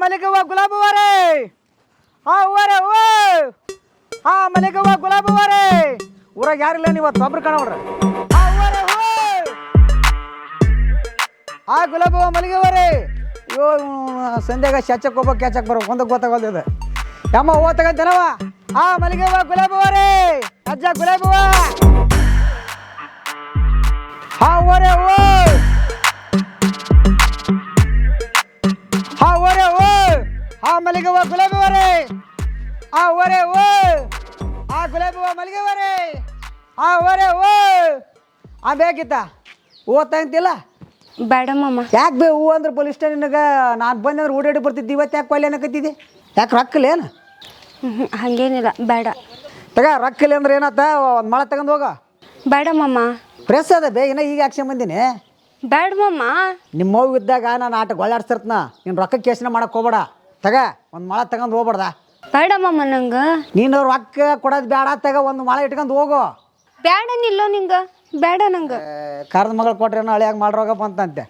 ಮಲ್ಲಿಗವ್ವ ಗುಲಾಬವ್ವರೇ ಅವ್ವರೇ ಓ ಮಲ್ಲಿಗವ್ವ ಗುಲಾಬವ್ವರೇ ಊರಾಗ ಯಾರಿಲ್ಲ ನೀವು ಒಬ್ರು ಕಾಣವ್ರ ಅವ್ವರೇ ಓ ಗುಲಾಬವ್ವ ಮಲ್ಲಿಗವ್ವರೇ ಅಯ್ಯೋ ಸಂಧ್ಯಾಗ ಶಾಚಕ್ ಹೋಗ್ಬೇಕು ಕ್ಯಾಚಕ್ ಬರ್ಬೇಕು ಒಂದಕ್ಕೆ ಗೊತ್ತಾಗೋದಿದೆ ಯಮ್ಮ ಹೂವ ತಗಂತೇನವ ಮಲ್ಲಿಗವ್ವ ಗುಲಾಬವ್ವರೇ ಅಜ್ಜ ಗುಲಾಬವ್ವ ಅವ್ವರೇ ಓ ಓರೆ ಓ ಮಲ್ಲಿಗವ್ವ ಗುಲಾಬವ್ವರೇ ಓರೆ ಓ ಗುಲಾಬವ್ವ ಮಲ್ಲಿಗವ್ವರೇ ಓರೆ ಓ ಬೇಕಿತ್ತ ಹೂವು ತಗಂತಿಲ್ಲ ಬೇಡ ಮಾಮ. ಯಾಕೆ ಬೇ ಹೂವು ಅಂದ್ರೆ ಪೊಲೀಸ್ ಸ್ಟೇಷನ್ಗೆ ನಾನು ಬಂದಂದ್ರೆ ಓಡಾಡಿ ಬರ್ತಿದ್ದೆ ಇವತ್ತು ಯಾಕೆ ಕೊಯ್ಲಿ ಅನ್ನಕತ್ತಿದ್ದೆ ಯಾಕೆ ರೊಕ್ಕಲೇನು ಹಾಗೇನಿಲ್ಲ ಬೇಡ ತಗ ರೊಕ್ಕಲಿ ಅಂದ್ರೆ ಏನತ್ತ ಒಂದು ಮಳೆ ತಗೊಂಡು ಹೋಗ ಬೇಡ ಮಾಮ. ಪ್ರೆಸ್ ಅದ ಬೇಗನ ಈಗ ಆಕ್ಷನ್ ಬಂದೀನಿ ಬೇಡ ಮಾಮ. ನಿಮ್ಮ ಮಗು ಇದ್ದಾಗ ನಾನು ಆಟ ಗೊಳ್ಳಾಡ್ಸಿರ್ತನ ನೀನು ರೊಕ್ಕ ಕೇಸನ ಮಾಡಕ್ಕೆ ಹೋಗ್ಬೇಡ ತಗ ಒಂದು ಮಳೆ ತಗೊಂಡು ಹೋಗ್ಬೇಡ್ದ ಬೇಡ ಮಾಮ. ನಂಗೆ ನೀನು ರೊಕ್ಕ ಕೊಡೋದು ಬೇಡ ತಗ ಒಂದು ಮಳೆ ಇಟ್ಕೊಂಡು ಹೋಗು ಬೇಡ ನಿಲ್ಲೋ ನಿಂಗೆ ಬೇಡ ನಂಗೆ ಕರ್ದ ಮಗಳು ಕೊಟ್ರೇನೋ ಹಳಿಯಾಗ ಮಾಡ್ರೋಗಪ್ಪ ಅಂತಂತೆ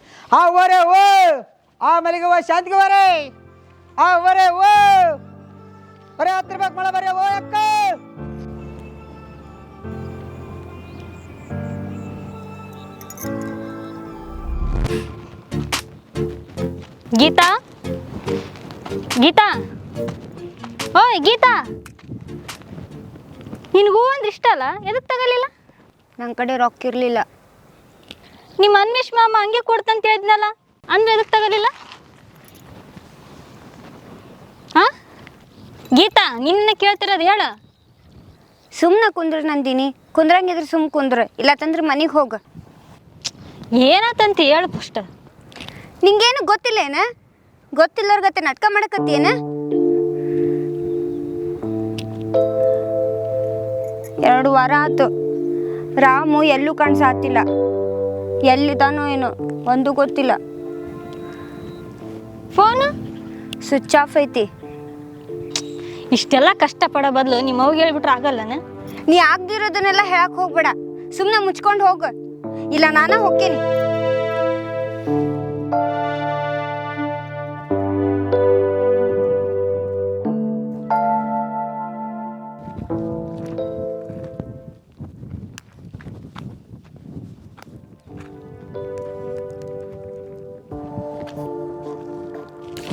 ಓರೆ ಓ ಮಲ್ಲಿಗವ್ವ ಶಾಂತಿಗವ್ವರೇ ಓರೆ ಓ ಬರೀ ಹತ್ತಿರ್ಬೇಕು ಮಳೆ ಬರೀ ಓ ಅಕ್ಕ ಗೀತಾ ಗೀತಾ ಓಯ್ ಗೀತಾ ನಿನಗೂ ಅಂದ್ರೆ ಇಷ್ಟ ಅಲ್ಲ ಎದಕ್ಕೆ ತಗಲಿಲ್ಲ ನನ್ನ ಕಡೆ ರೊಕ್ಕ ಇರಲಿಲ್ಲ. ನಿಮ್ಮ ಅನ್ಮೇಶ್ ಮಾಮ ಹಂಗೆ ಕೊಡ್ತಂತ ಹೇಳಿದ್ನಲ್ಲ ಅಂದ್ರೆ ಎದಕ್ಕೆ ತಗಲಿಲ್ಲ ಹಾಂ ಗೀತಾ ನಿನ್ನ ಕೇಳ್ತಿರೋದು ಹೇಳ ಸುಮ್ಮನೆ ಕುಂದ್ರ ನಂದಿನಿ. ಕುಂದ್ರಂಗಿದ್ರೆ ಸುಮ್ಮ ಕುಂದ್ರ ಇಲ್ಲ ತಂದ್ರೆ ಮನೆಗೆ ಹೋಗ. ಏನಾತಂತ ಹೇಳು ಫಸ್ಟ್. ನಿಂಗೇನು ಗೊತ್ತಿಲ್ಲ ಏನ ಗೊತ್ತಿಲ್ಲವ್ರ ಗತೆ ನಾಟಕ ಮಾಡಕತ್ತೀನ. 2 ವಾರ ಆತು ರಾಮು ಎಲ್ಲೂ ಕಾಣಿಸಾತಿಲ್ಲ. ಎಲ್ಲಿದ್ದಾನೋ ಏನೋ ಒಂದು ಗೊತ್ತಿಲ್ಲ. ಫೋನು ಸ್ವಿಚ್ ಆಫ್ ಐತಿ. ಇಷ್ಟೆಲ್ಲ ಕಷ್ಟಪಡೋ ಬದಲು ನಿಮ್ಮ ಅವ್ಗೆ ಹೇಳ್ಬಿಟ್ರೆ ಆಗಲ್ಲನ. ನೀ ಆಗ್ದಿರೋದನ್ನೆಲ್ಲ ಹೇಳಕ್ ಹೋಗ್ಬೇಡ. ಸುಮ್ಮನೆ ಮುಚ್ಕೊಂಡು ಹೋಗ ಇಲ್ಲ ನಾನ ಹೋಗ್ತೀನಿ.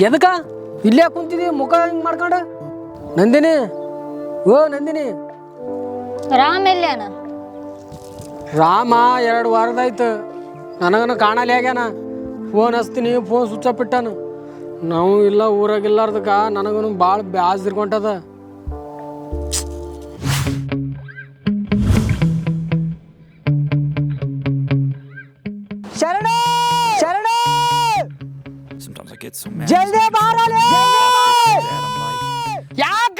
ಎದಕ್ಕ ಇಲ್ಲೇ ಕುಂತಿದಿ ಮುಖ ಹಿಂಗೆ ಮಾಡ್ಕೊಂಡು? ನಂದಿನಿ ಓ ನಂದಿನಿ. ರಾಮ್ ಎಲ್ಲೇನ? ರಾಮ 2 ವಾರದಾಯ್ತು ನನಗನ ಕಾಣಲಿ ಆಗ್ಯಾನ. ಫೋನ್ ಹಚ್ತೀನಿ ಫೋನ್ ಸ್ವಿಚ್ ಆಫ್ ಇಟ್ಟಾನ. ನಾವು ಇಲ್ಲ ಊರಾಗಿಲ್ಲಾರ್ದಕ್ಕ ನನಗೂ ಭಾಳ ಬ್ಯಾಸ್ದಿರ್ಕೊಂಟದ. ಜಲ್ದಿ ಬಾರಲೇ ಯಾಕ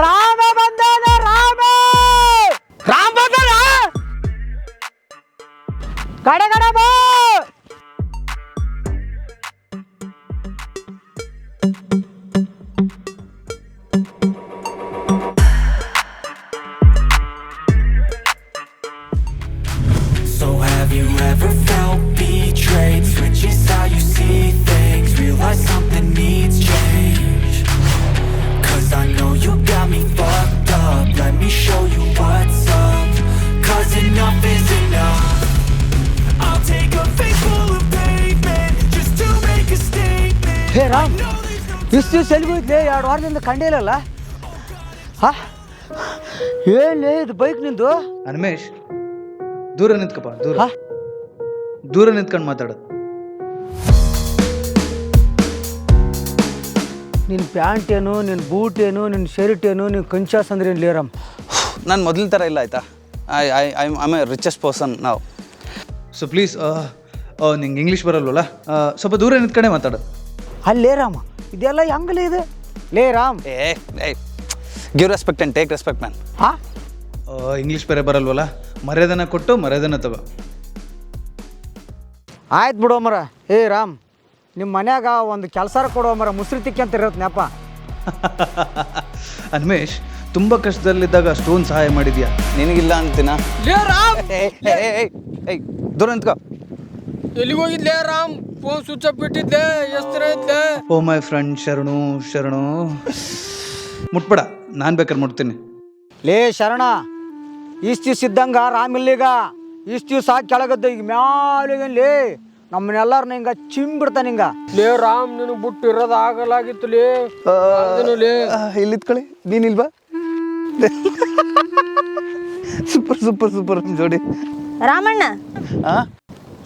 ರಾಮ ಬಂದಾನ ರಾಮ ಬಂದಾನ ಕಡೆ ಕಡೆ ಬಾ ಹೇ ರಾಮ್ ಇಷ್ಟು ಸೆಲ್ಗೋಯ್ತಲೇ 2 ವಾರದಿಂದ ಕಂಡೇ ಇಲ್ಲಲ್ಲ. ಏನ್ಲೇ ಇದು ಬೈಕ್ ನಿಂದು? ಅನ್ಮೇಶ್ ದೂರ ನಿಂತ್ಕಪ್ಪ. ದೂರ ನಿಂತ್ಕೊಂಡು ಮಾತಾಡೋದು. ನಿನ್ನ ಪ್ಯಾಂಟ್ ಏನು, ನಿನ್ನ ಬೂಟ್ ಏನು, ನಿನ್ನ ಶರ್ಟ್ ಏನು, ನಿನ್ನ ಕಂಚಾಸ್ ಅಂದ್ರೆ ಏನು ಲೇರಾಮ್? ನಾನು ಮೊದಲ ಥರ ಇಲ್ಲ ಆಯಿತಾ. ಐ ಎ ರಿಚೆಸ್ಟ್ ಪರ್ಸನ್ ನಾವು. ಸೊ ಪ್ಲೀಸ್ ನಿಂಗೆ ಇಂಗ್ಲೀಷ್ ಬರಲ್ವಲ್ಲ, ಸ್ವಲ್ಪ ದೂರ ನಿಂತ್ಕೊಂಡೇ ಮಾತಾಡೋದು. ಅಲ್ಲೇ ರಾಮ ಇದೆಲ್ಲ ಹೆಂಗಲೇ ಇದೆ ಲೇ Ram? Give respect and take respect man. English ಬೇರೆ ಬರಲ್ವಲ್ಲ, ಮರ್ಯಾದನ ಕೊಟ್ಟು ಮರ್ಯಾದನ ತಗೋ. ಆಯ್ತು ಬಿಡೋ ಮರ. ಏ ರಾಮ್, ನಿಮ್ಮ ಮನ್ಯಾಗ ಒಂದು ಕೆಲಸ ಕೊಡೋ ಮರ, ಮುಸ್ರಿ ತಿಕ್ಕಿ ಅಂತ ಇರತ್ತೆ ನೆಪ. ಅನ್ಮೇಶ್ ತುಂಬ ಕಷ್ಟದಲ್ಲಿದ್ದಾಗ ಅಷ್ಟೊಂದು ಸಹಾಯ ಮಾಡಿದ್ಯಾ. ನಿನಗಿಲ್ಲ ಅಂತೀನ? ಲೇ ರಾಮ್ ಏಯ್ ದೂರ ನಿಂತ್ಕೋ. ಎಲ್ಲಿಗೆ ಹೋಗಿದ್ಲೆ ರಾಮ್? ಫೋನ್ ಸ್ವಿಚ್ ಆಫ್ ಬಿಟ್ಟಿದ್ದೆ, ಎಷ್ಟು ದಿನ ಐತ್ಲೆ? ಓ ಮೈ ಫ್ರೆಂಡ್ ಶರಣು ಮುಟ್ಬೇಡ, ನಾನು ಬೇಕಾದ್ರೆ ಮುಟ್ತೀನಿ. ಲೇ ಶರಣ, ಇಷ್ಟು ದಿವ್ಸ ಇದ್ದಂಗ ರಾಮಿಲ್ಲೀಗ ಇಷ್ಟು ದಿವ್ಸ ಕೆಳಗದ್ದ ಈಗ ಮ್ಯಾಲಿಗೆ ಲೇ ನಮ್ಮನ್ನೆಲ್ಲಾರು ಹಿಂಗ ಚಿಂಬಿಡ್ತಾನೆ ಹಿಂಗ. ಲೇ ರಾಮ್, ನಿನಗೆ ಬಿಟ್ಟು ಇರೋದು ಆಗಲಾಗಿತ್ತು ಲೇ. ಇಲ್ಲಿತ್ಕೊಳ್ಳಿ, ನೀನಿಲ್ವಾ? ಸೂಪರ್ ಸೂಪರ್ ಸೂಪರ್ ಜೋಡಿ. ರಾಮಣ್ಣ ಆ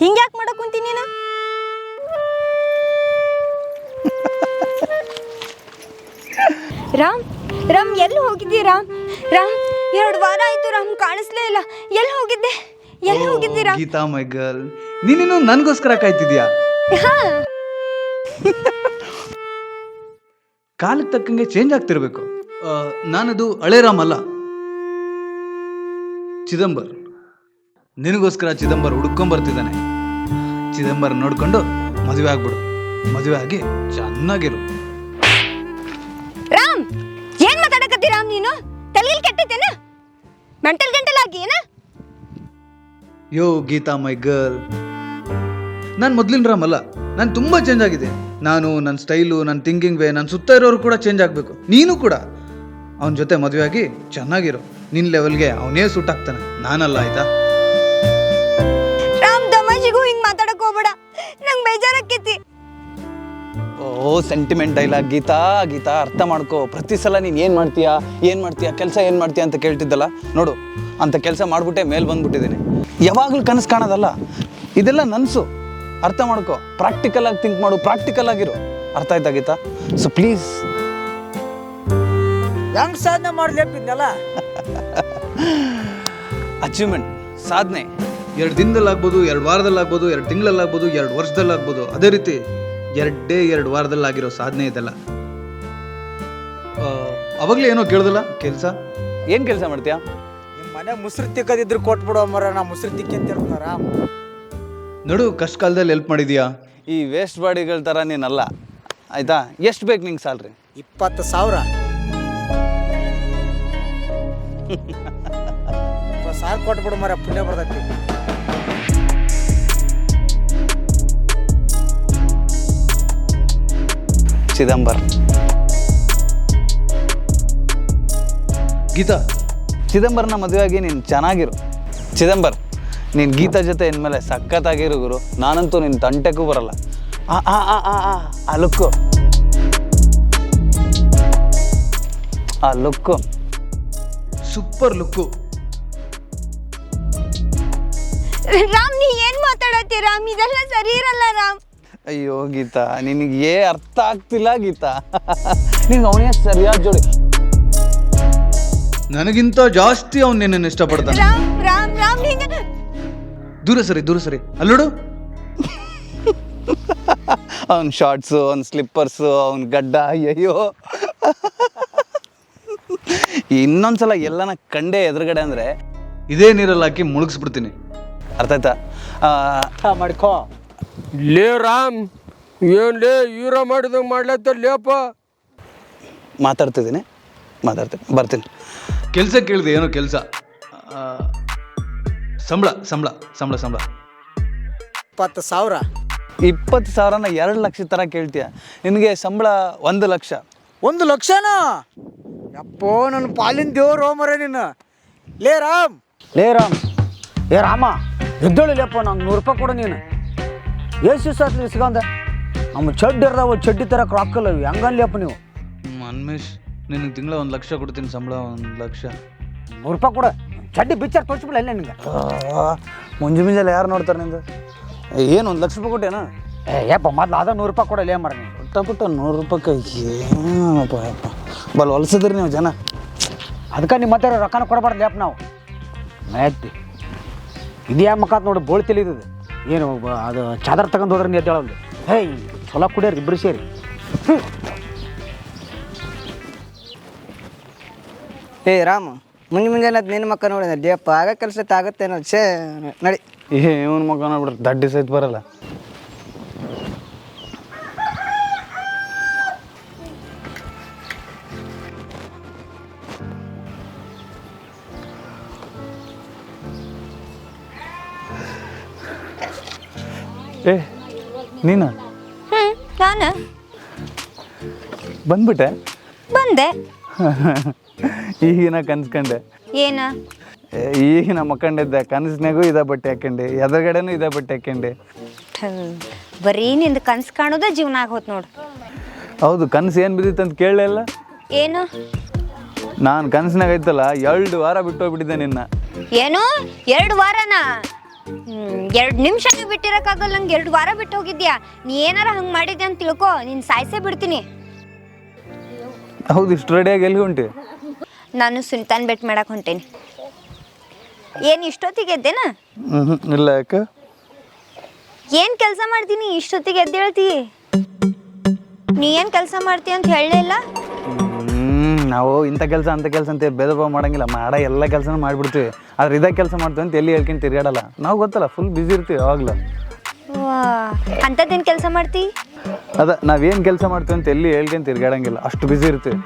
ಹಿಂಗ್ಯಾಕ್ ಮಾಡಕ್ ಕುಂತಿ ನೀನು? ರಾಮ್ ರಾಮ್ ಎಲ್ಲಿ ಹೋಗಿದ್ದಿ ರಾಮ್? ರಾಮ್ 2 ವಾರ ಆಯ್ತು ರಾಮ್, ಕಾಣಿಸ್ಲೇ ಇಲ್ಲ. ಎಲ್ಲಿ ಹೋಗಿದ್ದೆ? ಎಲ್ಲಿ ಹೋಗಿದ್ದಿ ರಾಮ್? ಗೀತಾ ಮೈ ಗರ್ಲ್, ನೀನಿನ್ನು ನನಗೋಸ್ಕರ ಕಾಯ್ತಿದ್ಯಾ? ಹಾ, ಕಾಲಕ್ಕೆ ತಕ್ಕಂಗೆ ಚೇಂಜ್ ಆಗ್ತಿರ್ಬೇಕು. ನಾನದು ಹಳೆ ರಾಮ್ ಅಲ್ಲ, ಚಿದಂಬರ್. ನಿನಗೋಸ್ಕರ ಚಿದಂಬರ್ ಹುಡ್ಕೊಂಬರ್ತಿದ್ದಾನೆ. ಚಿದಂಬರ್ ನೋಡ್ಕೊಂಡು ಮದುವೆ ಆಗ್ಬಿಡು. ಮದುವೆ ಆಗಿ ಚೆನ್ನಾಗಿರು. ರಾಮ್ ಏನ್ ಮಾತಾಡಕತ್ತಿ ರಾಮ್? ನೀನು ತಲೆಯಲ್ಲಿ ಕೆಟ್ಟೈತೇನ? ಗಂಟಲ್ ಆಗಿ ಏನ? ಯೋ ಗೀತಾ ಮೈ ಗರ್ಲ್, ನಾನು ಮೊದ್ಲಿನ ರಾಮ್ ಅಲ್ಲ, ನಾನು ತುಂಬ ಚೇಂಜ್ ಆಗಿದೆ. ನಾನು ನನ್ನ ಸ್ಟೈಲು, ನನ್ನ ಥಿಂಕಿಂಗ್ ವೇ, ನನ್ನ ಸುತ್ತ ಇರೋರು ಕೂಡ ಚೇಂಜ್ ಆಗಬೇಕು. ನೀನು ಕೂಡ ಅವನ ಜೊತೆ ಮದುವೆ ಆಗಿ ಚೆನ್ನಾಗಿರು. ನಿನ್ನ ಲೆವೆಲ್ಗೆ ಅವನೇ ಸೂಟ್ ಆಗ್ತಾನೆ, ನಾನಲ್ಲ, ಆಯ್ತಾ? ರಾಮ್ ತಮಾಷೆಗೂ ಹಿಂಗ್ ಮಾತಾಡಕ್ ಹೋಗ್ಬೇಡ, ನಂಗೆ ಬೇಜಾರಾಕೈತಿ. ಓ ಸೆಂಟಿಮೆಂಟ್ ಡೈಲಾಗ್. ಗೀತಾ ಗೀತಾ ಅರ್ಥ ಮಾಡ್ಕೋ. ಪ್ರತಿ ಸಲ ನೀನು ಏನು ಮಾಡ್ತೀಯಾ ಕೆಲಸ ಏನು ಮಾಡ್ತೀಯಾ ಅಂತ ಕೇಳ್ತಿದ್ದಲ್ಲ, ನೋಡು ಅಂಥ ಕೆಲಸ ಮಾಡಿಬಿಟ್ಟೆ ಮೇಲೆ ಬಂದ್ಬಿಟ್ಟಿದ್ದೀನಿ. ಯಾವಾಗಲೂ ಕನಸು ಕಾಣೋದಲ್ಲ, ಇದೆಲ್ಲ ನನಸು. ಅರ್ಥ ಮಾಡ್ಕೋ, ಪ್ರಾಕ್ಟಿಕಲ್ ಆಗಿ ಥಿಂಕ್ ಮಾಡು, ಪ್ರಾಕ್ಟಿಕಲ್ ಆಗಿರು. ಅರ್ಥ ಆಯ್ತಾ ಗೀತಾ? So please. ಹೆಂಗ್ ಸಾಧನೆ ಮಾಡ್ಲೇಪಿದ್ನಲ್ಲ. ಅಚೀವ್ಮೆಂಟ್, ಸಾಧನೆ 2 ದಿನದಲ್ಲಾಗ್ಬೋದು, 2 ವಾರದಲ್ಲಾಗ್ಬೋದು, 2 ತಿಂಗಳಲ್ಲಾಗ್ಬೋದು, 2 ವರ್ಷದಲ್ಲಾಗ್ಬೋದು. ಅದೇ ರೀತಿ 2 ವಾರದಲ್ಲಾಗಿರೋ ಸಾಧನೆ ಇದೆಲ್ಲ. ಅವಾಗಲೇ ಏನೋ ಕೇಳ್ದಲ್ಲ ಕೆಲಸ. ಏನು ಕೆಲಸ ಮಾಡ್ತೀಯಾ? ನಿಮ್ಮ ಮನೆ ಮುಸ್ರಿ ತಿಕ್ಕದಿದ್ರು ಕೊಟ್ಬಿಡೋ ಮರ, ನಾ ಮುಸ್ರಿ ತಿಕ್ಕಂತಿರ್ತಾನ ರಾಮ್. ನೋಡು, ಕಷ್ಟ ಕಾಲದಲ್ಲಿ ಹೆಲ್ಪ್ ಮಾಡಿದ್ಯಾ. ಈ ವೇಸ್ಟ್ ಬಾಡಿಗಳ ಥರ ನೀನಲ್ಲ, ಆಯಿತಾ? ಎಷ್ಟು ಬೇಕು ನಿಂಗೆ ಸ್ಯಾಲ್ರಿ? 20,000. 20,000 ಕೊಟ್ಬಿಡು ಮರ, ಪುಣ್ಯ ಬರ್ತೈತಿ. ಚಿದಂಬರ್. ಗೀತಾ, ಚಿದಂಬರನ ಮದುವೆಯಾಗಿ ನೀನು ಚೆನ್ನಾಗಿರು. ಚಿದಂಬರ್, ನೀನು ಗೀತಾ ಜೊತೆ ಇನ್ಮೇಲೆ ಸಖತ್ತಾಗಿರು ಗುರು. ನಾನಂತೂ ನಿನ್ನ ತಂಟೆಗೂ ಬರಲ್ಲ. ಆ ಲುಕ್ಕು, ಆ ಲುಕ್ಕು ಸೂಪರ್ ಲುಕ್ಕು. ರಾಮ್ ನೀ ಏನ್ ಮಾತಾಡತ್ತಿ ರಾಮ್? ಇದೆಲ್ಲ ಸರಿ ಇರಲ್ಲ ರಾಮ್. ಅಯ್ಯೋ ಗೀತಾ, ನಿನಗೆ ಅರ್ಥ ಆಗ್ತಿಲ್ಲ ಗೀತಾ. ನಿನ್ಗೆ ಅವನೇ ಸರಿಯಾದ ಜೋಡಿ. ನನಗಿಂತ ಜಾಸ್ತಿ ಅವ್ನು ನಿನ್ನನ್ನು ಇಷ್ಟಪಡ್ತಾನೆ. ರಾಮ್ ರಾಮ್ ರಾಮ್ ಹಿಂಗ ದೂರ ಸರಿ ಅಲ್ಲೋಡು. ಅವ್ನ ಶಾರ್ಟ್ಸು, ಅವ್ನ ಸ್ಲಿಪ್ಪರ್ಸು, ಅವ್ನ ಗಡ್ಡ, ಅಯ್ಯೋ. ಇನ್ನೊಂದ್ಸಲ ಎಲ್ಲನ ಕಂಡೆ ಎದುರುಗಡೆ ಅಂದರೆ ಇದೇ ನೀರಲ್ಲಿ ಹಾಕಿ ಮುಳುಗಿಸ್ಬಿಡ್ತೀನಿ. ಅರ್ಥ ಆಯ್ತಾ? ಮಾಡ್ಕೋ. ಲೇ ರಾಮ್, ಏನ್ ಲೇ ಹೀರೋ ಮಾಡಿದಂಗೆ ಮಾಡ್ಲತ್ತ ಲೇಪ. ಮಾತಾಡ್ತೀನಿ, ಬರ್ತೀನಿ. ಕೆಲಸ ಕೇಳಿದೆ, ಏನೋ ಕೆಲಸ. ಸಂಬಳ 20,000. 20,000ನ 2 ಲಕ್ಷ ಥರ ಕೇಳ್ತೀಯ. ನಿನಗೆ ಸಂಬಳ 1 ಲಕ್ಷ. 1 ಲಕ್ಷನಾ? ಯಪ್ಪೋ, ನನ್ನ ಪಾಲಿನ ದೇವ್ರು ಮರ ನೀನು. ಲೇ ರಾಮ್, ಏ ರಾಮ, ಎದ್ದೊಳಿಲ್ಲಪ್ಪ, ನಂಗೆ 100 ರೂಪಾಯಿ ಕೊಡು ನೀನು. ಎಷ್ಟು ಸಾತ್ಲಿ ಇಸ್ಕೊಂಡ ನಮ್ಮ ಚಡ್ಡಿ ಇರ್ದಾವ, ಚಡ್ಡಿ ತರಕ್ಕೆ ರೊಕ್ಕಲ್ಲ, ಹೆಂಗನ್ಲಿಯಪ್ಪ ನೀವು? ಅನ್ಮೇಶ್, ನಿನಗೆ ತಿಂಗಳ 1 ಲಕ್ಷ ಕೊಡ್ತೀನಿ, ಸಂಬಳ 1 ಲಕ್ಷ. 100 ರೂಪಾಯಿ ಕೊಡ, ಚಡ್ಡಿ ಬಿಚ್ಚಾರ ತೋರಿಸ್ಬಿಡ ಇಲ್ಲ ನಿನಗೆ. ಮುಂಜಾನೆ ಯಾರು ನೋಡ್ತಾರೆ ನಿಂದು? ಏನು 1 ಲಕ್ಷ ರೂಪಾಯಿ ಕೊಟ್ಟೇನಾ? ಯಪ್ಪ, ಮೊದ್ಲು ಅದ 100 ರೂಪಾಯಿ ಕೊಡಲ್ಲ ಮರ ನೀವು. ಪುಟ್ಟ 100 ರೂಪಾಯಿ ಏನಪ್ಪ ಯಪ್ಪ, ಬಲ್ ಹೊಲ್ಸಿದ್ರಿ ನೀವು ಜನ. ಅದಕ್ಕೆ ನಿಮ್ಮ ಮತ್ತೆ ರೊಕ್ಕನ ಕೊಡಬಾರ್ದು ಯಪ್ಪ ನಾವು. ಆಯ್ತು, ಇದು ಯಾವ ಮಕ್ಕ ನೋಡಿ ಬೋಳ್ತಿಲಿ ಇದು ಏನು ಅದು ಚಾದರ್ ತಗೊಂಡು ಹೋದ್ರೆ ನೀವು ಎದ್ದೇಳೋದು. ಹೇಯ್, ಚಲೋ ಕುಡಿಯೋರಿ ಇಬ್ಬರು ಸೇರಿ. ಏ ರಾಮ, ಮುಂಜಾನೆ ಅದು ನಿನ್ನ ಮಕ್ಕ ನೋಡಿದ ದೇಪ್ಪ ಆಗ ಕೆಲಸ ಆಗುತ್ತೇನೋ. ಛೇ ನಡಿ. ಇವನ್ ಮಗ ನೋಡ್ಬಿಡ್ರಿ, ದಡ್ಡಿ ಸಹಿತ ಬರಲ್ಲ. ಏ ನೀನು ನಾನು ಬಂದ್ಬಿಟ್ಟೆ ಬಂದೆ. ಈಗಿನ ಕನ್ಸ್ಕೊಂಡೆ. ಏನ ಈಗಿನ ಮಕ್ಕಂಡಿದ್ದೆ ಕನಸಿನಾಗೂ ಇದೇ ಬಟ್ಟೆ ಹಾಕೊಂಡೆ, ಎದುರುಗಡೆನೂ ಇದೇ ಬಟ್ಟೆ ಹಾಕೊಂಡೆ. ಬರೀ ನಿಂದು ಕನ್ಸು ಕಾಣೋದ ಜೀವನ ಆಗೋತ್ ನೋಡು. ಹೌದು, ಕನಸು ಏನು ಬಿದ್ದಿತ್ತು ಅಂತ ಕೇಳಲೇ ಇಲ್ಲ. ಏನು ನಾನು ಕನಸಿನಾಗ ಐತಲ್ಲ 2 ವಾರ ಬಿಟ್ಟು ಹೋಗ್ಬಿಟ್ಟಿದ್ದೆ ನಿನ್ನ. ಏನು 2 ವಾರನ? 2 ನಿಮಿಷನೂ ಬಿಟ್ಟಿರಕ್ಕಾಗಲ್ಲ. ನಂಗೆ 2 ವಾರ ಬಿಟ್ಟು ಹೋಗಿದ್ಯಾ? ನೀ ಏನಾರ ಹಂಗೆ ಮಾಡಿದ್ದೆ ಅಂತ ತಿಳ್ಕೊ, ನೀನು ಸಾಯಿಸೇ ಬಿಡ್ತೀನಿ. ಹೌದು, ಇಷ್ಟು ರೆಡಿಯಾಗಿ ಎಲ್ಲಿ ಹೊಂಟಿ? ನಾನು ಸುಲ್ತಾನ್ ಬೆಟ್ ಮಾಡಕ್ಕೆ ಹೊಂಟೇನಿ. ಏನು ಇಷ್ಟೊತ್ತಿಗೆ ಎದ್ದೇನ? ಇಲ್ಲ, ಯಾಕೆ? ಏನು ಕೆಲಸ ಮಾಡ್ತೀನಿ ಇಷ್ಟೊತ್ತಿಗೆ ಎದ್ದೇಳ್ತಿ? ನೀ ಏನು ಕೆಲಸ ಮಾಡ್ತೀಯ ಅಂತ ಹೇಳಲೇ ಇಲ್ಲ. ನಾವು ಇಂಥ ಕೆಲಸ ಅಂಥ ಕೆಲಸ ಅಂತ ಭೇದ ಭಾವ ಮಾಡಂಗಿಲ್ಲ, ಎಲ್ಲ ಕೆಲಸನೂ ಮಾಡಿಬಿಡ್ತೀವಿ. ಆದ್ರೆ ಇದೇ ಕೆಲಸ ಮಾಡ್ತೀವಿ ಅಂತ ಎಲ್ಲಿ ಹೇಳ್ಕೊಂಡು ತಿರ್ಗಾಡಲ್ಲ. ನಾವು ಗೊತ್ತಲ್ಲ, ಫುಲ್ ಬ್ಯುಸಿ ಇರ್ತೀವಿ ಯಾವಾಗಲೂ. ಅಂಥದ್ದೇನು ಕೆಲಸ ಮಾಡ್ತಿ? ನಾವೇನು ಕೆಲಸ ಮಾಡ್ತೀವಿ ಅಂತ ಎಲ್ಲಿ ಹೇಳ್ಕೊಂಡು ತಿರ್ಗಾಡಂಗಿಲ್ಲ, ಅಷ್ಟು ಬ್ಯುಸಿ ಇರ್ತೀವಿ.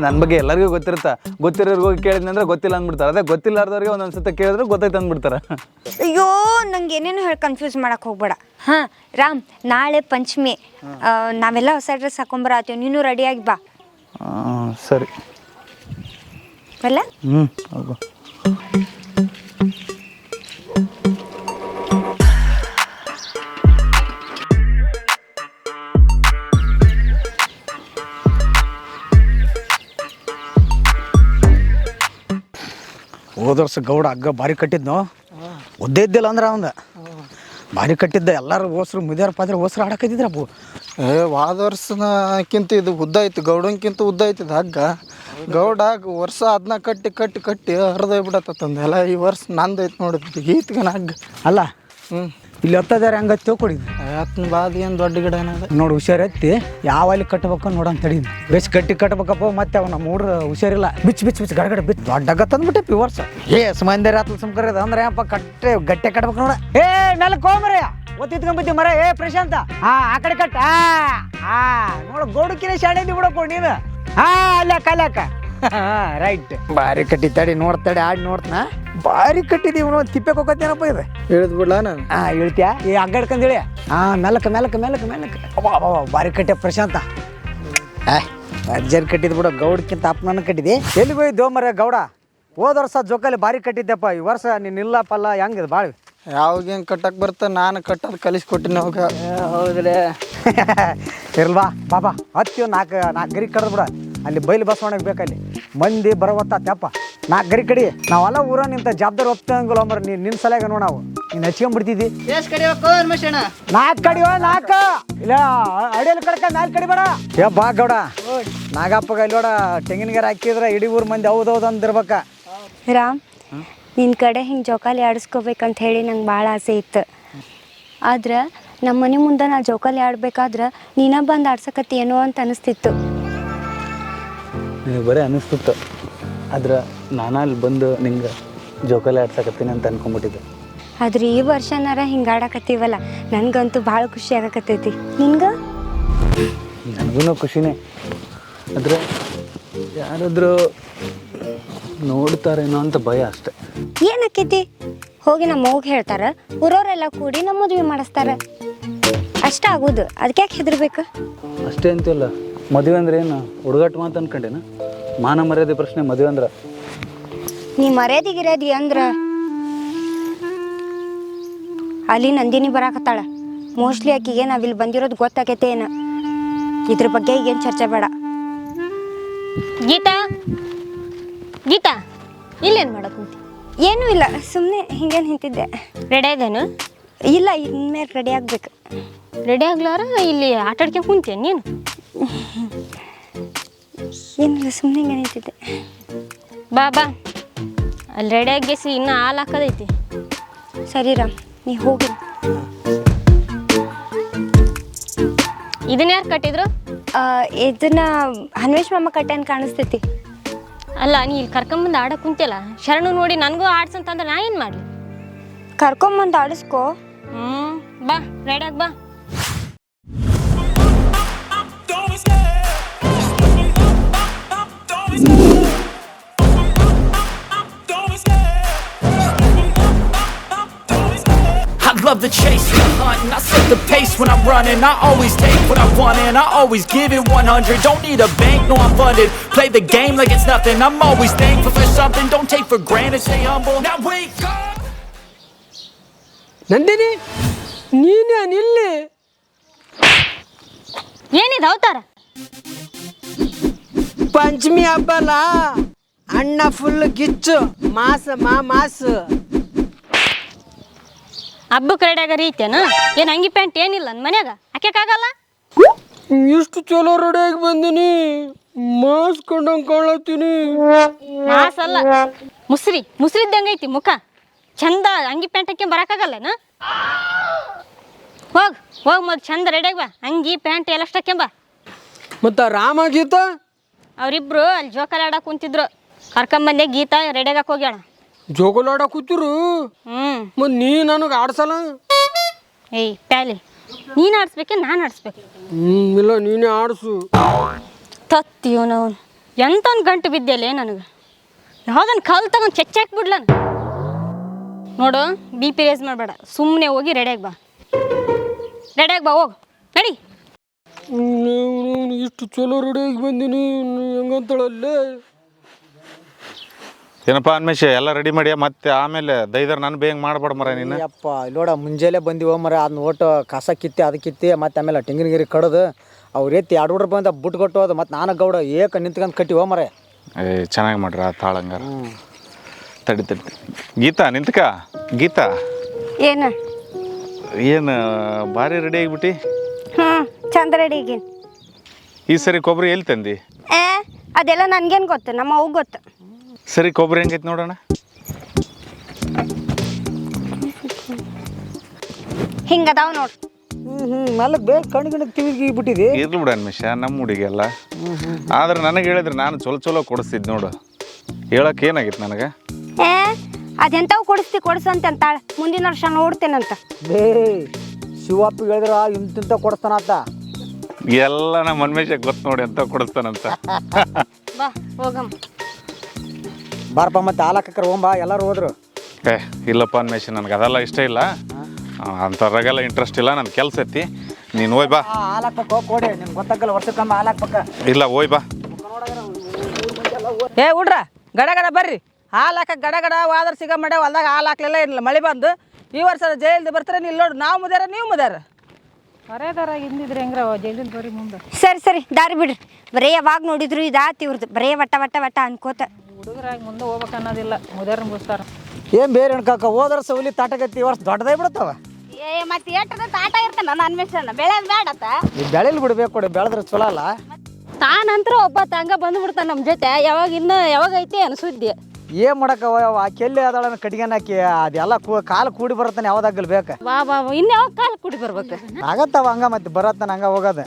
ನನ್ನ ಬಗ್ಗೆ ಎಲ್ಲರಿಗೂ ಗೊತ್ತಿರುತ್ತಾ, ಗೊತ್ತಿರೋರ್ಗೆ ಹೋಗಿ ಕೇಳಿದ್ನಂದ್ರೆ ಗೊತ್ತಿಲ್ಲ ಅಂದ್ಬಿಡ್ತಾರೆ. ಅದೇ ಗೊತ್ತಿಲ್ಲಾರ್ದವ್ರಿಗೆ ಒಂದೊಂದ್ಸತಿ ಕೇಳಿದ್ರೆ ಗೊತ್ತಾಯ್ತು ಅಂದ್ಬಿಡ್ತಾರೆ. ಅಯ್ಯೋ, ನಂಗೆ ಏನೇನು ಹೇಳಿ ಕನ್ಫ್ಯೂಸ್ ಮಾಡಕ್ಕೆ ಹೋಗ್ಬೇಡ. ಹಾಂ ರಾಮ್, ನಾಳೆ ಪಂಚಮಿ, ನಾವೆಲ್ಲ ಹೊಸ ಡ್ರೆಸ್ ಹಾಕೊಂಬರತ್ತೀವಿ. ನೀನು ರೆಡಿಯಾಗಿ ಬಾ. ಸರಿ ಅಲ್ಲ ಹೋಗು. ಹೋದ ವರ್ಷ ಗೌಡ ಹಗ್ಗ ಭಾರಿ ಕಟ್ಟಿದ್ನು, ಒದ್ದೇ ಇದ್ದಿಲ್ಲ ಅಂದ್ರೆ ಅವಂದ ಭಾರಿ ಕಟ್ಟಿದ್ದ. ಎಲ್ಲರೂ ಓಸ್ರು ಮುದ್ಯಾರ ಪಾದ್ರೆ ಓಸ್ರು ಆಡಕತ್ತಿದ್ರಪ್ಪ. ವಾದ ವರ್ಷಕ್ಕಿಂತ ಇದು ಉದ್ದ ಐತಿ, ಗೌಡನ್ಕಿಂತ ಉದ್ದ ಐತಿದ ಹಗ್ಗ. ಗೌಡ ವರ್ಷ ಅದನ್ನ ಕಟ್ಟಿ ಕಟ್ಟಿ ಕಟ್ಟಿ ಹರಿದೋಗ್ಬಿಡತ್ತಂದ. ಎಲ್ಲ ಈ ವರ್ಷ ನಂದು ಐತಿ ನೋಡಿದ್ವಿ ಈತ್ಗನ ಹಗ್ಗ. ಅಲ್ಲ ಇಲ್ಲಿ ಹೊತ್ತದಾರೆ ಹಂಗ ಹೋಗ್ಕೊಡಿದ್ವಿ. ಆತನ ಬಾದ ಏನು ದೊಡ್ಡ ಗಿಡ ಏನದ ನೋಡಿ, ಹುಷಾರೆತ್ತಿ ಯಾವಲ್ಲಿ ಕಟ್ಬೇಕು ನೋಡಂತ ತಡೀನಿ. ಬೆಚ್ಚ ಗಟ್ಟಿ ಕಟ್ಬೇಕಪ್ಪ. ಮತ್ತೆ ಅವನ ಮೂಡ್ರ ಹುಷಾರಿಲ್ಲ, ಬಿಚ್ಚ ಬಿಚ್ಚ ಬಿಚ್ಚ ಗಡಗಡೆ ಬಿಚ್ಚ ದೊಡ್ಡ ಹಗ್ಗ ತಂದ್ಬಿಟ್ಟೆ ಈ ವರ್ಷ. ಸುಮಂದಿ ರಾತ್ರಿ ಸುಮ್ಕರದ ಅಂದ್ರೆ ಅಪ್ಪ ಗಟ್ಟೆ ಕಟ್ಬೇಕು ನೋಡ. ನೆಲಕ್ಕೆ ಹೋಗ್ಮರ ಒತ್ತಿತ್ಕೊಂಡ್ಬಿದ್ದಿ ಮರ. ಪ್ರಶಾಂತ ಆ ಕಡೆ ಕಟ್ಟ. ನೋಡ ಗೋಡಕಿನ ಶಾಣೆದಿ ಬಿಡಪ್ಪ ನೀನು. ಅಲ್ಲಕ್ಕ ಅಲ್ಲಕ್ಕ ರೈಟ್. ಭಾರಿ ಕಟ್ಟಿ ತಡಿ ನೋಡ್ತಾಡಿ, ಆಡಿ ನೋಡ್ತನ. ಭಾರಿ ಕಟ್ಟಿದೀವಿ ನೋಡಿ, ತಿಪ್ಪೆಗೆ ಹೋಗತ್ತೇನಪ್ಪ ಇದು. ಹೇಳಿದ್ ಬಿಡ್ಲ ನಾನು. ಹೇಳ್ತೀಯಾ? ಹಗ್ಗ ಹಿಡ್ಕೊಂಡೇಳಿ. ಮೆಲಕ ಮೆಲಕ ಮೆಲಕ ಮೆಲಕ. ಭಾರಿ ಕಟ್ಟೆ ಪ್ರಶಾಂತ. ಅಜ್ಜರ್ ಕಟ್ಟಿದ್ ಬಿಡ, ಗೌಡಕ್ಕಿಂತ ಅಪ್ಪನ ಕಟ್ಟಿದಿ. ಎಲ್ಲಿಗೆ ಹೋಯ್ದು ಮರ ಗೌಡ? ಹೋದ ವರ್ಷ ಜೋಕಾಲಿ ಭಾರಿ ಕಟ್ಟಿದ್ದೆಪ್ಪ. ಈ ವರ್ಷ ನೀನು ಇಲ್ಲ ಪಲ್ಲ ಹೆಂಗಿದೆ ಬಾಳಿ? ಯಾವಾಗೇನು ಕಟ್ಟಕ್ಕೆ ಬರ್ತ ನಾನು ಕಟ್ಟೋದು ಕಲಿಸ್ಕೊಟ್ಟಿನಿ ಅವಾಗ. ಹೌದ್ರಿ. ಇರ್ಲ್ವಾ ಬಾಬಾ ಹತ್ತಿ 4 ಗರಿ ಕಡ್ದು ಬಿಡ. ಅಲ್ಲಿ ಬೈಲು ಬಸವಣ್ಣಗೆ ಬೇಕಲ್ಲಿ ಮಂದಿ ಬರವತ್ತಪ್ಪ. 4 ಗರಿ ಕಡಿ. ನಾವೆಲ್ಲ ಊರ ನಿಂತ ಜವಾಬ್ದಾರಿ ಒಪ್ತಂಗಿಲ್ಲ ಮರ. ನಿನ್ನ ಸಲಗ ನೋಡ ನಾವು ನೀನು ಹಚ್ಕೊಂಡ್ಬಿಡ್ತಿದ್ದಿ. 4 ಕಡಿಯೋ 4 ಇಲ್ಲ ಅಡಿಯಲ್ಲಿ ಕಡ್ಕ 4 ಕಡಿ ಬೇಡ. ಬಾ ಗೌಡ, ನಾಗಪ್ಪಗ ಇಲ್ಲಿ ನೋಡ ತೆಂಗಿನಗಾರ ಹಾಕಿದ್ರೆ ಇಡೀ ಊರ್ ಮಂದಿ ಹೌದೌದು ಅಂದಿರ್ಬೇಕ. ರಾಮ್, ನಿನ್ನ ಕಡೆ ಹಿಂಗೆ ಜೋಕಾಲಿ ಆಡಿಸ್ಕೋಬೇಕಂತ ಹೇಳಿ ನಂಗೆ ಭಾಳ ಆಸೆ ಇತ್ತು. ಆದ್ರೆ ನಮ್ಮ ಮನೆ ಮುಂದೆ ನಾ ಜೋಕಾಲಿ ಆಡ್ಬೇಕಾದ್ರೆ ನೀನ ಬಂದು ಆಡ್ಸಕತ್ತಿ ಏನೋ ಅಂತ ಅನಿಸ್ತಿತ್ತು. ನಿನಗೆ ಬರೀ ಅನ್ನಿಸ್ತಿತ್ತು, ಆದ್ರೆ ನಾನು ಅಲ್ಲಿ ಬಂದು ನಿಂಗೆ ಜೋಕಾಲಿ ಆಡ್ಸಕತ್ತೀನಿ ಅಂತ ಅನ್ಕೊಂಬಿಟ್ಟಿದ್ದೆ. ಆದ್ರೆ ಈ ವರ್ಷನಾರ ಹಿಂಗೆ ಆಡಕತ್ತೀವಲ್ಲ, ನನಗಂತೂ ಭಾಳ ಖುಷಿ ಆಗಕತ್ತೈತಿ. ನಿನ್ಗೆ? ನನಗೂ ಖುಷಿನೇ, ಆದರೆ ಯಾರಾದರೂ ನೋಡ್ತಾರೇನೋ ಅಂತ ಭಯ ಅಷ್ಟೆ. ಏನಕ್ಕೈತಿ? ಹೋಗಿ ನಮ್ಮ ಹೋಗಿ ಹೇಳ್ತಾರೆ, ಊರವರೆಲ್ಲ ಕೂಡಿ ನಮ್ಮ ಮದುವೆ ಮಾಡಿಸ್ತಾರೆ. ಅಷ್ಟ ಆಗೋದು, ಅದಕ್ಕೆ ಯಾಕೆ ಹೆದರ್ಬೇಕು? ಅಷ್ಟೇ ಅಂತಿಲ್ಲ. ಮದುವೆ ಅಂದ್ರೆ ಏನು ಹುಡುಗಾಟ ಮಾತು ಅನ್ಕೊಂಡೇನ? ಮಾನ ಮರ್ಯಾದೆ ಪ್ರಶ್ನೆ ಮದುವೆ ಅಂದ್ರೆ. ನೀ ಮರ್ಯಾದಿಗಿರೋದಿ ಅಂದ್ರೆ ಅಲ್ಲಿ ನಂದಿನಿ ಬರಾಕತ್ತಾಳ. ಮೋಸ್ಟ್ಲಿ ಆಕಿಗೆ ನಾವಿಲ್ಲಿ ಬಂದಿರೋದು ಗೊತ್ತಾಗೈತೆ ಏನು. ಇದ್ರ ಬಗ್ಗೆ ಈಗೇನು ಚರ್ಚೆ ಬೇಡ. ಗೀತಾ ಗೀತಾ, ಇಲ್ಲೇನು ಮಾಡಕ್ ನಿಂತಿ? ಏನೂ ಇಲ್ಲ, ಸುಮ್ಮನೆ ಹಿಂಗೇನು ನಿಂತಿದ್ದೆ. ರೆಡಿ ಇದೇನು? ಇಲ್ಲ, ಇನ್ಮೇಲೆ ರೆಡಿ ಆಗ್ಬೇಕು. ರೆಡಿ ಆಗ್ಲಾರ ಇಲ್ಲಿ ಆಟ ಆಡ್ಕೊಂಡು ಕುಂತೇನೆ ನೀನು? ಏನಿಲ್ಲ, ಸುಮ್ಮನೆ ಹಿಂಗೆ ನಿಂತಿದ್ದೆ. ಬಾ ಬಾ, ಅಲ್ಲಿ ರೆಡಿ ಆಗೇಸಿ ಇನ್ನೂ ಹಾಲು ಹಾಕೋದೈತಿ. ಸರಿ ರಾಮ್, ನೀ ಹೋಗಿ. ಇದನ್ನ ಯಾರು ಕಟ್ಟಿದ್ರು? ಇದನ್ನ ಹನ್ವೇಶ್ ಮಾಮ ಕಟ್ಟೆನ್ ಕಾಣಿಸ್ತೈತಿ. ಅಲ್ಲ, ನೀ ಇಲ್ಲಿ ಕರ್ಕೊಂಬಂದು ಆಡಕ್ಕೆ ಕುಂತಿಯಲ್ಲ, ಶರಣು ನೋಡಿ ನನಗೂ ಆಡ್ಸಂತಂದ್ರೆ ನಾ ಏನು ಮಾಡಲಿ? ಕರ್ಕೊಂಬಂದು ಆಡಿಸ್ಕೋ. ಬಾ, ರೆಡಿಯಾಗಿ ಬಾ. Hot love love the chase and the hunt, and I set the pace when I'm running. I always take what I want and I always give it 100. Don't need a bank, no I'm funded. Play the game like it's nothing. I'm always thankful for something. Don't take for granted, stay humble. Now wake up. Nandini ನೀನೇ ನಿಲ್ಲಿ. ಏನಿದೆ ಅವತಾರ? ಪಂಚಮಿ ಹಬ್ಬಲ್ಲ, ಅಣ್ಣ full ಗಿಚ್ಚು, ಮಾಸು. ಹಬ್ಬಕ್ಕೆ ರೆಡಿಯಾಗ ರೀತೇನ? ಏನು ಅಂಗಿ pant ಏನಿಲ್ಲ ನನ್ನ ಮನ್ಯಾಗ ಹಾಕ್ಯಾಕಾಗಲ್ಲ? ಇಷ್ಟು ಚಲೋ ರೆಡಿಯಾಗಿ ಬಂದಿನಿ, ಮಾಸ್ಕೊಂಡಂಗೆ ಕಾಣತ್ತೀನಿ. ಮಾಸಲ್ಲ, ಮುಸ್ರಿ ಇದ್ದಂಗೈತಿ ಮುಖ. ಚಂದ ಅಂಗಿ ಪ್ಯಾಂಟ್ ಹಾಕಿ ಬರೋಕ್ಕಾಗಲ್ಲನ? ಹೋಗ್ ಮೊದ್ ಚಂದ ರೆಡಿಯಾಗಿ ಬಾ. ಅಂಗಿ ಪ್ಯಾಂಟ್ ಎಲ್ಲ ಹಾಕ್ಯಂಬ. ಮತ್ತು ರಾಮ ಗೀತಾ ಅವರಿಬ್ರು ಅಲ್ಲಿ ಜೋಕಾಲಿ ಆಡಕ್ಕೆ ಕುಂತಿದ್ರು. ಕರ್ಕೊಂಬಂದೆ ಗೀತಾ ರೆಡಿಯಾಗಕ್ಕೆ ಹೋಗ್ಯಾಳ. ಜೋಗುಲಾಡ ಕೂತಿರು. ಮತ್ತು ನೀ ನನಗೆ ಆಡ್ಸಲ್ಲ? ಏಯ್ ಪ್ಯಾಲಿ, ನೀನು ಆಡಿಸ್ಬೇಕೆ ನಾನು ಆಡಿಸ್ಬೇಕು? ಇಲ್ಲ ನೀನೇ ಆಡಿಸು. ತತ್ತೀವನವನು ಎಂತೊಂದು ಗಂಟು ಬಿದ್ದೆಲ್ಲೇ ನನಗೆ. ಯಾವುದನ್ನು ಕಲ್ ತಗೊಂಡು ಚೆಚ್ಚಾಕ್ಬಿಡ್ಲನ. ನೋಡು, BP ರೇಸ್ ಮಾಡಬೇಡ, ಸುಮ್ಮನೆ ಹೋಗಿ ರೆಡಿಯಾಗಿ ಬಾ. ಹೋಗು ನಡಿ. ಇಷ್ಟು ಚಲೋ ರೆಡಿಯಾಗಿ ಬಂದಿನಿ, ಹೆಂಗಂತಳಲ್ಲೇ? ಏನಪ್ಪ ಅನ್ಮೇಶ್, ಎಲ್ಲ ರೆಡಿ ಮಾಡಿಯ ಮತ್ತೆ ಆಮೇಲೆ ದೈದರ್ ನಾನು ಬೇಗ ಮಾಡ್ಬೇಡ ಮರ ನೀನು. ಅಪ್ಪ ಇಲ್ಲೋಡ ಮುಂಜಾನೆ ಬಂದಿವ ಮರ, ಅದನ್ನ ಒಟ್ಟು ಕಸ ಕಿತ್ತಿ ಅದಕ್ಕಿತ್ತಿ ಮತ್ತೆ ಆಮೇಲೆ ತೆಂಗಿನಗಿರಿ ಕಡ್ದು ಅವ್ರು ಎತ್ತಿ 2 ಹುಡ್ರು ಬಂದ ಬುಟ್ಟು ಕೊಟ್ಟೋದು. ಮತ್ತು ನಾನು ಗೌಡ ನಿಂತ್ಕೊಂಡು ಕಟ್ಟಿವ ಮರ. ಚೆನ್ನಾಗಿ ಮಾಡ್ರ ಆ ತಾಳಂಗಾರ. ತಡಿ ಗೀತಾ ನಿಂತ್ಕ. ಗೀತಾ ಏನು ಭಾರಿ ರೆಡಿ ಆಗಿಬಿಟ್ಟು? ಚಂದ ರೆಡಿ ಆಗೀನಿ. ಈ ಸರಿ ಕೊಬ್ಬರಿ ಎಲ್ಲಿ ತಂದಿ? ಅದೆಲ್ಲ ನನ್ಗೇನು ಗೊತ್ತು, ನಮ್ಮ ಅವ್ಗೆ ಗೊತ್ತು. ಸರಿ ಕೊಬ್ಬರಿ ಹೆಂಗೈತೆ ನೋಡೋಣ. ಹಿಂಗದಾವ್ ನೋಡು. ಮೆಲ್ಲಗೆ ಬೇಗ ಕಣ್ಣಿಗೆ ಕಿವಿಗೆ ಬಿಟ್ಟಿದೆ. ಇರ್ಲಿ ಬಿಡ ಅನ್ಮೇಶ, ನಮ್ಮ ಹುಡುಗಿಯಲ್ಲ. ಆದ್ರೆ ನನಗೆ ಹೇಳಿದ್ರೆ ನಾನು ಚಲೋ ಕೊಡಿಸ್ತಿದ್ದು ನೋಡು. ಹೇಳಕ್ಕೆ ಏನಾಗಿತ್ತು ನನಗೆ? ಅದೆಂತವು ಕೊಡಿಸು ಅಂತಾಳೆ. ಮುಂದಿನ ವರ್ಷ ನೋಡ್ತೇನಂತ. ಶಿವಪ್ಪ ಹೇಳಿದ್ರ ಇಂತಿಂತ ಕೊಡಿಸ್ತಾನಂತ. ಎಲ್ಲ ನಮ್ಮ ಅನ್ಮೇಶ ಗೊತ್ತು ನೋಡಿ ಅಂತ ಕೊಡಿಸ್ತಾನಂತ. ಬಾ ಹೋಗಮ್ಮ. ಬಾರಪ್ಪ ಮತ್ತೆ ಹಾಲಕ್ಕ ಹೋಗಂಬ. ಎಲ್ಲರೂ ಹೋದ್ರು. ಇಲ್ಲಪ್ಪ ಅನ್ಮೇಶ, ನನಗೆ ಅದೆಲ್ಲ ಇಷ್ಟ ಇಲ್ಲ, ಅಂಥವ್ರಾಗೆಲ್ಲ ಇಂಟ್ರೆಸ್ಟ್ ಇಲ್ಲ. ನನ್ನ ಕೆಲಸ ಐತಿ, ನೀನು ಹೋಯ್ ಬಾ. ಹಾಲಾಕ್ಬೇಕು ಕೊಡಿ, ನಿಮ್ಗೆ ಗೊತ್ತಾಗಲ್ಲ ವರ್ಷಕ್ಕೊಮ್ಮೆ ಹಾಲಾಕ್ಬೇಕ. ಇಲ್ಲ ಹೋಯ್ ಬಾ. ಹುಡ್ರ ಗಡ ಬರ್ರಿ, ಹಾಲು ಹಾಕಕ್ಕೆ ಗಡ ವಾದ್ರ ಸಿಗ ಮಾಡ್ಯಾವ. ಹೊಲ್ದಾಗ ಹಾಲು ಹಾಕ್ಲಿಲ್ಲ ಏನಿಲ್ಲ, ಮಳೆ ಬಂದು ಈ ವರ್ಷ ಜೈಲ್ದು ಬರ್ತಾರೆ. ಇಲ್ಲಿ ನೋಡು, ನಾವು ಮುದ್ಯಾರ ನೀವು ಮುದ್ಯಾರ. ಹಿಂದಿದ್ರೆ ಹೆಂಗ್ರ ಜೈಲಿಂದ ಬರ್ರಿ ಮುಂದೆ. ಸರಿ ದಾರಿ ಬಿಡ್ರಿ. ಬರೇ ಯಾವಾಗ ನೋಡಿದ್ರು ಇದಾತಿ ಇವ್ರದ್ದು, ಬರೇ ವಟ್ಟ ಅನ್ಕೋತ. ಹುಡುಗರಾಗಿ ಮುಂದೆ ಹೋಗ್ಬೇಕು ಅನ್ನೋದಿಲ್ಲ, ಮುದ್ಯಾರ ಮುಗಿಸ್ತಾರ. ಏನು ಬೇರೆ ಅನ್ಕಾಕ, ಹೋದ್ರ ಸೌಲಿ ತಾಟಗತ್ತಿ. ಈ ವರ್ಷ ದೊಡ್ಡದೇ ಬಿಡ್ತಾವ. ಮತ್ತೆ ಏಟದ ತಾಟ ಇರ್ತಾನ ನನ್ನ ಅನ್ವೇಷಣ ಬೆಳೆಯೋದು ಬೇಡತ್ತ. ಈ ಬೆಳೆಲಿ ಬಿಡ್ಬೇಕು ಕೊಡಿ, ಬೆಳೆದ್ರೆ ಚಲೋ ಅಲ್ಲ. ತಾನಂತರ ಒಬ್ಬ ತಂಗ ಬಂದ್ಬಿಡ್ತಾನ ನಮ್ಮ ಜೊತೆ. ಯಾವಾಗ ಐತಿ ಅನ್ಸುದ್ದಿ. ಏನು ಮಾಡಕ್ಕವ, ಆ ಕೆಲ್ಲಿ ಅದಳ ಕಟ್ಗೆನ ಹಾಕಿ ಅದೆಲ್ಲ ಕಾಲು ಕೂಡಿ ಬರತ್ತಾನೆ. ಯಾವ್ದಾಗಲ್ ಬೇಕು ಬಾ ಇನ್ಯಾವಾಗ ಕಾಲ ಕುಡಿ ಬರ್ಬೇಕು. ಆಗತ್ತವ ಹಂಗ ಮತ್ತೆ ಬರತ್ತಾನ ಹಂಗ ಹೋಗೋದು.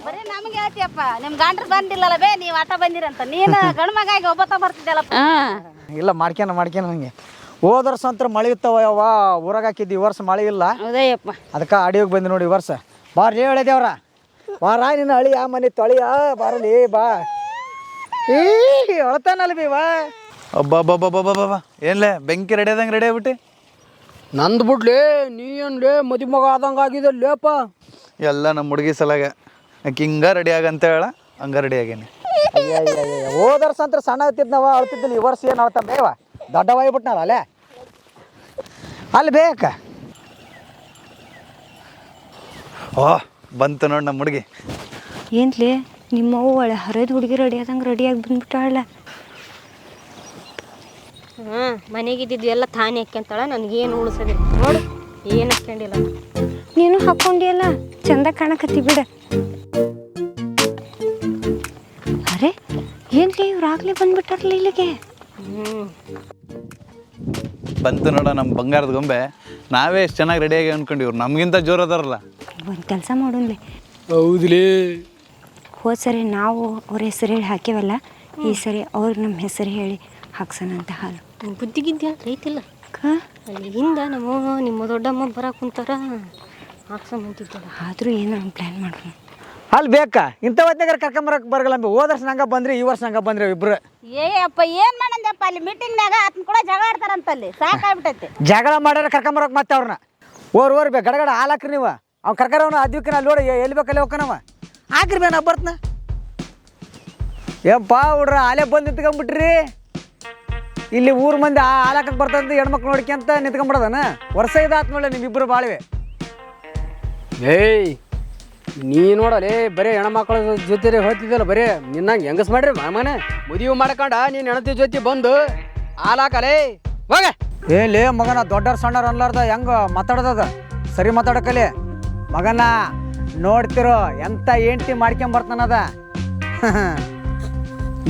ಬರೀ ನಮಗೆ ಹೇಳ್ತೀಯಪ್ಪ, ನಿಮ್ ಗಂಡ್ರು ಬಂದಿಲ್ಲಲ್ಲ ಬೇ, ನೀವು ಆಟ ಬಂದಿರಂತ. ನೀನು ಗಂಡು ಮಗಾಗಿ ಒಬ್ಬತ್ತ ಬರ್ತಿದ್ದಲ್ಲಪ್ಪ. ಇಲ್ಲ ಮಾಡ್ಕೇನ ಹಂಗೆ. ಹೋದ ವರ್ಷ ಅಂತ ಮಳೆ ಇತ್ತವ, ಯಾವ ಊರಾಗ ಹಾಕಿದ್ದು. ಈ ವರ್ಷ ಮಳೆ ಇಲ್ಲ. ಹೌದಯ್ಯಪ್ಪ, ಅದಕ್ಕೆ ಅಡಿಯೋಗಿ ಬಂದು ನೋಡಿ. ಈ ವರ್ಷ ಬಾರ್ರಿ ಹೇಳಿದೇವ್ರ, ಬಾರ ನಿನ್ನ ಅಳಿ ಆ ಮನೆ ತೊಳಿಯ ಬಾರಲಿ ಬಾ. ಅಳ್ತಾನಲ್ಲ ಬಿ ವಾ. ಅಬ್ಬಬ್ಬಬ್ಬಬ್ಬಬ್ಬ, ಏನ್ಲೇ ಬೆಂಕಿ ರೆಡಿ ಆದಂಗೆ ರೆಡಿ ಆಗ್ಬಿಟ್ಟು? ನಂದು ಬಿಡ್ಲಿ, ನೀ ಏನ್ಲೇ ಮದಿ ಮಗ ಆದಂಗೆ ಆಗಿದಲ್ಲೇಪ್ಪ. ಎಲ್ಲ ನಮ್ಮ ಹುಡುಗಿ ಸಲಾಗ ಆಕೆ ಹಿಂಗ ರೆಡಿ ಆಗಂತ ಹೇಳ, ಹಂಗ ರೆಡಿ ಆಗೇನಿ. ಹೋದ ವರ್ಷ ಅಂತ ಸಣ್ಣ ಆಗ್ತಿದ್ನವ, ಅಳ್ತಿದ್ದಿಲ್ಲ. ಈ ವರ್ಷ ಏನು ಅಳ್ತ ಬೇವ, ದೊಡ್ಡವಾಗ್ಬಿಟ್ನಲ್ಲ ಅಲ್ಲೇ ಅಲ್ಲಿ ಬೇಕ. ಬಂತು ನೋಡಿ ನಮ್ಮ ಹುಡುಗಿ. ಏನ್ಲೇ ನಿಮ್ಮವ್ವ ಒಳ್ಳೆ ಹರಿದ ಹುಡುಗಿ ರೆಡಿಯಾಗಿ ಬಂದ್ಬಿಟ್ಟಾಳ. ಮನೆಗಿದ್ದು ಎಲ್ಲ ತಾನೇ ಹಾಕ್ಯಂತಾಳ. ನನಗೇನು ಉಳಿಸೋದಿಲ್ಲ ನೋಡು, ಏನು ಹಾಕ್ಕೊಂಡಿಲ್ಲ. ನೀನು ಹಾಕ್ಕೊಂಡಿಯಲ್ಲ, ಚಂದ ಕಾಣಕತ್ತಿ ಬಿಡ. ಅರೆ ಏನ್ಲೇ ಇವ್ರಾಗ್ಲೇ ಬಂದ್ಬಿಟ್ಟಾರಲ್ಲ ಇಲ್ಲಿಗೆ. ಬಂತು ನೋಡ ನಮ್ಮ ಬಂಗಾರದ ಗೊಂಬೆ. ನಾವೇ ಎಷ್ಟು ಚೆನ್ನಾಗಿ ರೆಡಿಯಾಗಿ ಅನ್ಕೊಂಡಿವ್ರು, ನಮಗಿಂತ ಜೋರು ಅದಾರಲ್ಲ. ಒಂದು ಕೆಲಸ ಮಾಡೋನ್ಲಿ. ಹೌದ್ಲೇ, ಹೋದ ಸರಿ ನಾವು ಅವ್ರ ಹೆಸರು ಹೇಳಿ ಹಾಕಿವಲ್ಲ, ಈ ಸರಿ ಅವ್ರು ನಮ್ಮ ಹೆಸರು ಹೇಳಿ ಹಾಕ್ಸೋಣ ಅಂತ. ಹಾಲು ಬುದ್ಧಿಗಿದ್ಯಾ ರೈತಿಲ್ಲ ಅಲ್ಲಿ ಹಿಂದ ನಿಮ್ಮ ದೊಡ್ಡಮ್ಮ ಬರಕ್ಕೆ ಕುಂತಾರ ಹಾಕ್ಸಂಬಂತಿದ್ದಲ್ಲ. ಆದರೂ ಏನೋ ಪ್ಲ್ಯಾನ್ ಮಾಡೋಣ. ಅಲ್ಲಿ ಬೇಕಾ ಇಂಥ ಹೊತ್ನಾಗ ಕರ್ಕೊಂಬರಕ್ಕೆ ಬರಗಲ್ಲ. ಹೋದ ವರ್ಷ ನಂಗೆ ಬಂದ್ರಿ, ಈ ವರ್ಷ ನಂಗೆ ಬಂದ್ರಿ ಇಬ್ರು. ಅಪ್ಪ ಏನು ಮಾಡಂದಪ್ಪ, ಅಲ್ಲಿ ಮೀಟಿಂಗ್ನಾಗ ಅದನ್ನ ಕೂಡ ಜಗಳ ಆಡ್ತಾರಂತಲ್ಲಿ. ಸಾಕಾಗ್ಬಿಟ್ಟೈತಿ. ಜಗಳ ಮಾಡ್ಯಾರ ಕರ್ಕೊಂಬರಕ್ಕೆ ಮತ್ತೆ ಅವ್ರನ್ನ. ಓರ್ ಬೇ ಗಡಗಡ ಹಾಲು ಹಾಕ್ರಿ ನೀವು. ಅವ್ನು ಕರ್ಕರವನು ಅದ್ವಿಕ ಅಲ್ಲಿ ನೋಡಿ ಎಲ್ಲಿ ಬೇಕಲ್ಲಿ ಹೋಗ್ಕನವ. ಹಾಕ್ರಿ ಬೇ ನಾ ಬರ್ತನ. ಏಪ್ಪ ಹುಡ್ರ ಹಾಲೇ ಬಂದು ನಿಂತ್ಕೊಂಡ್ಬಿಟ್ರಿ. ಇಲ್ಲಿ ಊರು ಮಂದಿ ಹಾಲು ಹಾಕಕ್ಕೆ ಬರ್ತಂತ ಹೆಣ್ಮಕ್ಳು ನೋಡ್ಕೊಂತ ನಿಂತ್ಕೊಂಡ್ಬಿಡೋದನ. ವರ್ಷ ಇದಾತ್ ನೋಡ್ರಿ ನಿಮ್ಮಿಬ್ಬರು ಬಾಳ್ವೆ. ಏಯ್ ನೀ ನೋಡಲೇ ಬರೀ ಹೆಣ್ಮಕ್ಳ ಜೊತೆ ಹೋಗ್ತಿದ್ದಲ್ಲ, ಬರೀ ನಿನ್ನಂಗೆ ಹೆಂಗಸ್ ಮಾಡ್ರಿ ಮನೆ ಮದುವೆ ಮಾಡ್ಕೊಂಡ ನೀನು ಹೆಣತಿ ಜೊತೆ ಬಂದು ಹಾಲು ಹಾಕಲೇ ಹೋಗ. ಏನ್ಲೇ ಮಗನ ದೊಡ್ಡವ್ರು ಸಣ್ಣವ್ರು ಅನ್ಲಾರ್ದ ಹೆಂಗೆ ಮಾತಾಡೋದದ ಸರಿ ಮಾತಾಡಕಲಿ ಮಗನ. ನೋಡ್ತಿರೋ ಎಂಥ ಹೆಂಡ್ತಿ ಮಾಡ್ಕೊಂಬರ್ತಾನದ.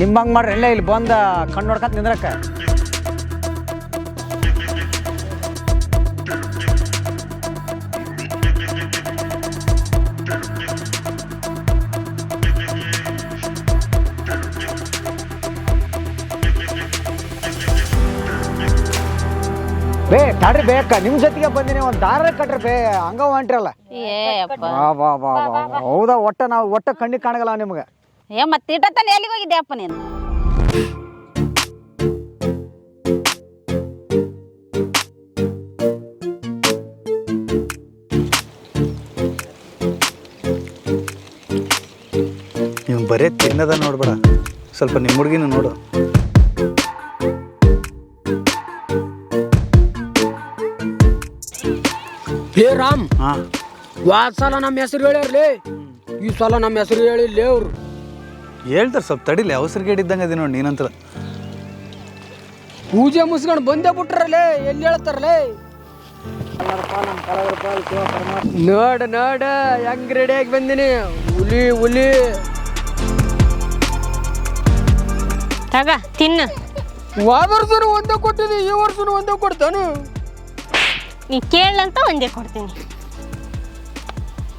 ನಿಮ್ಮಂಗೆ ಮಾಡ್ರಿ ಎಲ್ಲ ಇಲ್ಲಿ ಬಂದು ಕಣ್ಣು ನೋಡ್ಕೊಂತ ನಿಂದ್ರಕ್ಕ. ಬೇ ತಾಡ್ರಿ ಬೇಕ ನಿಮ್ಮ ಜೊತೆಗೆ ಬಂದಿನಿ. ಒಂದು ದಾರ ಕಟ್ರಿ ಬೇ ಹಂಗ ಹೊಂಟ್ರಲ್ಲ. ಹೌದಾ ಒಟ್ಟ ಕಣ್ಣಿಗೆ ಕಾಣಗಲ್ಲ ನಿಮ್ಗೆ. ಮತ್ತೆ ಇಟ್ಟತ್ತಾನೆ ಎಲ್ಲಿಗೆ ಹೋಗಿದ್ದೆ ಅಪ್ಪ ನೀನು? ನೀವು ಬರೇ ತಿನ್ನದ ನೋಡ್ಬೇಡ, ಸ್ವಲ್ಪ ನಿಮ್ಮ ಹುಡುಗಿನೂ ನೋಡು. ಹೇ ರಾಮ್, ಹಾಂ ವಾದ ಸಲ ನಮ್ಮ ಹೆಸರು ಹೇಳ್ಯಾರ್ಲಿ, ಈ ಸಲ ನಮ್ಮ ಹೆಸರು ಹೇಳಿಲ್ಲ ಅವ್ರು. ಹೇಳ್ತಾರೆ ಸ್ವಲ್ಪ ತಡಿಲಿ, ಅವಸರಗೇಡಿದ್ದಂಗೆ ಅದೇ ನೋಡಿ ನೀನಂತರ. ಪೂಜೆ ಮುಸ್ಕೊಂಡು ಬಂದೇ ಬಿಟ್ರಲ್ಲೇ, ಎಲ್ಲಿ ಹೇಳ್ತಾರಲ್ಲೇ. ನೋಡ ನೋಡ ಹೆಂಗ್ ರೆಡಿಯಾಗಿ ಬಂದಿನಿ. ಹುಲಿ ಹುಲಿ ತಗ ತಿನ್ನು. ಹೋದ ವರ್ಷನೂ ಒಂದೇ ಕೊಟ್ಟಿದ್ದಿ, ಈ ವರ್ಷನೂ ಒಂದೇ ಕೊಡ್ತಾನು. ನೀ ಕೇಳಂತ ಒಂದೇ ಕೊಡ್ತೀನಿ.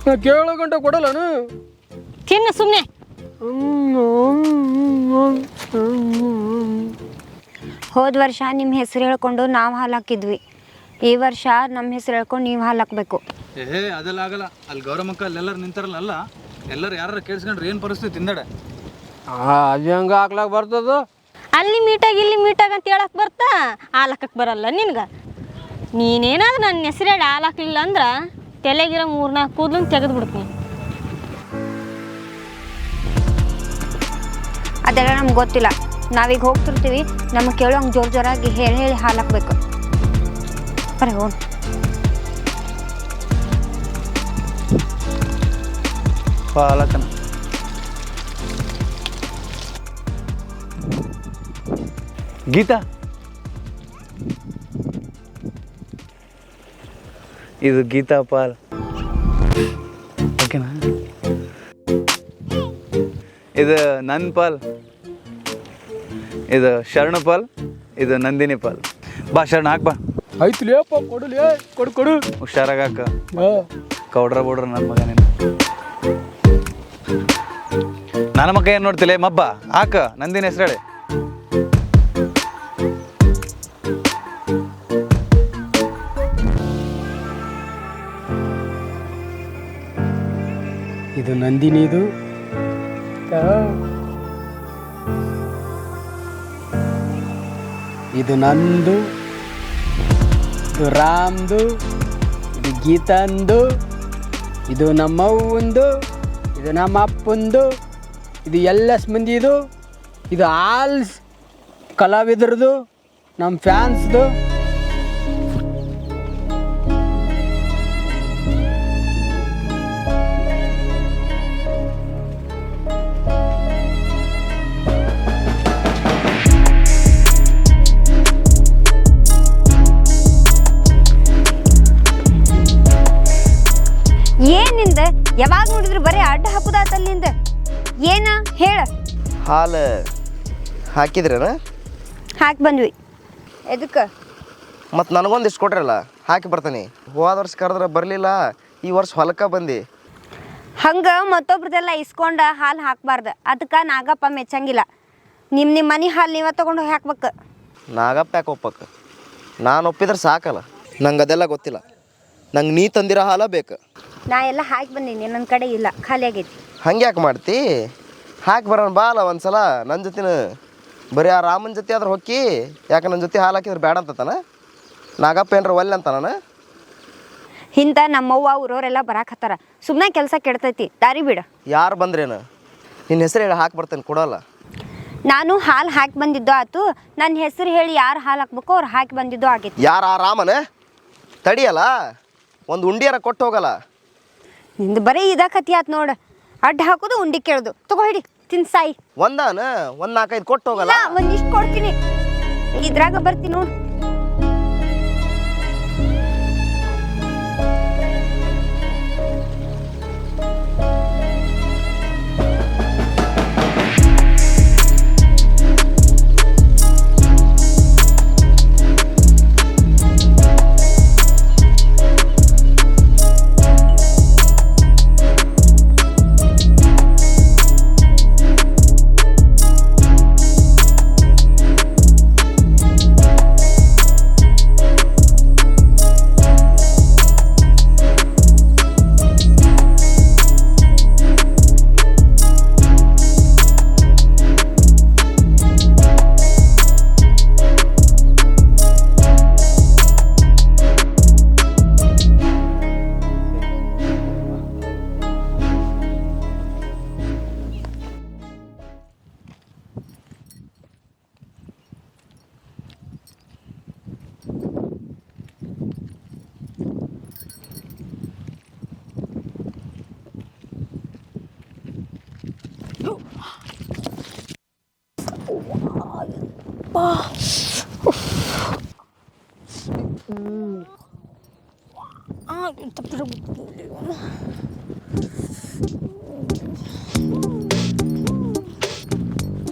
ನಾ ಕೇಳೋ ಗಂಟೆ ಕೊಡಲ್ಲನು. ತಿನ್ನು ಸುಮ್ಮನೆ. ಹೋದ ವರ್ಷ ನಿಮ್ಮ ಹೆಸರು ಹೇಳ್ಕೊಂಡು ನಾವು ಹಾಲು ಹಾಕಿದ್ವಿ. ಈ ವರ್ಷ ನಮ್ಮ ಹೆಸರು ಹೇಳ್ಕೊಂಡು ನೀವು ಹಾಲು ಹಾಕಬೇಕು. ಅದೆಲ್ಲ ಆಗಲ್ಲ. ಅಲ್ಲಿ ಗೌರಮ್ಮಕ್ಕ ಅಲ್ಲೆಲ್ಲರೂ ನಿಂತಾರಲ್ಲ, ಅಲ್ಲ ಎಲ್ಲರೂ ಯಾರು ಕೇಳಿಸ್ಕೊಂಡ್ರೆ ಏನು ಪರಿಸ್ಥಿತಿ ತಿಂದಡೆ. ಅದು ಹೆಂಗೆ ಹಾಕ್ಲಾಕ ಬರ್ತದ? ಅಲ್ಲಿ ಮೀಟಾಗಿ ಇಲ್ಲಿ ಮೀಟಾಗ ಅಂತ ಹೇಳಕ್ ಬರ್ತಾ ಹಾಲು ಹಾಕಕ್ಕೆ ಬರಲ್ಲ ನಿನ್ಗೆ. ನೀನೇನಾದ್ರೂ ನನ್ನ ಹೆಸರು ಹೇಳಿ ಹಾಲು ಹಾಕ್ಲಿಲ್ಲ ಅಂದ್ರೆ ತಲೆಗಿರೋ 3-4 ಕೂದಲು ತೆಗೆದು ಬಿಡ್ತೀನಿ. ಅದೆಲ್ಲ ನಮ್ಗೆ ಗೊತ್ತಿಲ್ಲ. ನಾವೀಗ ಹೋಗ್ತಿರ್ತೀವಿ, ನಮಗೆ ಕೇಳೋ ಹಂಗೆ ಜೋರಾಗಿ ಹೇಳಿ ಹೇಳಿ ಹಾಲು ಹಾಕ್ಬೇಕು. ಬರೀ ಹೋಗಿ ಪಾಲಕನ ಗೀತಾ, ಇದು ಗೀತಾ ಪಾಲ್ ಓಕೆನಾ? ಇದು ನನ್ನ ಪಾಲ್, ಇದು ಶರಣ ಪಾಲ್, ಇದು ನಂದಿನಿ ಪಾಲ್. ಬಾ ಶರಣ ಹಾಕ್ ಬಾ. ಆಯ್ತುಲೇಪ್ಪ, ಕೊಡುಲೇ, ಕೊಡು ಕೊಡು. ಹುಷಾರಾಗ ಹಾಕ. ಕೌಡ್ರ ಬೋಡ್ರ ನನ್ನ ಮಗ ನೀನು. ನನ್ನ ಮಗ ಏನು ನೋಡ್ತಿಲ್ಲ ಮಬ್ಬ ಹಾಕ. ನಂದಿನಿ ಹೆಸರು ಹೇಳಿ. ಇದು ನಂದಿನಿದು, ಇದು ನಂದು, ಇದು ರಾಮ್ದು, ಇದು ಗೀತಂದು, ಇದು ನಮ್ಮವ್ವಂದು, ಇದು ನಮ್ಮ ಅಪ್ಪಂದು, ಇದು ಎಲ್ಲ ಮಂದಿದು, ಇದು ಆಲ್ ಕಲಾವಿದ್ರದು, ನಮ್ಮ ಫ್ಯಾನ್ಸ್ದು. ಏನಿಂದ ಯಾವಾಗ ನೋಡಿದ್ರು ಬರೀ ಅಡ್ಡ ಹಾಕುದಾತಲ್ಲಿಂದ. ಏನ ಹೇಳ. ಹಾಲು ಹಾಕಿದ್ರೇನ? ಹಾಕಿ ಬಂದ್ವಿ. ಎದಕ್ಕೆ? ಮತ್ತು ನನಗೊಂದಿಷ್ಟು ಕೊಟ್ರಲ್ಲ, ಹಾಕಿ ಬರ್ತೀನಿ. ಹೋದ ವರ್ಷ ಕರೆದ್ರೆ ಬರಲಿಲ್ಲ, ಈ ವರ್ಷ ಹೊಲಕ್ಕೆ ಬಂದು. ಹಂಗೆ ಮತ್ತೊಬ್ರದೆಲ್ಲ ಇಸ್ಕೊಂಡು ಹಾಲು ಹಾಕಬಾರ್ದು. ಅದಕ್ಕೆ ನಾಗಪ್ಪ ಮೆಚ್ಚಂಗಿಲ್ಲ. ನಿಮ್ಮ ಮನೆ ಹಾಲು ನೀವೇ ತೊಗೊಂಡು ಹೋಗಿ ಹಾಕ್ಬೇಕು. ನಾಗಪ್ಪ ಯಾಕೆ ಒಪ್ಪಕ್ಕೆ? ನಾನು ಒಪ್ಪಿದ್ರೆ ಸಾಕಲ್ಲ. ನಂಗೆ ಅದೆಲ್ಲ ಗೊತ್ತಿಲ್ಲ. ನಂಗೆ ನೀ ತಂದಿರೋ ಹಾಲ ಬೇಕು. ನಾ ಎಲ್ಲ ಹಾಕಿ ಬಂದೀನಿ, ನನ್ನ ಕಡೆ ಇಲ್ಲ, ಖಾಲಿ ಆಗೈತಿ. ಹಂಗೆ ಯಾಕೆ ಮಾಡ್ತಿ? ಹಾಕಿ ಬರೋಣ ಬಾಲ ಒಂದ್ಸಲ ನನ್ನ ಜೊತೆನ. ಬರೀ ಆ ರಾಮನ ಜೊತೆ ಆದ್ರೆ ಹೊಕ್ಕಿ. ಯಾಕೆ ನನ್ನ ಜೊತೆ ಹಾಲು ಹಾಕಿದ್ರೆ ಬೇಡ ಅಂತತಾನ? ನಾಗಪ್ಪ ಏನ್ರ ಒಲ್ಲೆ ಅಂತ ನಾನು ಹಿಂದೆ ನಮ್ಮವ್ವ ಊರವರೆಲ್ಲ ಬರಾಕತ್ತಾರ. ಸುಮ್ಮನೆ ಕೆಲಸ ಕೆಡ್ತೈತಿ, ದಾರಿ ಬಿಡು. ಯಾರು ಬಂದ್ರೇನು? ನಿನ್ನ ಹೆಸರು ಹೇಳಿ ಹಾಕಿ ಬರ್ತೇನೆ, ಕೊಡೋಲ್ಲ. ನಾನು ಹಾಲು ಹಾಕಿ ಬಂದಿದ್ದೋ ಆತು. ನನ್ನ ಹೆಸರು ಹೇಳಿ ಯಾರು ಹಾಲು ಹಾಕ್ಬೇಕು ಅವ್ರು ಹಾಕಿ ಬಂದಿದ್ದೋ ಆಗೈತಿ. ಯಾರು ಆ ರಾಮನ? ತಡಿಯಲ್ಲ, ಒಂದು ಉಂಡಿಯಾರ ಕೊಟ್ಟು ಹೋಗಲ್ಲ. ನಿಂದು ಬರೀ ಕತಿ ಆತು ನೋಡು. ಅಡ್ಡ ಹಾಕೋದು ಉಂಡಿ ಕೇಳೋದು. ತಗೋ ಹಿಡಿ, ತಿನ್ಸಾಯಿ. ಒಂದು 4-5 ಕೊಟ್ಟು ಹೋಗಲ್ಲ. ಒಂದಿಷ್ಟು ಕೊಡ್ತೀನಿ, ಇದ್ರಾಗ ಬರ್ತೀನಿ ನೋಡು.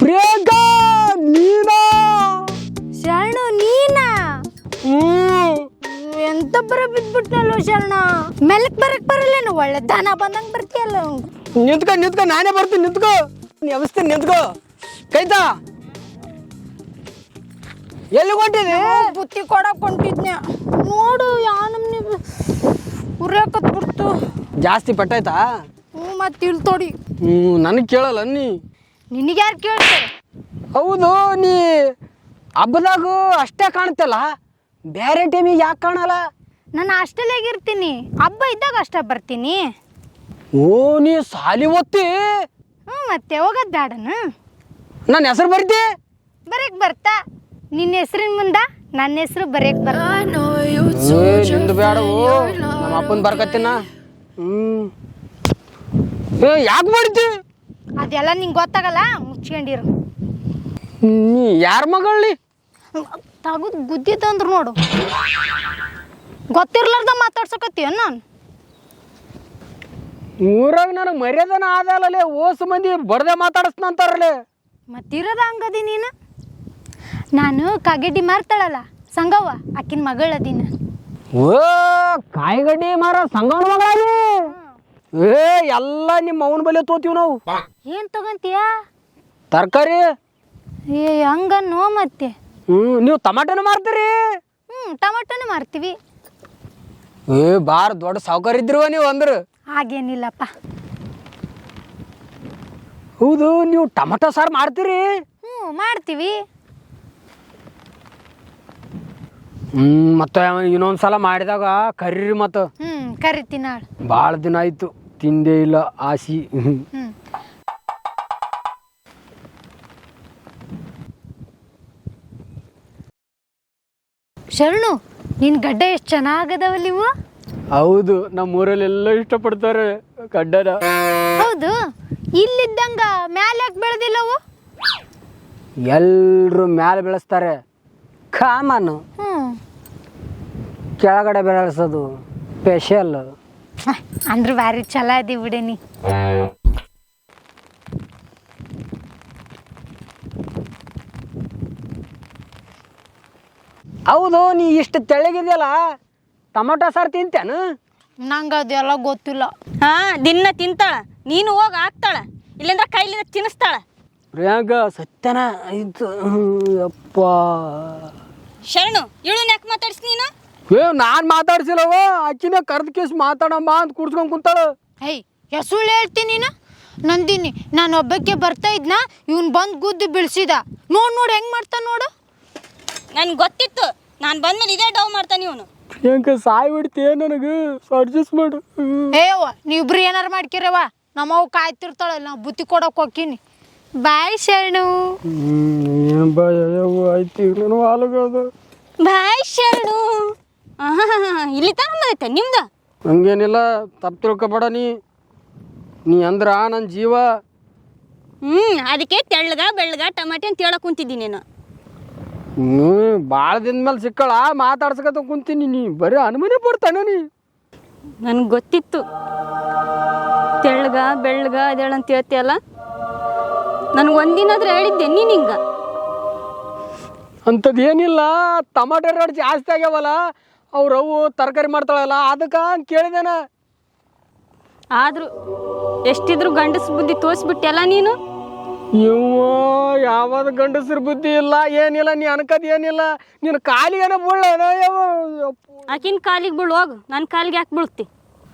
ಪ್ರಿಯಾಂಕಾ, ನೀನಾ? ಶರಣು ನೀನಾ? ಎಂತ ಬರ ಬಿದ್ಬಿಟ್ನಲ್ಲೋ ಶರಣ. ಮೆಲ್ಲಕ್ ಬರಕ್ ಬರಲ್ಲೇನು? ಒಳ್ಳೆ ದನ ಬಂದಂಗೆ ಬರ್ತೀಯಲ್ಲ. ನಿಂತ್ಕೊ, ನಾನೇ ಬರ್ತೀನಿ. ನಿಂತ್ಕೋ, ವ್ಯವಸ್ಥೆ ನಿಂತ್ಕೋ. ಕೈತಾ ಎಲ್ಲಿ ಹೊಂಟಿದೆ? ಬುತ್ತಿ ಕೊಡಕ್ ಹೊಂಟಿದ್ನ ನೋಡು. ಯಾ ನಮ್ನಿ ಉರಿಯಾಕತ್ ಬಿಡ್ತು. ಜಾಸ್ತಿ ಪಟ್ಟಾಯ್ತಾ? ಮತ್ತೆ ಇಲ್ಲಿ ತೋಡಿ. ನನಗೆ ಕೇಳಲ್ಲ ನೀ? ನಿನಗೆ ಯಾರು ಕೇಳ್ತಾರೆ? ಹೌದು, ನೀ ಹಬ್ಬದಾಗ ಅಷ್ಟೇ ಕಾಣ್ತಲ್ಲ, ಬೇರೆ ಟೈಮಿಗೆ ಯಾಕೆ ಕಾಣಲ್ಲ? ನಾನು ಹಾಸ್ಟೆಲಾಗಿರ್ತೀನಿ, ಹಬ್ಬ ಇದ್ದಾಗ ಅಷ್ಟೇ ಬರ್ತೀನಿ. ಓ, ನೀ ಸಾಲಿ ಓದ್ತಿ? ಮತ್ತೆ ಹೋಗೋದು ಬೇಡನ? ನನ್ನ ಹೆಸರು ಬರೀತಿ? ಬರೆಯಕ್ ಬರ್ತಾ? ನಿನ್ನ ಹೆಸರಿನ ಮುಂದ ನನ್ನ ಹೆಸರು ಬರೆಯಕ್ ಬರ್ತಾ? ನಿಂದು ಬೇಡವು, ನಮ್ಮ ಅಪ್ಪನ ಬರ್ಕತ್ತಿನ. ಯಾಕೆ ಬರೀತಿ? ಅದೆಲ್ಲ ನಿಂಗೆ ಗೊತ್ತಾಗಲ್ಲ, ಮುಚ್ಕೊಂಡಿರು. ನೀ ಯಾರ ಮಗಳ್ಳಿ? ತಗದು ಗುದ್ದಿತ್ತಂದ್ರು ನೋಡು. ಗೊತ್ತಿರ್ಲಾರ್ದ ಮಾತಾಡ್ಸಕತ್ತೀಯ ನಾನು? ಊರಾಗ ನನಗೆ ಮರ್ಯಾದನ ಆದಲ್ಲೇ, ಓಸು ಮಂದಿ ಬಡ್ದೆ ಮಾತಾಡಿಸ್ನಂತಾರಲ್ಲೇ. ಮತ್ತಿರೋದ ಹಂಗದಿ ನೀನು? ನಾನು ಕಾಗೆಡ್ಡಿ ಮಾರ್ತಾಳಲ್ಲ ಸಂಗವ್ವ, ಆಕಿನ ಮಗಳದೀನ. ಓ, ಕಾಯಿಗಡ್ಡಿ ಮಾರ ಸಂಗವನ ಮಗಳಾಗಿ? ಎಲ್ಲ ನಿಮ್ಮ ಅವನ ಬಲೆ ತೋತೀವಿ ನಾವು. ಏನ್ ತಗೊಂತೀಯ? ತರಕಾರಿ. ಹಂಗನ್ನೋ ಮತ್ತೆ. ನೀವು ಟಮಾಟೋನ ಮಾರ್ತೀರಿ? ಟಮಾಟೋನು ಮಾರ್ತೀವಿ. ಬಾರ ದೊಡ್ಡ ಸಾವುಕಾರ ಇದ್ರುವ ನೀವು ಅಂದ್ರೆ. ಹಾಗೇನಿಲ್ಲಪ್ಪ. ಹೌದು, ನೀವು ಟಮಾಟೋ ಸಾರು ಮಾಡ್ತೀರಿ? ಮಾಡ್ತೀವಿ. ಮತ್ತೆ ಇನ್ನೊಂದ್ಸಲ ಮಾಡಿದಾಗ ಕರೀರಿ. ಮತ್ತ ಕರಿತೀನಿ. ಭಾಳ ದಿನ ಆಯ್ತು ತಿಂದೇ ಇಲ್ಲ, ಆಸಿ. ಶರಣು, ನಿನ್ ಗಡ್ಡ ಎಷ್ಟು ಚೆನ್ನಾಗದವಲ್ಲ ಇವು. ಹೌದು, ನಮ್ಮ ಊರಲ್ಲೆಲ್ಲ ಇಷ್ಟಪಡ್ತಾರೆ ಗಡ್ಡನ. ಹೌದು, ಇಲ್ಲಿದ್ದಂಗ ಮ್ಯಾಲೆ ಯಾಕೆ ಬೆಳೆದಿಲ್ಲವು? ಎಲ್ರು ಮ್ಯಾಲೆ ಬೆಳೆಸ್ತಾರೆ, ಕಾಮನ್. ಕೆಳಗಡೆ ಬೆಳೆಸೋದು ಸ್ಪೆಷಲ್. ಅಂದ್ರೆ ಭಾರಿ ಚಲೋ ಅದಿ ಬಿಡೇನಿ. ಹೌದು, ನೀ ಇಷ್ಟು ತೆಳ್ಳಗಿದೆಯಲ್ಲ, ಟೊಮೊಟೊ ಸಾರು ತಿಂತೇನು? ನಂಗೆ ಅದೆಲ್ಲ ಗೊತ್ತಿಲ್ಲ. ದಿನ ತಿಂತಾಳ, ನೀನು ಹೋಗಿ ಹಾಕ್ತಾಳ, ಇಲ್ಲಿಂದ ಕೈಲಿಂದ ತಿನ್ನಿಸ್ತಾಳ. ಪ್ರಿಯಾಂಕಾ, ಸತ್ಯನ ಆಯ್ತು. ಅಪ್ಪ ಶರಣು, ಇವಳನ್ನ ಯಾಕೆ ಮಾತಾಡ್ಸಿ ನೀನು? ನಾನು ಮಾತಾಡ್ಸಿಲ್ಲವ, ಅಕ್ಕಿನ ಕರ್ದ ಕೇಸ್ ಮಾತಾಡಮ್ಮ ಅಂತ ಕುಡ್ಸ್ಕೊಂಡ್ ಕುಂತಾಳ. ಸುಳ್ಳು ಹೇಳ್ತೀನಿ ನೀನು. ನಂದಿನಿ, ನಾನು ಒಬ್ಬಕ್ಕೆ ಬರ್ತಾ ಇದ್ನ, ಇವ್ನು ಬಂದು ಗುದ್ದು ಬೀಳ್ಸಿದ. ನೋಡು ಹೆಂಗ್ ಮಾಡ್ತಾನ ನೋಡು. ನನ್ಗೆ ಗೊತ್ತಿತ್ತು, ನಾನು ಬಂದ್ಮೇಲೆ ಇದೇ ಡವ್ ಮಾಡ್ತಾನೆ ಇವನು. ಪ್ರಿಯಾಂಕ ಸಾಯಿ ಬಿಡ್ತೀಯ ನನಗೆ ಅಡ್ಜಸ್ಟ್ ಮಾಡು. ಏಯವ್ವ ನೀವಿಬ್ರು ಏನಾರು ಮಾಡ್ಕಿರವ್ವ ನಮ್ಮವ್ ಕಾಯ್ತಿರ್ತಾಳೆ ನಾವು ಬುತ್ತಿ ಕೊಡೋಕೆ ಹೋಗ್ತೀನಿ. ಬಾಯ್ ಶರಣು. ಏನು ಬಾಯ್ ಆಯ್ತು ಈಗ ನಾನು ಹಾಲುಗದ ಬಾಯ್ ಶರಣು. ಇಲ್ಲಿ ತನಕ ಬಂದೈತೆ ನಿಮ್ದು. ಹಂಗೇನಿಲ್ಲ, ತಪ್ಪು ತಿಳ್ಕೊಬೇಡ ನೀ ಅಂದ್ರ ನನ್ನ ಜೀವ. ಅದಕ್ಕೆ ತೆಳ್ಳಗ ಬೆಳ್ಳಗ ಟಮಾಟೆ ಅಂತ ಹೇಳಕ್ ಕುಂತಿದ್ದೀನಿ ನೀನು. ಭಾಳ ದಿನ ಮೇಲೆ ಸಿಕ್ಕಳ ಮಾತಾಡ್ಸಕತ್ತ ಕುಂತೀನಿ, ನೀ ಬರೀ ಅನುಮನೆ ಬರ್ತಾನೆ ನೀ. ನನ್ಗೆ ಗೊತ್ತಿತ್ತು ತೆಳ್ಳಗ ಬೆಳ್ಳಗ ಅದೇಳಂತ ಹೇಳ್ತೀಯಲ್ಲ, ನನಗೆ ಒಂದಿನಾದ್ರೂ ಹೇಳಿದ್ದೆ ನೀನು ಹಿಂಗ. ಅಂಥದ್ದು ಏನಿಲ್ಲ, ಟಮಾಟೆ ರೇಟ್ ಜಾಸ್ತಿ ಆಗ್ಯಾವಲ್ಲ, ಅವ್ರು ಅವು ತರಕಾರಿ ಮಾಡ್ತಾಳಲ್ಲ ಅದಕ್ಕೆ ಕೇಳಿದೇನ. ಆದರೂ ಎಷ್ಟಿದ್ರು ಗಂಡಸ ಬುದ್ಧಿ ತೋರಿಸ್ಬಿಟ್ಟೆಲ್ಲ ನೀನು. ಇವ ಯಾವ್ದು ಗಂಡಸ್ರ ಬುದ್ಧಿ ಇಲ್ಲ ಏನಿಲ್ಲ, ನೀ ಅನ್ಕದ್ ಏನಿಲ್ಲ, ನೀನು ಕಾಲಿಗೇನ ಬೀಳೇನ. ಆಕಿನ ಕಾಲಿಗೆ ಬೀಳು ಹೋಗು, ನನ್ನ ಕಾಲಿಗೆ ಯಾಕೆ ಬೀಳ್ತಿ?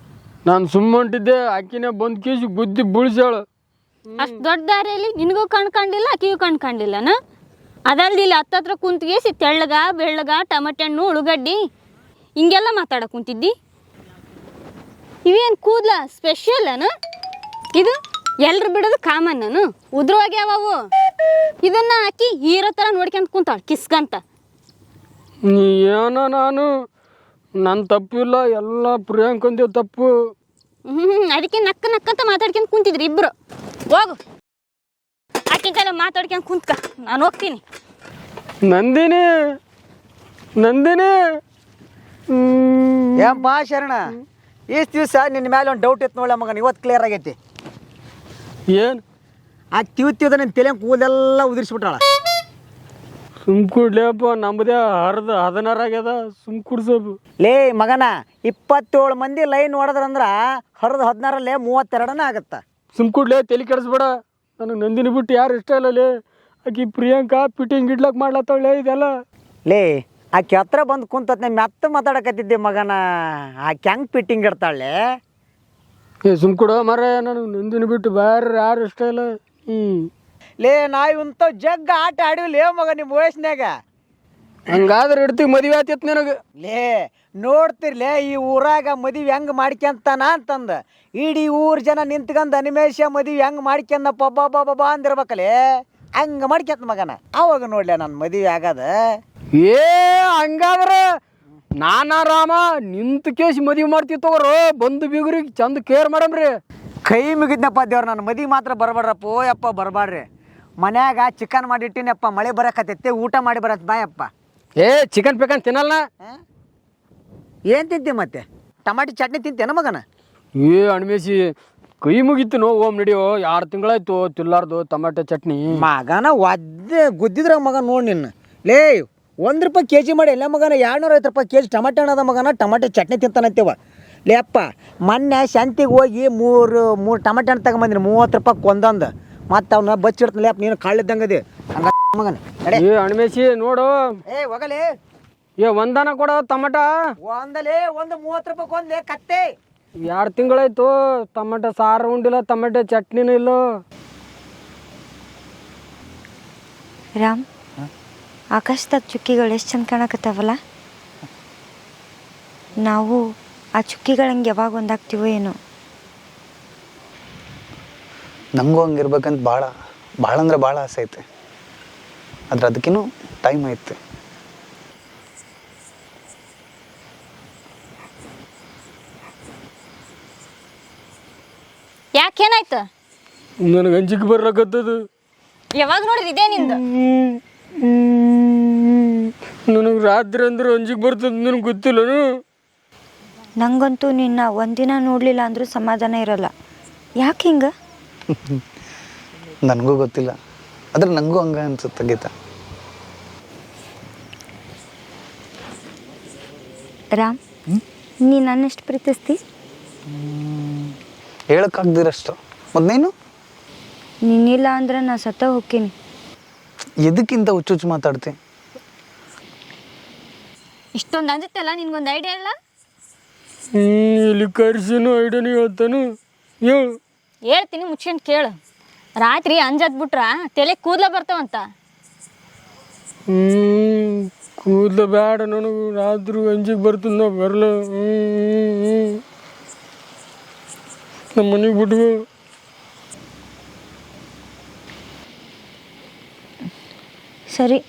ನಾನು ಸುಮ್ಮ ಹೊಂಟಿದ್ದೆ, ಆಕಿನೇ ಬಂದ್ ಕೇಸಿ ಬುದ್ಧಿ ಬೀಳ್ಸ್ಯಾಳು. ಅಷ್ಟು ದೊಡ್ಡ ದಾರಿಯಲ್ಲಿ ನಿನಗೂ ಕಣ್ಕಂಡಿಲ್ಲ ಆಕಿಗೂ ಕಣ್ಕಂಡಿಲ್ಲನ. ಅದಲ್ದಿ ಇಲ್ಲಿ ಹತ್ತತ್ರ ಕುಂತ್ಗೇಸಿ ತೆಳ್ಳಗ ಬೆಳ್ಳಗ ಟಮಾಟೆ ಹಣ್ಣು ಉಳ್ಳಾಗಡ್ಡಿ ಹಿಂಗೆಲ್ಲ ಮಾತಾಡಕ್ಕೆ ಕುಂತಿದ್ದಿ. ಇವೇನು ಕೂದಲ ಸ್ಪೆಷಲನ? ಇದು ಎಲ್ರು ಬಿಡೋದು ಕಾಮನ್ ನಾನು ಉದ್ರೋಗ್ಯಾವವು. ಇದನ್ನ ಹಾಕಿ ಹೀರೋ ಥರ ನೋಡ್ಕೊಂತ ಕುಂತಾಳ ಕಿಸ್ಕಂತ. ನೀ ಏನೋ ನಾನು ನನ್ನ ತಪ್ಪಿಲ್ಲ, ಎಲ್ಲ ಪ್ರಿಯಾಂಕಂದೇ ತಪ್ಪು. ಅದಕ್ಕೆ ನಕ್ಕ ನಕ್ಕಂತ ಮಾತಾಡ್ಕೊಂತ ಕುಂತಿದ್ರಿ ಇಬ್ರು. ಹೋಗು ಆಕಿನ ಕೈಲ ಮಾತಾಡ್ಕೊಂತ ಕುಂತ್ಕ, ನಾನು ಹೋಗ್ತೀನಿ. ನಂದಿನಿ ಏನ್ ಬಾ ಶರಣ, ಇಷ್ಟು ದಿವಸ ನಿನ್ನ ಮೇಲೆ ಒಂದು ಡೌಟ್ ಇತ್ತು ನೋಡ ಮಗನ, ಇವತ್ತು ಕ್ಲಿಯರ್ ಆಗೈತಿ. ಏನು ಆ ತಿವ್ತಿದ ನಿನ್ನ ತಲೆ ಕೂದಲೆಲ್ಲ ಉದುರಿಸ್ಬಿಟ್ಟಾಳ. ಸುಮ್ ಕೂಡ್ಲೇಪ್ಪ, ನಮ್ಮದೇ ಹದಿನಾರು ಆಗ್ಯದ, ಸುಮ್ ಕುಡ್ಸೋದು. ಲೇ ಮಗನ, 27 ಮಂದಿ ಲೈನ್ ಹೊಡೆದ್ರಂದ್ರ 16 32 ಆಗತ್ತ. ಸುಮ್ ಕೂಡ್ಲೇ, ತಲೆ ಕೆಡಿಸ್ಬೇಡ. ನನಗೆ ನಂದಿನಿ ಬಿಟ್ಟು ಯಾರು ಇಷ್ಟ ಇಲ್ಲಲೇ. ಆಕಿ ಪ್ರಿಯಾಂಕಾ ಫಿಟ್ಟಿಂಗ್ ಇಡ್ಲಕ್ ಮಾಡ್ಲತ್ತವಳೆ ಇದೆಲ್ಲ. ಲೇ ಆಕೆ ಹತ್ರ ಬಂದು ಕುಂತತ್ ಮೆತ್ತ ಮಾತಾಡಕತ್ತಿದ್ದೆ ಮಗನ, ಆಕೆ ಹೆಂಗೆ ಫಿಟ್ಟಿಂಗ್ ಇಡ್ತಾಳೆ? ಏ ಸುಮ್ ಕೊಡ ಮರ, ನನಗೆ ನಂದಿನಿ ಬಿಟ್ಟು ಬೇರೆ ಯಾರು ಇಷ್ಟ ಇಲ್ಲ. ಲೇ ನಾವು ಇಂಥ ಜಗ್ಗ ಆಟ ಆಡಿವ್ಲೇ ಮಗ ನಿಮ್ಮ ವಯಸ್ಸಿನಾಗ. ಹಂಗಾದ್ರೆ ಇಡ್ತೀವಿ, ಮದುವೆ ಆತಿತ್ತು ನಿನಗೆ. ಲೇ ನೋಡ್ತಿರ್ಲೇ ಈ ಊರಾಗ ಮದುವೆ ಹೆಂಗೆ ಮಾಡ್ಕೊಂತಾನ ಅಂತಂದು ಇಡೀ ಊರು ಜನ ನಿಂತ್ಕೊಂಡು ಅನಿಮೇಶ ಮದುವೆ ಹೆಂಗೆ ಮಾಡ್ಕೊಂಡಪ್ಪ ಬಾಬಾ ಅಂದಿರ್ಬೇಕಲೇ. ಹಂಗೆ ಮಾಡ್ಕೊಂತ ಮಗನ, ಅವಾಗ ನೋಡ್ಲೆ ನನ್ನ ಮದುವೆ ಆಗದ. ಏ ಹಂಗಾದ್ರೆ ನಾನಾರಾಮ ನಿಂತು ಕೇಸಿ ಮದುವೆ ಮಾಡ್ತೀವಿ ತಗೋರು, ಬಂದು ಬೀಗ್ರಿಗೆ ಚಂದ ಕೇರ್ ಮಾಡಮ್ರಿ. ಕೈ ಮುಗಿದ್ನಪ್ಪ ದೇವ್ರು, ನನ್ನ ಮದುವೆ ಮಾತ್ರ ಬರಬೇಡ್ರಪ್ಪ. ಓಯಪ್ಪ ಬರಬಾಡ್ರಿ, ಮನ್ಯಾಗ ಚಿಕನ್ ಮಾಡಿಟ್ಟಿನಪ್ಪ, ಮಳೆ ಬರಕತ್ತೈತೆ, ಊಟ ಮಾಡಿ ಬರತ್ತೆ ಬಾಯಪ್ಪ. ಏ ಚಿಕನ್ ಪಿಕನ್ ತಿನ್ನಲ್ಲ. ಏನು ತಿಂತಿ ಮತ್ತೆ? ಟಮಾಟಿ ಚಟ್ನಿ ತಿಂತೇನ ಮಗನ? ಏ ಅಣ್ಮೇಸಿ ಕೈ ಮುಗಿತು ನೋ, ಓಮ್ ನಡಿಯೋ, 2 ತಿಂಗಳಾಯ್ತು ತಿಲ್ಲಾರ್ದು ಟಮಾಟೆ ಚಟ್ನಿ. ಮಗನ ಒದ್ದೆ ಗುದ್ದಿದ್ರ ಮಗನ ನೋಡಿ ನಿನ್ನ. ಲೇ ₹1 kg ಮಾಡಿ ಎಲ್ಲ ಮಗನ, ₹250 kg ಟಮಾಟೆ ಹಣ್ಣದ ಮಗನ, ಟಮಾಟೆ ಚಟ್ನಿ ತಿಂತಾನಂತೇವ. ಲೇ ಅಪ್ಪ ಮೊನ್ನೆ ಶಾಂತಿಗೆ ಹೋಗಿ ಮೂರು ಟಮಾಟೆ ಹಣ್ಣು ತಗೊಂಬಂದಿನಿ, ₹30 ಒಂದೊಂದು. ಮತ್ತು ಅವನ್ನ ಬಚ್ಚಿಡ್ತಾನೆ ಲೇಪ್ಪ, ನೀನು ಕಾಳಿದ್ದಂಗದೆ ಹಂಗ ಮಗನ. ಏ ಅಣ್ಮೇಸಿ ನೋಡು, ಏ ಹೋಗಲೇ, ಏ ಒಂದನ ಕೊಡ ಟಮಾಟ. ಒಂದಲೇ ಒಂದು ₹30 ಒಂದೇ ಕತ್ತೆ. 2 ತಿಂಗಳಾಯ್ತು ಟಮಾಟೆ ಸಾರು ಉಂಡಿಲ್ಲ, ಟಮಾಟೆ ಚಟ್ನಿನೂ ಇಲ್ಲ. ರಾಮ್, ಆಕಾಶದಾಗ ಚುಕ್ಕಿಗಳು ಎಷ್ಟು ಚಂದ ಕಾಣಕತ್ತಾವಲ್ಲ. ನಾವು ಆ ಚುಕ್ಕಿಗಳಂಗೆ ಯಾವಾಗ ಒಂದಾಗ್ತೀವೋ ಏನೋ. ನಮಗೂ ಹಂಗಿರ್ಬೇಕಂತ ಭಾಳ ಅಂದ್ರೆ ಭಾಳ ಆಸೆ ಐತೆ, ಆದ್ರೆ ಅದಕ್ಕೇನು ಟೈಮ್ ಐತೆ. ಯಾಕೇನಾಯ್ತು? ನನಗೆ ಅಂಜಿಕೆ ಬರ್ಲಕತ್ತದು. ಯಾವಾಗ ನೋಡಿರಿ ಇದೇ ನಿಂದು? ನನಗೆ ರಾತ್ರಿ ಅಂದ್ರೆ ಅಂಜಿಕೆ ಬರ್ತದೆ, ನನಗೆ ಗೊತ್ತಿಲ್ಲನು. ನಂಗಂತೂ ನಿನ್ನ ಒಂದಿನ ನೋಡಲಿಲ್ಲ ಅಂದರೂ ಸಮಾಧಾನ ಇರಲ್ಲ. ಯಾಕೆ ಹಿಂಗೆ? ನನಗೂ ಗೊತ್ತಿಲ್ಲ, ಆದ್ರೆ ನನಗೂ ಹಂಗೆ ಅನ್ಸುತ್ತೆ ಗೀತಾ. ರಾಮ್, ನೀ ನನ್ನೆಷ್ಟು ಪ್ರೀತಿಸ್ತಿ? ಹೇಳೋಕ್ಕಾಗ್ದಿರಷ್ಟು. ಮತ್ತು ನೀನು? ನೀನಿಲ್ಲ ಅಂದ್ರೆ ನಾ ಸತ್ತ ಹೋಗ್ತೀನಿ. ಎದಕ್ಕಿಂತ ಹುಚ್ಚುಚ್ಚು ಮಾತಾಡ್ತಿ? ಇಷ್ಟೊಂದು ಅಂಜತ್ತಲ್ಲ, ನಿನ್ಗೊಂದು ಐಡಿಯಾ ಇಲ್ಲ? ಇಲ್ಲಿ ಕರ್ಸಿನೂ ಐಡಿಯಾನು ಹೇಳ್ತಾನು, ಹೇಳು. ಹೇಳ್ತೀನಿ, ಮುಚ್ಕೊಂಡು ಕೇಳು. ರಾತ್ರಿ ಅಂಜದ್ ಬಿಟ್ರ ತಲೆ ಕೂದಲ ಬರ್ತಾವಂತ. ಕೂದಲು ಬೇಡ ನನಗೆ, ರಾತ್ರಿ ಅಂಜಿಗೆ ಬರ್ತದೆ ನಾ ಬರಲ್ಲ. ನಮ್ಮ ಮನೆಗೆ ಬಿಟ್ಟು ಸರಿ,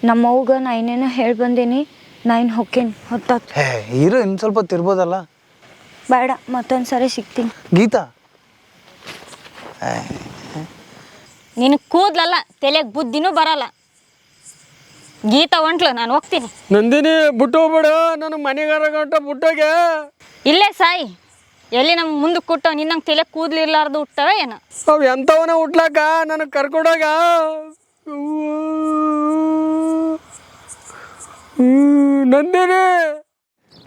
ನಮ್ಮವ್ಗ ನಾ ಏನೇನೋ ಹೇಳಿ ಬಂದೇನಿ, ನಾ ಇನ್ನು ಹೊಕ್ಕೇನಿ, ಹೊತ್ತಾತು. ಹೇ ಇರು, ಇನ್ನು ಸ್ವಲ್ಪ ಹೊತ್ತು ಇರ್ಬೋದಲ್ಲ. ಬೇಡ, ಮತ್ತೊಂದು ಸರಿ ಸಿಗ್ತೀನಿ. ಗೀತಾ, ನಿನಗೆ ಕೂದ್ಲಲ್ಲ, ತಲೆಗೆ ಬುದ್ಧಿನೂ ಬರಲ್ಲ. ಗೀತಾ ಹೊಂಟ್ಲು, ನಾನು ಹೋಗ್ತೀನಿ. ನಂದಿನಿ ಬಿಟ್ಟು ಹೋಗ್ಬೇಡ, ನನ್ನ ಮನೆಗಾರ ಗಂಟ ಬಿಟ್ಟೋಗೆ. ಇಲ್ಲೇ ಸಾಯಿ, ಎಲ್ಲಿ ನಮ್ಮ ಮುಂದಕ್ಕೆ ಕೊಟ್ಟು ನಿನ್ನಂಗೆ ತಲೆ ಕೂದಲಿರ್ಲಾರ್ದು ಹುಟ್ಟವ ಏನು? ಅವು ಎಂಥವನ ಹುಟ್ಲಾಕ ನನಗೆ ಕರ್ಕೊಂಡೋಗ. ನಂದಿನಿ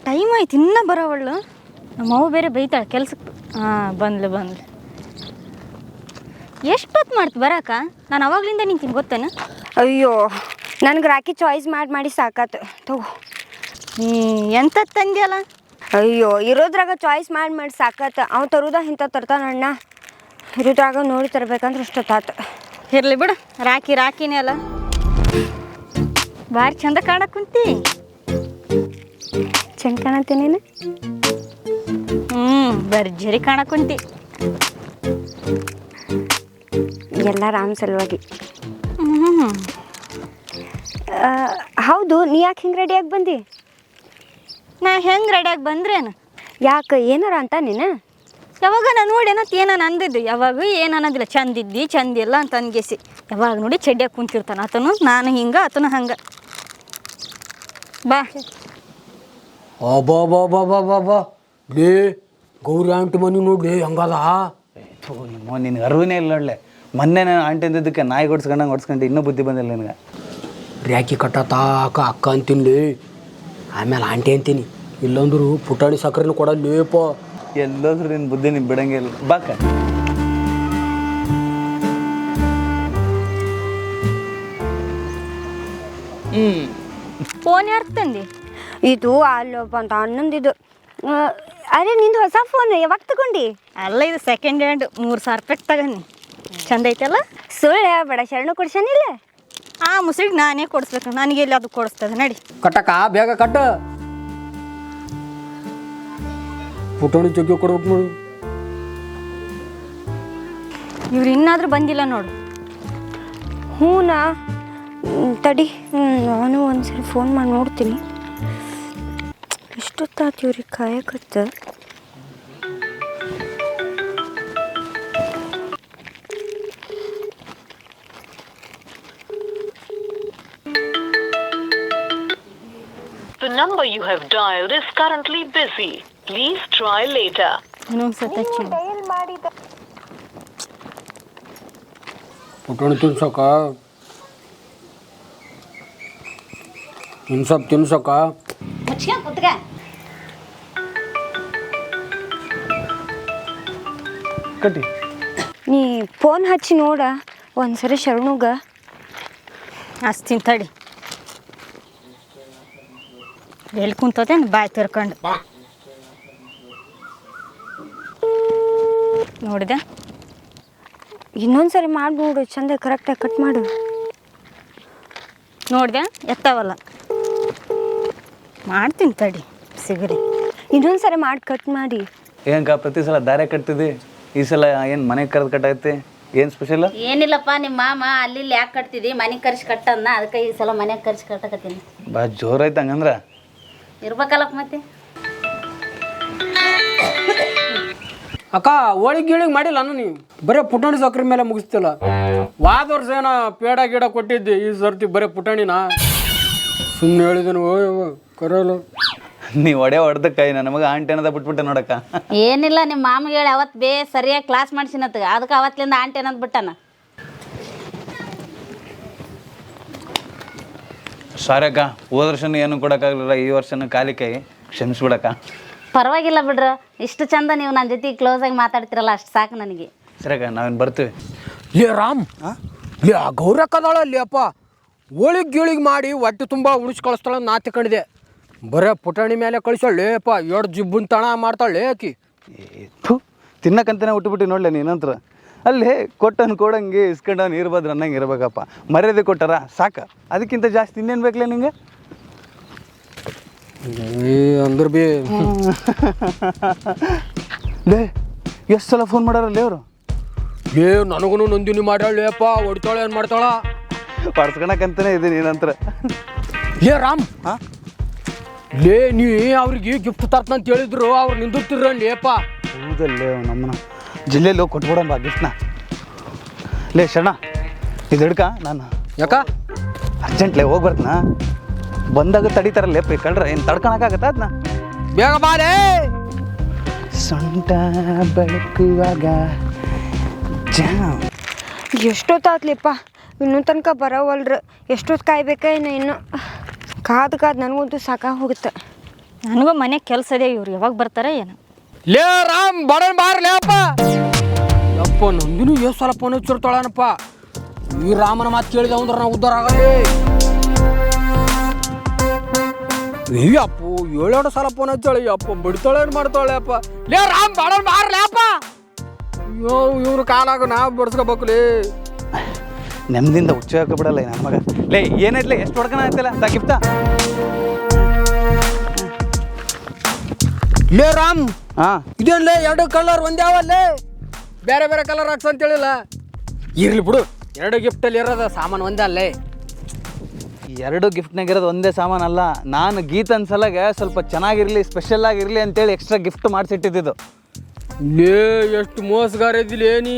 ಟೈಮ್ ಆಯ್ತು, ಇನ್ನೂ ಬರೋವಳ್ಳು. ನಮ್ಮವ್ವ ಬೇರೆ ಬೈತಾಳೆ ಕೆಲ್ಸಕ್ಕೆ. ಬಂದ್ಲು. ಎಷ್ಟೊತ್ತು ಮಾಡ್ತು ಬರಾಕ? ನಾನು ಅವಾಗ್ಲಿಂದ ನಿಂತೀನಿ ಗೊತ್ತೇನು? ಅಯ್ಯೋ, ನನಗೆ ರಾಖಿ ಚಾಯ್ಸ್ ಮಾಡಿ ಸಾಕಾತು. ತಗೋ. ಎಂಥದ್ದು ತಂದ್ಯಲ್ಲ? ಅಯ್ಯೋ, ಇರೋದ್ರಾಗ ಚಾಯ್ಸ್ ಮಾಡಿ ಸಾಕಾತು. ಅವ ತರುದ ಇಂಥ ತರ್ತಾನಣ್ಣ, ಇರೋದ್ರಾಗ ನೋಡಿ ತರ್ಬೇಕಂದ್ರೆ ಅಷ್ಟೊತ್ತಾತು. ಇರಲಿ ಬಿಡು, ರಾಕಿನೇ ಅಲ್ಲ. ಭಾರಿ ಚಂದ ಕಾಣಕ್ ಕುಂತಿ. ಚಂದ ಕಾಣತ್ತೀನೇನು? ಭರ್ಜರಿ ಕಾಣಕ್ ಕುಂತಿ. ಎಲ್ಲ ರಾಮ್ ಸಲುವಾಗಿ. ಹೌದು, ನೀ ಯಾಕೆ ಹಿಂಗೆ ರೆಡಿಯಾಗಿ ಬಂದಿ? ನಾ ಹೆಂಗೆ ರೆಡಿಯಾಗಿ ಬಂದ್ರೇನು? ಯಾಕೆ, ಏನಾರ ಅಂತ ನೀನು? ಯಾವಾಗ ನಾನು ನೋಡಿ ಏನೋ ಏನಾನ ಅಂದಿದ್ದು, ಯಾವಾಗ ಏನು ಅನ್ನೋದಿಲ್ಲ. ಚಂದಿದ್ದಿ ಚಂದಿಲ್ಲ ಅಂತ ಅನ್ಗೆಸಿ ಯಾವಾಗ ನೋಡಿ ಚಡ್ಡಿಯಾಗಿ ಕುಂತಿರ್ತಾನೆ ಆತನು. ನಾನು ಹಿಂಗೆ, ಆತನು ಹಂಗೆ. ಬಾ ಬಾ ಲೇ, ಗೌರಿ ಆಂಟಿ ಮನೆ ನೋಡ್ಲಿ ಹಂಗದ. ನಿನಗೆ ಅರಿವಿನೇ ಇಲ್ಲ ನೋಡ್ಲೆ. ಮೊನ್ನೆ ನಾನು ಆಂಟಿ ಅಂದಿದ್ದಕ್ಕೆ ನಾಯಿ ಹೊಡ್ಸ್ಕೊಂಡಂಗೆ ಹೊಡ್ಸ್ಕೊಂಡು ಇನ್ನೂ ಬುದ್ಧಿ ಬಂದಿಲ್ಲ ನಿನಗೆ. ರ್ಯಾಕಿ ಕಟ್ಟತಾಕ ಅಕ್ಕ ಅಂತೀನಿ, ಆಮೇಲೆ ಆಂಟಿ ಅಂತೀನಿ. ಇಲ್ಲಂದ್ರು ಪುಟಾಣಿ ಸಕ್ಕರೆನೂ ಕೊಡಲ್ಲೇಪ. ಎಲ್ಲೋದ್ರು ನಿನ್ನ ಬುದ್ಧಿ ನಿಮ್ಗೆ ಬಿಡಂಗಿಲ್ಲ. ಬಾಕ ಫೋನ್ ಯಾರು ತಂದಿ? ಇದು ಅಲ್ಲೊಬ್ಬ ಅಂತ ಅನ್ನೊಂದಿದ್ದು. ಅರೆ, ನಿಂದು ಹೊಸ ಫೋನ್ ಯಾವಾಗ ತಗೊಂಡು? ಅಲ್ಲ, ಇದು ಸೆಕೆಂಡ್ ಹ್ಯಾಂಡ್, 3,000 ರೂಪಾಯಿ ತಗನಿ. ಚಂದ ಐತಲ್ಲ? ಸುಳ್ಳು ಹೇಳ್ಬೇಡ, ಶರಣು ಕೊಡ್ಸನಿಲ್ಲ. ಆ ಮುಸ್ಲಿಗೆ ನಾನೇ ಕೊಡಿಸ್ಬೇಕು, ನನಗೆ ಎಲ್ಲಿ ಅದು ಕೊಡಿಸ್ತದೆ. ನಡಿ ಕಟ್ಟಕ್ಕ, ಬೇಗ ಕಟ್ಟ. ಪುಟಾಣಿ ಜಗ್ಗಿ ಕೊಡ್ಬೇಕು ನೋಡು. ಇವ್ರು ಇನ್ನಾದ್ರೂ ಬಂದಿಲ್ಲ ನೋಡು. ಹ್ಞೂನಾ, ತಡಿ, ನಾನು ಒಂದ್ಸರಿ ಫೋನ್ ಮಾಡಿ ನೋಡ್ತೀನಿ. ಎಷ್ಟೊತ್ತಾತು ಇವ್ರಿಗೆ ಕಾಯಕತ್ತ? The number you have dialed is currently busy. Please try later. ಇನ್ನೊಂದ್ಸತಿ ಪುಟಾಣಿ ತಿನ್ಸಕ್ಕ, ತಿನ್ಸಕ್ಕ. ಕಟ್ಟಿ. ನೀ ಫೋನ್ ಹಚ್ಚಿ ನೋಡ ಒಂದ್ಸರಿ ಶರಣುಗ. ಹಚ್ತೀನಿ ತಡಿ. ಎಲ್ಲಿ ಕುಂತೋದೆ ಬಾಯ್ ತಿರ್ಕೊಂಡು ನೋಡಿದೆ. ಇನ್ನೊಂದ್ಸರಿ ಮಾಡಿ ನೋಡು, ಚಂದ ಕರೆಕ್ಟಾಗಿ ಕಟ್ ಮಾಡು. ನೋಡಿದೆ, ಎತ್ತಾವಲ್ಲ. ಮಾಡ್ತೀನಿ ತಡಿ, ಸಿಗರಿ. ಇನ್ನೊಂದ್ಸರಿ ಮಾಡಿ ಕಟ್ ಮಾಡಿ. ಏನಕ್ಕ ಪ್ರತಿ ಸಲ ದಾರೆ ಕಟ್ತಿದ್ದಿ, ಈ ಸಲ ಏನು ಮನೆಗೆ ಕರೆದು ಕಟ್ಟೈತಿ? ಏನು ಸ್ಪೆಷಲ್? ಏನಿಲ್ಲಪ್ಪ, ನಿಮ್ಮ ಮಾಮ ಅಲ್ಲಿ ಯಾಕೆ ಕಟ್ತಿದ್ದಿ, ಮನೆಗೆ ಕರ್ಸಿ ಕಟ್ಟನ್ನ, ಅದಕ್ಕೆ ಈ ಸಲ ಮನೆಗೆ ಕರ್ಸಿ ಕಟ್ಟಕತ್ತೀನಿ. ಬಾ ಜೋರಾಯ್ತು ಹಂಗಂದ್ರೆ. ಇರ್ಬೇಕಲ್ಲಪ್ಪ ಮತ್ತೆ. ಅಕ್ಕ, ಹೋಳಿಗೆ ಮಾಡಿಲ್ಲ ನೀವು, ಬರೀ ಪುಟಾಣಿ ಸಕ್ಕರೆ ಮೇಲೆ ಮುಗಿಸ್ತಿಲ್ಲ. ವಾದ ವರ್ಷ ಏನೋ ಪೇಡ ಗಿಡ ಕೊಟ್ಟಿದ್ದೆ, ಈ ಸರ್ತಿ ಬರೀ ಪುಟಾಣಿನ. ಸುಮ್ಮನೆ ಹೇಳಿದನು, ಕರಲ್ಲ. ನೀವು ಹೊಡೆದಕ್ಕ ನನ್ನ ಮಗ ಆಂಟಿ ಅನ್ನೋದ ಬಿಟ್ಬಿಟ್ಟೆ ನೋಡಕ್ಕ. ಏನಿಲ್ಲ, ನಿಮ್ಮ ಮಾಮಗೆ ಹೇಳಿ ಅವತ್ತು ಸರಿಯಾಗಿ ಕ್ಲಾಸ್ ಮಾಡ್ಸಿನತ್ತ, ಅದಕ್ಕೆ ಅವತ್ತಿಂದ ಆಂಟಿ ಅನ್ನೋದು ಬಿಟ್ಟಾನ. ಸಾರಿ ಅಕ್ಕ, ಹೋದ ವರ್ಷನೂ ಏನು ಕೊಡೋಕ್ಕಾಗಲಿಲ್ಲ, ಈ ವರ್ಷನೂ ಖಾಲಿ ಕೈ, ಕ್ಷಮಿಸ್ಬಿಡಕ್ಕ. ಪರವಾಗಿಲ್ಲ ಬಿಡ್ರ, ಇಷ್ಟು ಚಂದ ನೀವು ನನ್ನ ಜೊತೆ ಕ್ಲೋಸ್ ಆಗಿ ಮಾತಾಡ್ತಿರಲ್ಲ, ಅಷ್ಟು ಸಾಕು ನನಗೆ. ಸರಿ ಅಕ್ಕ, ನಾವೇನು ಬರ್ತೀವಿ. ಲೇ ರಾಮ್, ಲೇ ಆ ಗೌರಕ್ಕದಾಳಲ್ಲಿ ಅಪ್ಪ, ಹೋಳಿಗೆ ಮಾಡಿ ಹೊಟ್ಟೆ ತುಂಬ ಉಣಿಸಿ ಕಳಿಸ್ತಾಳ ನಾ ತಿಳ್ಕೊಂಡಿದ್ದೆ. ಬರೇ ಪುಟಾಣಿ ಮೇಲೆ ಕಳಿಸಳ್ಳೇಪ್ಪ, ಎರಡು ಜಿಬ್ಬನ್ ತಣ ಮಾಡ್ತಾಳೆ ಆಕಿ. ತಿನ್ನಕ್ಕಂತಾನೆ ಹುಟ್ಟುಬಿಟ್ಟು ನೋಡ್ಲೆ ನೀನಂತ್ರ. ಅಲ್ಲಿ ಕೊಟ್ಟನು ಕೊಡಂಗೆ ಇಸ್ಕೊಂಡವನು ಇರ್ಬೋದು ಅನ್ನಂಗೆ ಇರ್ಬೇಕಪ್ಪ. ಮರ್ಯಾದೆ ಕೊಟ್ಟಾರ ಸಾಕು, ಅದಕ್ಕಿಂತ ಜಾಸ್ತಿ ಇನ್ನೇನು ಬೇಕಲೇ ನಿಂಗೆ? ಅಂದ್ರೆ ಬಿ ಲೇ ಎಷ್ಟು ಸಲ ಫೋನ್ ಮಾಡಾರಲ್ಲೇ ಅವರು? ನನಗೂ ನಂದಿನಿ ಮಾಡ್ಯಾಳಪ್ಪ, ಹೊಡಿತಾಳೆ ಏನು ಮಾಡ್ತಾಳ ಪಡ್ಸ್ಕೊಳಕಂತಾನೆ ಇದೆ ನೀನಂತರ. ಲೇ ರಾಮ್, ನೀ ಅವ್ರಿಗೆ ಗಿಫ್ಟ್ ತರ್ತಂತ ಹೇಳಿದ್ರು, ಅವ್ರು ನಿಂದಿರ್ತಿರಲ್ಲಪ್ಪ. ಹೌದಲ್ಲೇ ನಮ್ಮನ ಜಿಲ್ಲೆಯಲ್ಲಿ ಹೋಗಿ ಕೊಟ್ಬಿಡಂಬ ಗಿಫ್ಟ್ನ. ಲೇ ಶರಣ, ಇದು ಹಿಡ್ಕ, ನಾನು ಯಾಕ ಅರ್ಜೆಂಟ್ಲೇ ಹೋಗಿ ಬರ್ತನಾ. ಬಂದಾಗ ತಡಿತಾರಲ್ಲ ಕಳ್ರ, ಏನು ತಡ್ಕೊಳಕ್ಕಾಗತ್ತ ಅದನ್ನ? ಬೇಗ ಬಾರೇ. ಸೊಂಟ ಬೆಳಕುವಾಗ ಎಷ್ಟೊತ್ತಾತ್ಲಿಪ್ಪ, ಇನ್ನೂ ತನಕ ಬರೋವಲ್ರ. ಎಷ್ಟೊತ್ತು ಕಾಯ್ಬೇಕ ಇನ್ನು ಕಾದು ನನಗಂತೂ ಸಾಕಾಗಿ ಹೋಗುತ್ತೆ. ನನಗೂ ಮನೆ ಕೆಲಸ ಇದೆ, ಇವ್ರು ಯಾವಾಗ ಬರ್ತಾರೆ ಏನು? ಲೇ ರಾಮ್, ಬಾರ್ಲೇ ಅಪ್ಪ. ಯಪ್ಪ ನಂದಿನಿ ಎಷ್ಟು ಸಲ ಫೋನ್ ಹಚ್ಚಿರ್ತಾಳನಪ್ಪ. ಈ ರಾಮನ ಮಾತು ಕೇಳಿದ ಅಂದ್ರೆ ನಾವು ಉದ್ಧಾರ ಆಗಲಿ. ಅಪ್ಪು 7 ಸಲ ಫೋನ್ ಹಚ್ಚಾಳೆ. ಅಪ್ಪ ಬಿಡ್ತಾಳೆ ಏನು ಮಾಡ್ತಾಳೆ ಅಪ್ಪ. ಲೇ ರಾಮ್, ಬಾರ್ಲೇ ಅಪ್ಪ. ಅಯ್ಯೋ ಇವ್ರ ಕಾಲಾಗ ನಾವು ಬಡ್ಸ್ಕೋಬೇಕಲೇ. ನೆಮ್ಮದಿಂದ ಹುಚ್ಚ ಹಾಕಬಿಡಲ್ಲ ನನ್ನ ಮಗ. ಲೇ ಏನಾಯ್ತಲೇ, ಎಷ್ಟು ಹೊಡ್ಕನ ಆಯ್ತಲ್ಲ ತಾ ಗಿಫ್ಟ? ಲೇ ರಾಮ್, ಹಾಂ ಇದೇನ್ಲೇ 2 ಕಲರ್ ಒಂದೇ ಅವಲ್ಲೇ, ಬೇರೆ ಬೇರೆ ಕಲರ್ ಹಾಕ್ಸ ಅಂತೇಳಿಲ್ಲ. ಇರ್ಲಿ ಬಿಡು, 2 ಗಿಫ್ಟಲ್ಲಿ ಇರೋದು ಸಾಮಾನು ಒಂದೇ ಅಲ್ಲೇ. 2 ಗಿಫ್ಟ್ನಾಗಿರೋದು ಒಂದೇ ಸಾಮಾನಲ್ಲ. ನಾನು ಗೀತನ ಸಲಗೆ ಸ್ವಲ್ಪ ಚೆನ್ನಾಗಿರಲಿ, ಸ್ಪೆಷಲ್ ಆಗಿರಲಿ ಅಂತೇಳಿ ಎಕ್ಸ್ಟ್ರಾ ಗಿಫ್ಟ್ ಮಾಡಿಸಿಟ್ಟಿದ್ದು. ಲೇ ಎಷ್ಟು ಮೋಸಗಾರ ಇದ್ದಿಲ್ಲ ನೀ.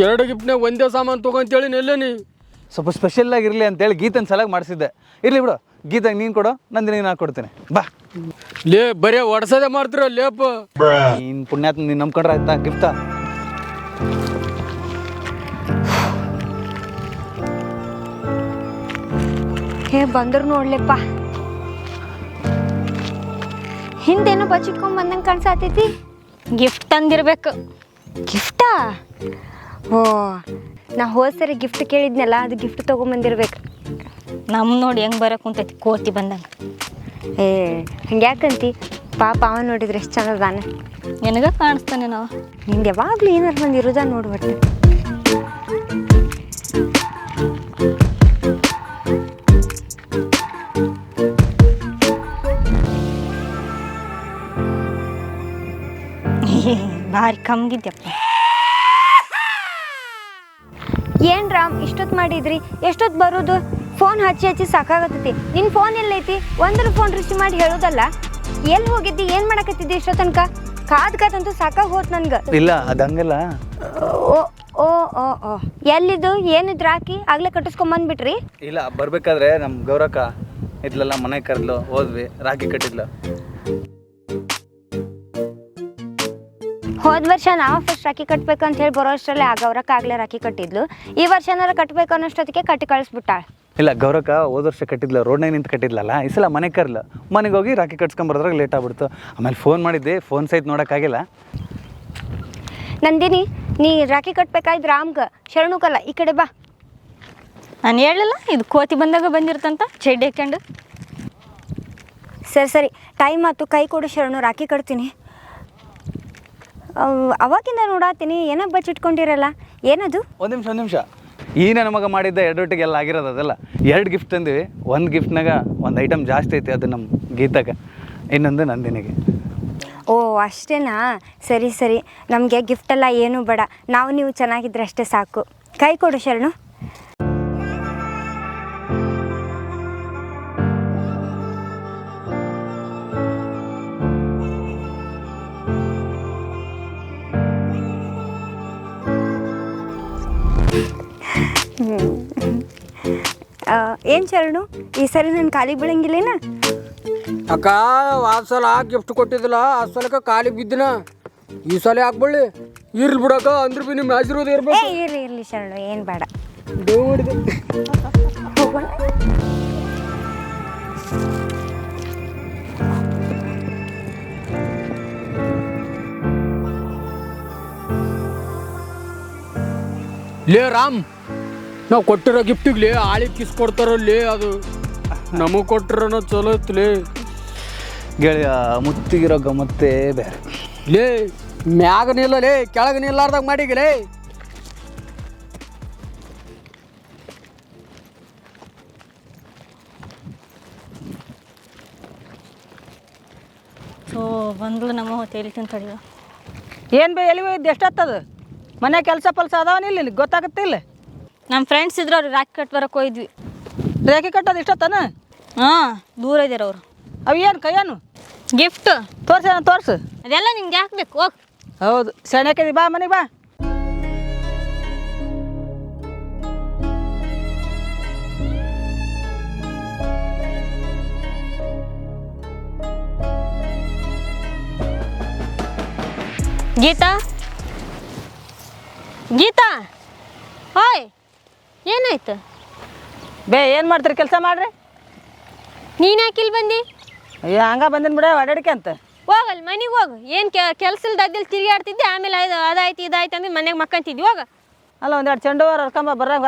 2 ಗಿಫ್ಟ್ನಾಗ ಒಂದೇ ಸಾಮಾನು ತೊಗೊಂತೇಳಿ ನೆಲ್ಲನಿ. ಸ್ವಲ್ಪ ಸ್ಪೆಷಲ್ ಆಗಿರಲಿ ಅಂತೇಳಿ ಗೀತನ ಸಲಗೆ ಮಾಡಿಸಿದ್ದೆ. ಇರಲಿ ಬಿಡು, ಗೀತಾಗ ನೀನು ಕೊಡು, ನಂದಿನಿಗೆ ನಾನು ಕೊಡ್ತೇನೆ ಬಾ. ಲೇ ಬರೇ ಒಡ್ಸೋದೇ ಮಾಡ್ತೀರ ಲೇಪ. ನೀನು ಪುಣ್ಯಾತ್ಮ, ನೀನು ನಂಬ್ಕೊಂಡ್ರೆ ಆಯ್ತಾ ಗಿಫ್ಟ? ಬಂದ್ರು ನೋಡ್ಲೆಪ್ಪ. ಹಿಂದೇನೋ ಬಚ್ಚಿಟ್ಕೊಂಡ್ ಬಂದಂಗೆ ಕಾಣಿಸತೈತಿ. ಗಿಫ್ಟ್ ತಂದಿರ್ಬೇಕು. ಗಿಫ್ಟಾ? ಓ, ನಾ ಹೋದ ಸರಿ ಗಿಫ್ಟ್ ಕೇಳಿದ್ನಲ್ಲ, ಅದು ಗಿಫ್ಟ್ ತೊಗೊಂಬಂದಿರ್ಬೇಕು. ನಮ್ಮ ನೋಡಿ ಹೆಂಗೆ ಬರಕ್ಕೆ ಕುಂತೈತಿ ಕೋತಿ ಬಂದಂಗೆ. ಹಂಗ್ಯಾಕಂತಿ? ಪಾಪ ಅವ ನೋಡಿದ್ರೆ ಎಷ್ಟು ಚಂದದಾನ. ನಿನಗೆ ಕಾಣಿಸ್ತಾನೆ ನಾವು. ನಿಂಗೆ ಯಾವಾಗಲೂ ಏನಾರು ಬಂದು ಇರೋದ ನೋಡ್ಬಿಟ್ಟು. ಭಾರಿ ಕಮ್ಗಿದ್ಯಪ್ಪ. ಏನ್ ರಾಮ್, ಇಷ್ಟೊತ್ತು ಮಾಡಿದ್ರಿ? ಎಷ್ಟೊತ್ತು ಬರೋದು? ಫೋನ್ ಹಚ್ಚಿ ಸಾಕಾಗತ್ತೈತಿ. ನಿನ್ನ ಫೋನ್ ಎಲ್ಲೈತಿ? ಒಂದ್ರ ಫೋನ್ ರಿಸೀವ್ ಮಾಡಿ ಹೇಳೋದಲ್ಲ. ಎಲ್ಲಿ ಹೋಗಿದ್ದಿ, ಏನು ಮಾಡಕತ್ತಿದ್ದಿ ಇಷ್ಟೋ ತನಕ? ಕಾದಂತೂ ಸಾಕಾಗಿ ಹೋತ್ ನನ್ಗೆ. ಇಲ್ಲ, ಅದು ಹಂಗಲ್ಲ. ಓ ಓ ಓ ಓ ಎಲ್ಲಿದ್ದು? ಏನಿದ್ರು ಹಾಕಿ ಆಗ್ಲೇ ಕಟ್ಟಿಸ್ಕೊಂಬಂದ್ಬಿಟ್ರಿ? ಇಲ್ಲ, ಬರ್ಬೇಕಾದ್ರೆ ನಮ್ಮ ಗೌರಕ್ಕ ಇದ್ಲಲ್ಲ, ಮನೆ ಕರೆದ್ಲು, ಹೋದ್ವಿ, ರಾಖಿ ಕಟ್ಟಿದ್ಲು. ಹೋದ ವರ್ಷ ನಾವು ಫಸ್ಟ್ ರಾಖಿ ಕಟ್ಬೇಕು ಅಂತ ಹೇಳಿ ಬರೋ ಅಷ್ಟರಲ್ಲಿ ಆ ಗೌರಕ್ಕ ಆಗ್ಲೇ ರಾಖಿ ಕಟ್ಟಿದ್ಲು. ಈ ವರ್ಷ ಏನಾರ ಕಟ್ಬೇಕು ಅನ್ನೋಷ್ಟೊತ್ತಿಗೆ ಕಟ್ಟಿ ಕಳಿಸ್ಬಿಟ್ಟಾಳ. ಇಲ್ಲ, ಗೌರಕ್ಕ ಹೋದ ವರ್ಷ ಕಟ್ಟಿದ್ಲು, ರೋಡ್ನಾಗ ನಿಂತು ಕಟ್ಟಿದ್ಲಲ್ಲ. ಈ ಸಲ ಮನೆ ಕರ್ಲು, ಮನೆಗೆ ಹೋಗಿ ರಾಖಿ ಕಟ್ಸ್ಕೊಂಬರೋದ್ರಾಗ ಲೇಟ್ ಆಗ್ಬಿಡ್ತು. ಆಮೇಲೆ ಫೋನ್ ಮಾಡಿದ್ದೆ, ಫೋನ್ ಸಹಿತ ನೋಡೋಕ್ಕಾಗಿಲ್ಲ. ನಂದಿನಿ, ನೀ ರಾಖಿ ಕಟ್ಬೇಕಾಯ್ತು ರಾಮ್ಗೆ, ಶರಣುಕಲ್ಲ, ಈ ಕಡೆ ಬಾ. ನಾನು ಹೇಳಲಿಲ್ಲ ಇದು ಕೋತಿ ಬಂದಾಗ ಬಂದಿರ್ತಂತ ಚಡ್ಡಿ ಹಾಕ್ಯಂಡು. ಸರಿ ಟೈಮ್ ಆಯ್ತು, ಕೈ ಕೊಡು ಶರಣು, ರಾಖಿ ಕಟ್ತೀನಿ. ಅವಾಗಿಂದ ನೋಡಾತೀನಿ, ಏನೋ ಬಚ್ಚಿಟ್ಕೊಂಡಿರಲ್ಲ, ಏನದು? ಒಂದು ನಿಮಿಷ. ಈ ನನ್ನ ಮಗ ಮಾಡಿದ್ದ ಎಡವಟ್ಟಿಗೆಲ್ಲ ಆಗಿರೋದು ಅದೆಲ್ಲ. 2 ಗಿಫ್ಟ್ ತಂದಿವಿ. 1 ಗಿಫ್ಟ್ನಾಗ ಒಂದು ಐಟಮ್ ಜಾಸ್ತಿ ಐತಿ, ಅದು ನಮ್ಮ ಗೀತಾಗ, ಇನ್ನೊಂದು ನಂದಿನಿಗೆ. ಓ ಅಷ್ಟೇನಾ? ಸರಿ, ನಮಗೆ ಗಿಫ್ಟೆಲ್ಲ ಏನೂ ಬೇಡ, ನಾವು ನೀವು ಚೆನ್ನಾಗಿದ್ರೆ ಅಷ್ಟೇ ಸಾಕು. ಕೈ ಕೊಡು ಶರಣು. ಏನು ಶರಣು, ಈ ಸರಿ ನಾನು ಖಾಲಿ ಬೀಳಂಗಿಲ್ಲೇನ? ಅಕ್ಕ, ಆ ಸಲ ಗಿಫ್ಟ್ ಕೊಟ್ಟಿದ್ದಿಲ್ಲ, ಆ ಸಲಕ್ಕೆ ಖಾಲಿ ಬಿದ್ದಿನ. ಈ ಸಲ ಹಾಕ್ಬಳ್ಳಿ. ಇರ್ಲಿ ಬಿಡಕ್ಕ, ಅಂದ್ರೆ ಬಿ ನಿಮ್ಮ ಆಶೀರ್ವಾದ ಇರ್ಬೇಕು. ಇರ್ಲಿ ಶರಣು, ಏನು ಬೇಡ. ಹೋಗೋಣ. ಲೇ ರಾಮ್, ನಾವು ಕೊಟ್ಟಿರೋ ಗಿಫ್ಟಿಗೆ ಆಳಿಗೆ ಕಿಸ್ ಕೊಡ್ತಾರಲ್ಲಿ, ಅದು ನಮಗೆ ಕೊಟ್ಟಿರೋನ ಚಲೋ ಇತ್ತಲೇ ಗೆಳೆಯ. ಮುತ್ತಿಗಿರೋ ಗಮ್ಮತ್ತೇ ಬೇರೆ. ಲೇ ಮ್ಯಾಗ ನಿಲ್ಲಲೇ, ಕೆಳಗೆ ನಿಲ್ಲಾರ್ದಾಗ ಮಾಡಿಗಲೇ. ಬಂದ್ಲು ನಮ್ಮ ತೇಲಿತೀನಿ ತಡಿಯೋ. ಏನು ಬೇ ಎಲ್ಲಿ ಹೋಗಿದ್ದು ಎಷ್ಟೊತ್ತದು ಮನೆ ಕೆಲಸ ಪಲ್ಸ ಅದಾವನಿಲ್ಲ ನಿನಗೆ ಗೊತ್ತಾಗುತ್ತಿಲ್ಲ. ನಮ್ಮ ಫ್ರೆಂಡ್ಸ್ ಇದ್ರು ಅವ್ರಿಗೆ ರಾಖಿ ಕಟ್ ಬರಕ್ಕೆ ಹೋಗಿದ್ವಿ. ರೇಖೆ ಕಟ್ಟೋದು ಇಷ್ಟೊತ್ತನ? ಹಾಂ, ದೂರ ಇದ್ದಾರೆ ಅವರು. ಅವು ಏನು ಕೈಯನು ಗಿಫ್ಟ್ ತೋರ್ಸು. ಅದೆಲ್ಲ ನಿಮ್ಗೆ ಯಾಕೆ ಬೇಕು? ಹೋಗಿ. ಹೌದು ಸೆಣೆಕದಿ ಬಾ ಮನೆಗೆ ಬಾ. ಗೀತಾ, ಗೀತಾ, ಹಾಯ್, ಏನಾಯ್ತು? ಬೇ ಏನು ಮಾಡ್ತೀರಿ ಕೆಲಸ ಮಾಡ್ರಿ. ನೀನು ಯಾಕೆ ಇಲ್ಲಿ ಬಂದು? ಅಯ್ಯೋ ಹಂಗ ಬಂದಿನ ಬಿಡ ಅಡ್ಯಾಡಿಕೆ ಅಂತ. ಹೋಗಲ್ಲ ಮನೆಗೆ ಹೋಗು. ಏನು ಕೆಲಸ ಇಲ್ದಲ್ಲಿ ತಿರುಗಾಡ್ತಿದ್ದೆ, ಆಮೇಲೆ ಅದಾಯ್ತು ಇದಾಯ್ತು ಅಂದ್ರೆ ಮನೆಗೆ ಮಕ್ಕಂತಿದ್ವಿ. ಹೋಗ. ಅಲ್ಲ ಒಂದೆರಡು ಚೆಂಡು ಹೂವು ಹರ್ಕೊಂಬ ಬರಾಗ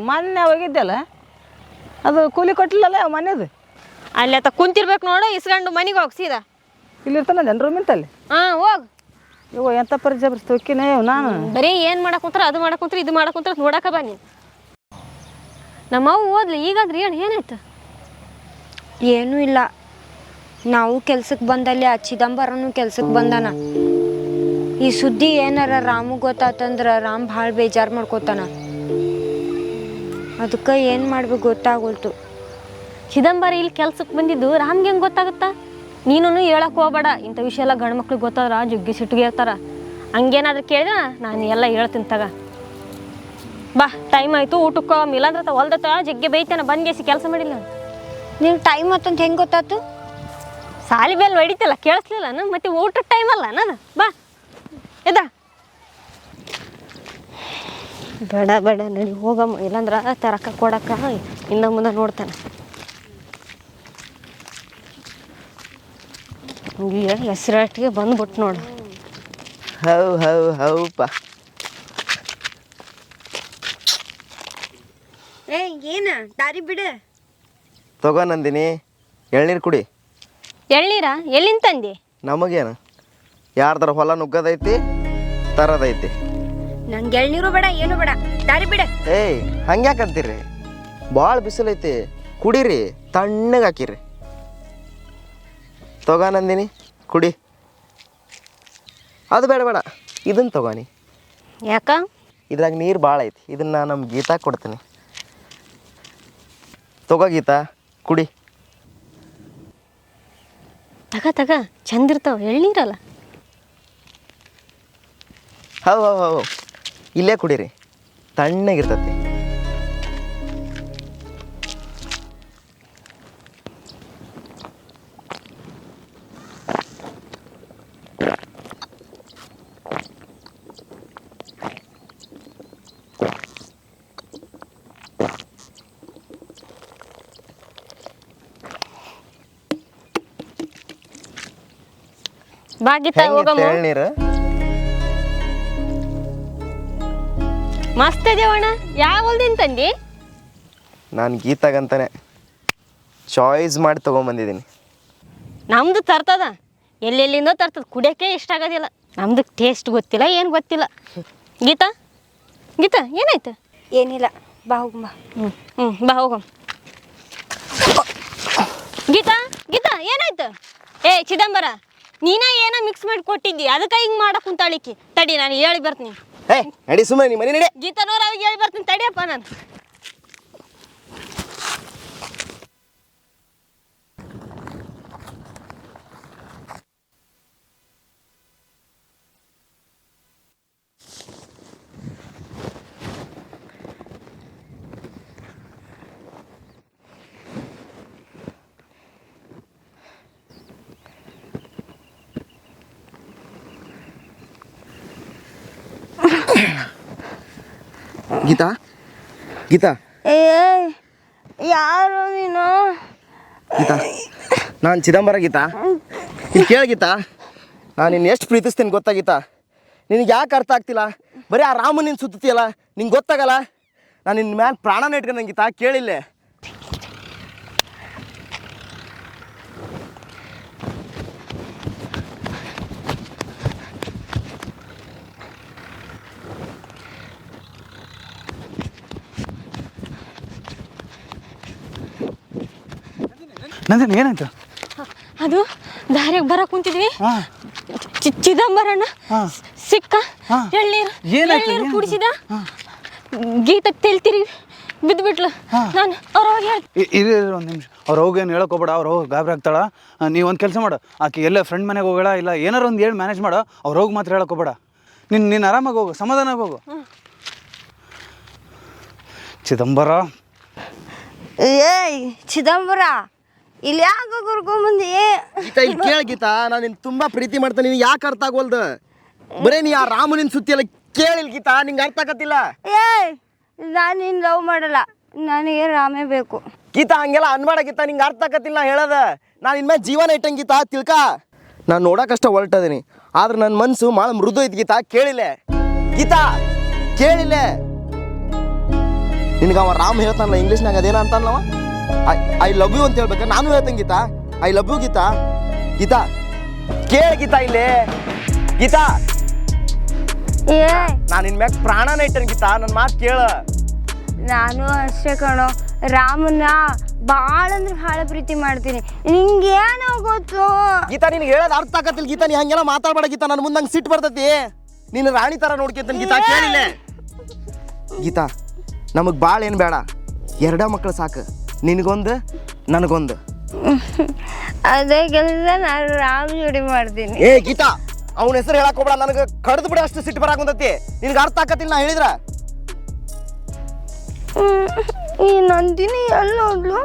ಮೊನ್ನೆ ಹೋಗಿದ್ದೆಲ್ಲ ಅದು ಕೂಲಿ ಕೊಟ್ಟಿಲ್ಲಲ್ಲ ಮನೆದು. ಅಲ್ಲಿ ಆತ ಕುಂತಿರ್ಬೇಕು ನೋಡು, ಇಸ್ಕೊಂಡು ಮನೆಗೆ ಹೋಗಿ ಸೀದಾ. ಇಲ್ಲಿರ್ತಾನೆ ಜನರು ಮಿಂತಲ್ಲಿ. ಹಾಂ, ಹೋಗು. ಇವು ಎಂಥ ಪರಿಚಯ ತೊಕ್ಕಿನೇ ನಾನು ಬರೀ ಏನು ಮಾಡಕ್ಕಂತ್ರ ಅದು ಮಾಡಕ್ಕಂತ್ರ ಇದು ಮಾಡಕ್ಕಂತ್ರ ನೋಡಕ್ಕೆ ಬನ್ನಿ. ನಮ್ಮವ್ವ ಓದ್ಲಿ ಈಗಾದ್ರಿ ಏನಾಯ್ತು? ಏನೂ ಇಲ್ಲ. ನಾವು ಕೆಲ್ಸಕ್ಕೆ ಬಂದಲ್ಲಿ ಆ ಚಿದಂಬರನು ಕೆಲ್ಸಕ್ಕೆ ಬಂದಾನ. ಈ ಸುದ್ದಿ ಏನಾರ ರಾಮು ಗೊತ್ತಾತಂದ್ರೆ ರಾಮ್ ಭಾಳ ಬೇಜಾರು ಮಾಡ್ಕೋತಾನ. ಅದಕ್ಕೆ ಏನು ಮಾಡ್ಬೇಕು ಗೊತ್ತಾಗೋಲ್ತು. ಚಿದಂಬರ ಇಲ್ಲಿ ಕೆಲ್ಸಕ್ಕೆ ಬಂದಿದ್ದು ರಾಮ್ಗೆ ಹೆಂಗೆ ಗೊತ್ತಾಗುತ್ತಾ? ನೀನು ಹೇಳಕ್ಕೆ ಹೋಗ್ಬೇಡ. ಇಂಥ ವಿಷಯ ಎಲ್ಲ ಗಂಡು ಮಕ್ಳಿಗೆ ಗೊತ್ತಾದ್ರೆ ಜಗ್ಗಿ ಸಿಟ್ಟಿಗೆ ಇರ್ತಾರೆ. ಹಂಗೇನಾದ್ರೂ ಕೇಳಿದ್ರೆ ನಾನು ಎಲ್ಲ ಹೇಳ್ತೀನಿ ತಗ. ಬಾ, ಟೈಮ್ ಆಯಿತು ಊಟಕ್ಕೆ. ಇಲ್ಲಾಂದ್ರೆ ಹೊಲ್ದತ್ತ ಜಗ್ಗಿ ಬೈತಾನೆ ಬಂದ್ಗೆಸಿ ಕೆಲಸ ಮಾಡಿಲ್ಲ. ನೀವು ಟೈಮ್ ಅಂತಂತ ಹೆಂಗೆ ಗೊತ್ತಾಯ್ತು? ಸಾಲಿ ಬೇಲ್ ಹೊಡಿತಲ್ಲ, ಕೇಳಿಸ್ಲಿಲ್ಲ ಮತ್ತೆ ಊಟದ ಟೈಮ್ ಅಲ್ಲ ನಾನು. ಬಾ ಎದ. ಬೇಡ ಬೇಡ ನಡಿ ಹೋಗಮ್ಮ, ಇಲ್ಲಾಂದ್ರೆ ತರಕ ಕೊಡಕ್ಕ ಹಿಂದೆ ಮುಂದೆ ನೋಡ್ತಾನೆ. ಇಲ್ಲಿ ಹೆಸರಾಟಿಗೆ ಬಂದ್ಬಿಟ್ಟು ನೋಡು. ಹೌಪ್ಪ. ಏನ ದಾರಿ ಬಿಡ. ತಗೋ ನಂದಿನಿ, ಎಳ್ನೀರು ಕುಡಿ. ಎಳ್ನೀರ ಎಲ್ಲಿಂದ ತಂದಿ? ನಮಗೇನು, ಯಾರ್ದಾರ ಹೊಲ ನುಗ್ಗದೈತಿ ತರದೈತಿ. ನಂಗೆ ಎಳ್ನೀರು ಬೇಡ, ಏನು ಬೇಡ, ದಾರಿ ಬಿಡ. ಏಯ್ ಹಂಗ್ಯಾಕಂತೀರಿ? ಭಾಳ ಬಿಸಿಲೈತಿ, ಕುಡೀರಿ, ತಣ್ಣಗೆ ಹಾಕಿರಿ. ತಗೋ ನಂದಿನಿ ಕುಡಿ. ಅದು ಬೇಡ ಬೇಡ, ಇದನ್ನು ತಗೋನಿ. ಯಾಕ? ಇದ್ರಾಗ ನೀರು ಭಾಳ ಐತಿ, ಇದನ್ನು ನಮ್ಮ ಗೀತಾ ಕೊಡ್ತೀನಿ. ತಗೋ ಗೀತಾ ಕುಡಿ. ತಗ ತಗ, ಚಂದಿರ್ತಾವ ಎಳ್ನೀರಲ್ಲ. ಹೌ ಇಲ್ಲೇ ಕುಡೀರಿ, ತಣ್ಣಗಿರ್ತತಿ. ಬಾ ಗೀತಾ ಹೋಗಮ್ಮ. ಎಳ್ನೀರು ಮಸ್ತ್ ದೇವಣ್ಣ. ಯಾವ ಹೊಲ್ದಿಂದ ತಂದಿ? ನಾನು ಗೀತಾಗಂತಾನೆ ಚಾಯ್ಸ್ ಮಾಡಿ ತೊಗೊಂಬಂದಿದ್ದೀನಿ. ನಮ್ದು ತರ್ತದ, ಎಲ್ಲೆಲ್ಲಿಂದ ತರ್ತದ, ಕುಡಿಯೋಕ್ಕೆ ಇಷ್ಟ ಆಗೋದಿಲ್ಲ. ನಮ್ದು ಟೇಸ್ಟ್ ಗೊತ್ತಿಲ್ಲ, ಏನು ಗೊತ್ತಿಲ್ಲ. ಗೀತಾ ಗೀತಾ ಏನಾಯ್ತು? ಏನಿಲ್ಲ, ಬಾ ಹೋಗಮ್ಮ. ಬಾ ಹೋಗಮ್ಮ. ಗೀತಾ ಗೀತಾ ಏನಾಯ್ತು? ಏ ಚಿದಂಬರ, ನೀನ ಏನೋ ಮಿಕ್ಸ್ ಮಾಡಿ ಕೊಟ್ಟಿದ್ದಿ, ಅದಕ್ಕೆ ಹಿಂಗೆ ಮಾಡಕ್ಕೆ ಕುಂತಾಳಿಕಿ. ತಡಿ ನಾನು ಹೇಳಿ ಬರ್ತೀನಿ. ಹೇ ನಡಿ, ಸುಮ್ಮನೆ ನಿಮ್ಮ ಮನೆ ನಡಿ. ಗೀತಾನವ್ರು ಅವಾಗ ಹೇಳಿ ಬರ್ತೀನಿ, ತಡಿಯಪ್ಪ ನಾನು. ಗೀತಾ ಗೀತಾ ಯಾರು ನೀನು? ಗೀತಾ, ನಾನು ಚಿದಂಬರ. ಗೀತಾ ಇಲ್ಲಿ ಕೇಳ ಗೀತಾ, ನಾನು ನಿನ್ನ ಎಷ್ಟು ಪ್ರೀತಿಸ್ತೀನಿ ಗೊತ್ತಾ ಗೀತಾ? ನಿನಗೆ ಯಾಕೆ ಅರ್ಥ ಆಗ್ತಿಲ್ಲ? ಬರೀ ಆ ರಾಮ ನಿನ್ನ ಸುತ್ತೀಯಲ್ಲ, ನಿಂಗೆ ಗೊತ್ತಾಗಲ್ಲ. ನಾನು ನಿನ್ನ ಮ್ಯಾಲೆ ಪ್ರಾಣನ ಇಟ್ಕೊಂಡೆ ಗೀತಾ, ಕೇಳಿಲ್ಲೇ. ನಂದಿನಿ ಏನಾಯ್ತು? ಅದು ದಾರಿಗೆ ಬರ ಕುಂತಿದ್ವಿ ಚಿದಂಬರನ ಸಿಕ್ಕ ಎಳ್ನೀರು ಕುಡಿಸಿದ ಗೀತ ತೆಲ್ತಿರಿ ಬಿದ್ದುಬಿಟ್ಲು ನಾನು ಅವ್ರವಾಗ ಒಂದು ನಿಮಿಷ ಅವ್ರು ಹೋಗೇನು ಹೇಳೋಕೋಬೇಡ, ಅವ್ರು ಹೋಗಿ ಗಾಬರಿ ಆಗ್ತಾಳ. ನೀವು ಒಂದು ಕೆಲಸ ಮಾಡು, ಆಕೆ ಎಲ್ಲ ಫ್ರೆಂಡ್ ಮನೆಗೆ ಹೋಗೋಣ, ಇಲ್ಲ ಏನಾರು ಒಂದು ಹೇಳಿ ಮ್ಯಾನೇಜ್ ಮಾಡು. ಅವ್ರು ಹೋಗಿ ಮಾತ್ರ ಹೇಳೋಕೋಬೇಡ. ನೀನು ಆರಾಮಾಗಿ ಹೋಗು, ಸಮಾಧಾನವಾಗಿ ಹೋಗು. ಚಿದಂಬರ ಏಯ್ ಚಿದಂಬರ ಇಲ್ಲಿ ಯಾಕೆ ಕರ್ಕೊಂಬಂದಿ? ಗೀತಾ ಇಲ್ಲಿ ಕೇಳ ಗೀತಾ, ನಾನು ನಿನ್ನ ತುಂಬ ಪ್ರೀತಿ ಮಾಡ್ತೇನೆ, ನಿನಗೆ ಯಾಕೆ ಅರ್ಥ ಆಗೋಲ್ದು? ಬರೀ ನೀ ಆ ರಾಮನಿನ ಸುತ್ತಿ ಎಲ್ಲ ಕೇಳಿಲ್ಲ ಗೀತಾ, ನಿಂಗೆ ಅರ್ಥ ಆಗತ್ತಿಲ್ಲ. ಏಯ್ ನಾನು ನಿನ್ನ ಲವ್ ಮಾಡಲ್ಲ, ನನಗೆ ರಾಮೇ ಬೇಕು. ಗೀತಾ ಹಂಗೆಲ್ಲ ಅನ್ಬೇಡ ಗೀತಾ, ನಿಂಗೆ ಅರ್ಥ ಆಗತ್ತಿಲ್ಲ ನಾ ಹೇಳದ. ನಾನು ಇನ್ಮೇಲೆ ಜೀವನ ಇಟ್ಟಂಗೆ ಗೀತಾ, ತಿಳ್ಕ. ನಾನು ನೋಡೋಕಷ್ಟ ಹೊರಟದೀನಿ, ಆದ್ರೆ ನನ್ನ ಮನಸ್ಸು ಭಾಳ ಮೃದು ಐತಿ ಗೀತಾ, ಕೇಳಿಲ್ಲ ಗೀತಾ, ಕೇಳಿಲ್ಲ. ನಿನಗೆ ಅವ ರಾಮ್ ಹೇಳ್ತಾನಲ್ಲ ಇಂಗ್ಲೀಷ್ನಾಗ, ಅದೇನ ಅಂತಾನವ, ಐ ಲವ್ ಯು ಅಂತ ಹೇಳ್ಬೇಕು. ನಾನು ಹೇಳ್ತೇನೆ Geeta, I love you Geeta. Geeta ಕೇಳ ಗೀತಾ, ಇಲ್ಲೇ ಗೀತಾ, ನಾನು ನಿನ್ ಮ್ಯಾಗ ಪ್ರಾಣನ ಇಟ್ಟೇನೆ ಗೀತಾ, ನನ್ನ ಮಾತು ಕೇಳ. ನಾನು ಅಷ್ಟೇ ಕಣೋ, ರಾಮನ್ನ ಭಾಳ ಅಂದ್ರೆ ಭಾಳ ಪ್ರೀತಿ ಮಾಡ್ತೀನಿ. ನಿಂಗೇನೋ ಗೊತ್ತು ಗೀತಾ, ನಿನಗೆ ಹೇಳೋದು ಅರ್ಥ ಆಗತ್ತಿಲ್ಲ ಗೀತಾ, ನೀ ಹಂಗೆಲ್ಲ ಮಾತಾಡ್ಬೇಡ ಗೀತಾ, ನನ್ನ ಮುಂದೆ ಹಂಗೆ ಸಿಟ್ಟು ಬರ್ತೈತಿ. ನೀನು ರಾಣಿ ಥರ ನೋಡ್ಕೊತಾನೆ ಗೀತಾ, ಕೇಳಿಲ್ಲ ಗೀತಾ. ನಮಗೆ ಭಾಳ ಏನು ಬೇಡ, 2 ಮಕ್ಕಳು ಸಾಕು, ನಿನಗೊಂದು ನನಗೊಂದು. ಅದೇ ಕೆಲಸ ನಾನು ರಾಮ್ ಜೋಡಿ ಮಾಡ್ತೀನಿ. ಏ ಗೀತಾ, ಅವನ ಹೆಸರು ಹೇಳಕ್ ಹೋಗ್ಬೇಡ, ನನಗೆ ಕಡ್ದು ಬಿಡ ಅಷ್ಟು ಸಿಟ್ಟು ಬರಾಕಂತತಿ. ನಿನಗೆ ಅರ್ಥ ಆಕತ್ತಿಲ್ಲ ನಾ ಹೇಳಿದ್ರ. ಈ ನಂದಿನಿ ಎಲ್ಲಿ ನೋಡ್ಲು?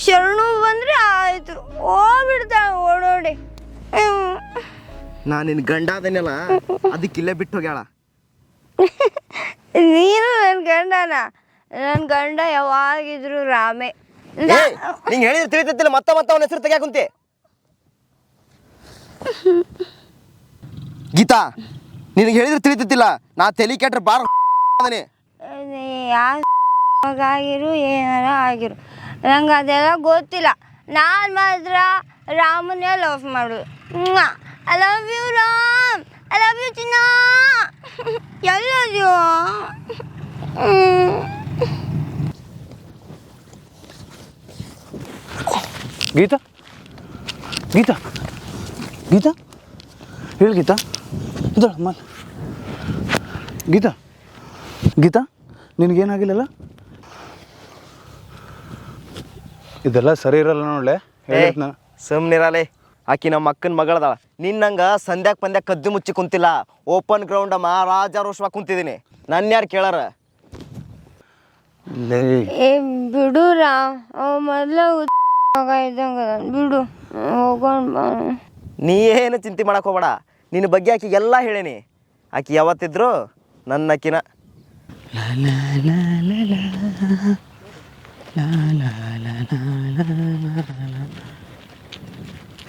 ಶರಣು ಬಂದ್ರೆ ಆಯ್ತು, ಹೋಗ್ಬಿಡ್ತಾಳೆ ಓಡೋಡಿ. ನಾನು ನಿನ್ನ ಗಂಡ ಅದನ್ನೆಲ್ಲ ಅದಕ್ಕಿಲ್ಲೇ ಬಿಟ್ಟು ಹೋಗ್ಯಾಳ. ನೀನು ನನ್ನ ಗಂಡನ? ನನ್ನ ಗಂಡ ಯಾವಾಗಿದ್ರು ರಾಮೇ. ನಿಂಗೆ ಹೇಳಿದ್ರೆ ತಿಳಿತೈತಿಲ್ಲ, ಮತ್ತೆ ಅವನ ಹೆಸರು ತೆಗ್ಯಾಕ ಕುಂತಿ. ಗೀತಾ, ನಿನಗೆ ಹೇಳಿದ್ರೆ ತಿಳಿತೈತಿಲ್ಲ, ನಾ ತಲೆ ಕೆಟ್ರೆ ಬಾರ ಆಗಿರು ಏನಾರ ಆಗಿರು, ನಂಗೆ ಅದೆಲ್ಲ ಗೊತ್ತಿಲ್ಲ. ನಾನು ಮಾತ್ರ ರಾಮನ್ನೇ ಲವ್ ಮಾಡೋದು. I love you Ram, I love you ಚಿನ್ನ. ಎಲ್ಲದ್ಯೋ ಗೀತಾ, ಗೀತಾ, ಗೀತಾ, ಹೇಳಿ ಗೀತಾ, ಇದಮ್ಮ ಗೀತಾ, ಗೀತಾ, ನಿನಗೇನಾಗಿಲ್ಲಲ್ಲ? ಇದೆಲ್ಲ ಸರಿ ಇರಲ್ಲ ನೋಡ್ಲೆ. ಸುಮ್ನಿರಲೆ, ಆಕಿ ನಮ್ಮ ಅಕ್ಕನ ಮಗಳದಾಳ. ನಿನ್ನಂಗ ಸಂಧ್ಯಾಕ್ ಪಂದ್ಯಾಕ್ ಕದ್ದು ಮುಚ್ಚಿ ಕುಂತಿಲ್ಲ, ಓಪನ್ ಗ್ರೌಂಡ್ ರಾಜಾರೋಷವಾಗಿ ಕುಂತಿದ್ದೀನಿ. ನನ್ನ ಯಾರು ಕೇಳಾರ? ಏ ಬಿಡು ರಾಮ್, ಮೊದಲ ಇದ್ದಂಗ ಬಿಡು, ಹೋಗೋಣ. ನೀ ಏನು ಚಿಂತೆ ಮಾಡಕ್ ಹೋಗ್ಬೇಡ, ನಿನ್ನ ಬಗ್ಗೆ ಆಕಿಗೆ ಎಲ್ಲ ಹೇಳೇನಿ. ಆಕಿ ಯಾವತ್ತಿದ್ರು ನನ್ನ ಅಕ್ಕಿನ.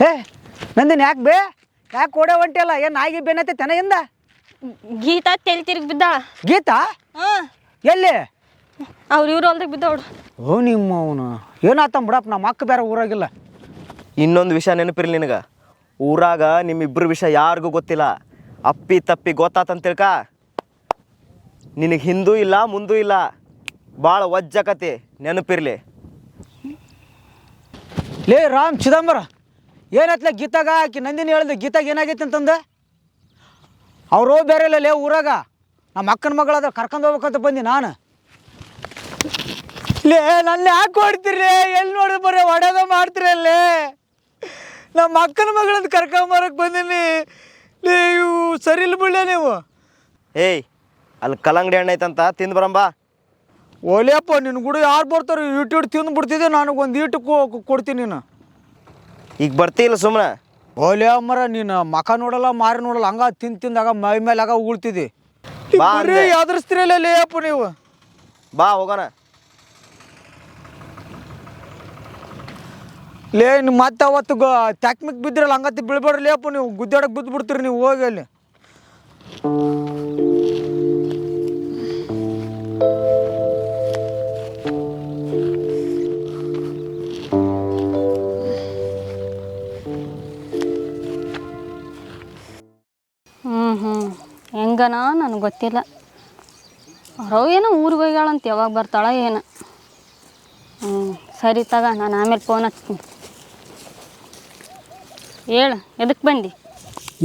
ಹೇ ನಂದಿನ ಯಾಕೆ ಬೇ, ಯಾಕೆ ಓಡೇ ಹೊಂಟಿಯಲ್ಲ? ಏನು ನಾಯಿಗೆ ಬೇನೈತೆ ತೆನೆಯಿಂದ? ಗೀತಾ ತೆಲ್ ತಿರುಗಿ ಬಿದ್ದಾಳ. ಗೀತಾ ಎಲ್ಲಿ? ಅವ್ರು ಇವ್ರು ಹೊಲ್ದಾಗ ಬಿದ್ದವಳು. ಓ ನಿಮ್ಮ ಅವನು ಏನಾತ ಬಿಡಪ್ಪ, ನಮ್ಮ ಅಕ್ಕ ಬೇರೆ ಊರಾಗಿಲ್ಲ. ಇನ್ನೊಂದು ವಿಷಯ ನೆನಪಿರ್ಲಿ ನಿನಗೆ, ಊರಾಗ ನಿಮ್ಮಿಬ್ಬರು ವಿಷಯ ಯಾರಿಗೂ ಗೊತ್ತಿಲ್ಲ. ಅಪ್ಪಿ ತಪ್ಪಿ ಗೊತ್ತಾತಂತ ತಿಳ್ಕ, ನಿನಗೆ ಹಿಂದೂ ಇಲ್ಲ ಮುಂದೂ ಇಲ್ಲ, ಭಾಳ ವಜ್ಜಕತಿ, ನೆನಪಿರ್ಲಿ. ಲೇ ರಾಮ್ ಚಿದಂಬರ, ಏನಾಯ್ತಲ್ಲ ಗೀತಾಗ? ಆಕಿ ನಂದಿನಿ ಹೇಳಿದೆ ಗೀತಾಗ ಏನಾಗೈತೆ ಅಂತಂದ. ಅವ್ರು ಬೇರೆ ಇಲ್ಲ ಲೇ ಊರಾಗ, ನಮ್ಮ ಅಕ್ಕನ ಮಗಳದ ಕರ್ಕೊಂಡು ಹೋಗ್ಬೇಕಂತ ಬಂದಿ ನಾನು. ಲೇ ನನ್ನ ಯಾಕೆ ಹೊಡ್ತೀರಿ? ಎಲ್ಲಿ ನೋಡಿ ಬರೀ ಹೊಡೆದ ಮಾಡ್ತೀರಿ ಅಲ್ಲೇ. ನಮ್ಮ ಅಕ್ಕನ ಮಗಳದ್ದು ಕರ್ಕೊಂಬರಕ್ಕೆ ಬಂದೀನಿ. ಲೇ ಇವು ಸರಿ ಇಲ್ಲ ಬಿಡ್ಲೇ ನೀವು. ಏಯ್, ಅಲ್ಲಿ ಕಲ್ಲಂಗಡಿ ಹಣ್ಣು ಐತಂತ ತಿಂದು ಬರಂಬ. ಓಲಿಯಪ್ಪ, ನಿನ್ನ ಕೂಡ ಯಾರು ಬರ್ತಾರೆ? ಇಟ್ಟು ತಿಂದು ಬಿಡ್ತಿದ್ದೆ, ನನಗೊಂದು ಈಟು ಕೊಡ್ತೀನಿ ನೀನು. ಈಗ ಬರ್ತಿಲ್ಲ ಸುಮ್ಮನೆ. ಓಲೆ ಅಮ್ಮರ, ನೀನು ಮಕ ನೋಡಲ್ಲ ಮಾರಿ ನೋಡಲ್ಲ, ಹಂಗ ತಿಂದಾಗ ಮೈ ಮೇಲೆ ಆಗ ಉಗುಳ್ತಿದ್ದಿ. ಬರೀ ಯಾವ್ದ್ರಸ್ತಿರಲ್ಲ ಲೇ ಅಪ್ಪ ನೀವು. ಬಾ ಹೋಗೋಣ. ಲೇ ನೀವು ಮತ್ತೆ ಅವತ್ತು ತ್ಯಾಕ್ಮಿಕ್ ಬಿದ್ದಿರಲ್ಲ, ಹಂಗತಿ ಬೀಳ್ಬೇಡ್ರಿ ಅಪ್ಪ ನೀವು. ಗುದ್ದಾಡಕ್ಕೆ ಬಿದ್ದು ಬಿಡ್ತೀರಿ ನೀವು, ಹೋಗಿ ಅಲ್ಲಿ. ಹೆಂಗನ ನನಗೆ ಗೊತ್ತಿಲ್ಲ. ರವ್ ಏನೋ ಊರಿಗೆ ಹೋಗ್ಯಾಳಂತ, ಯಾವಾಗ ಬರ್ತಾಳ ಏನು. ಸರಿ ತಗ, ನಾನು ಆಮೇಲೆ ಫೋನ್ ಹಚ್ತೀನಿ. ಹೇಳು ಎದಕ್ಕೆ ಬಂದು?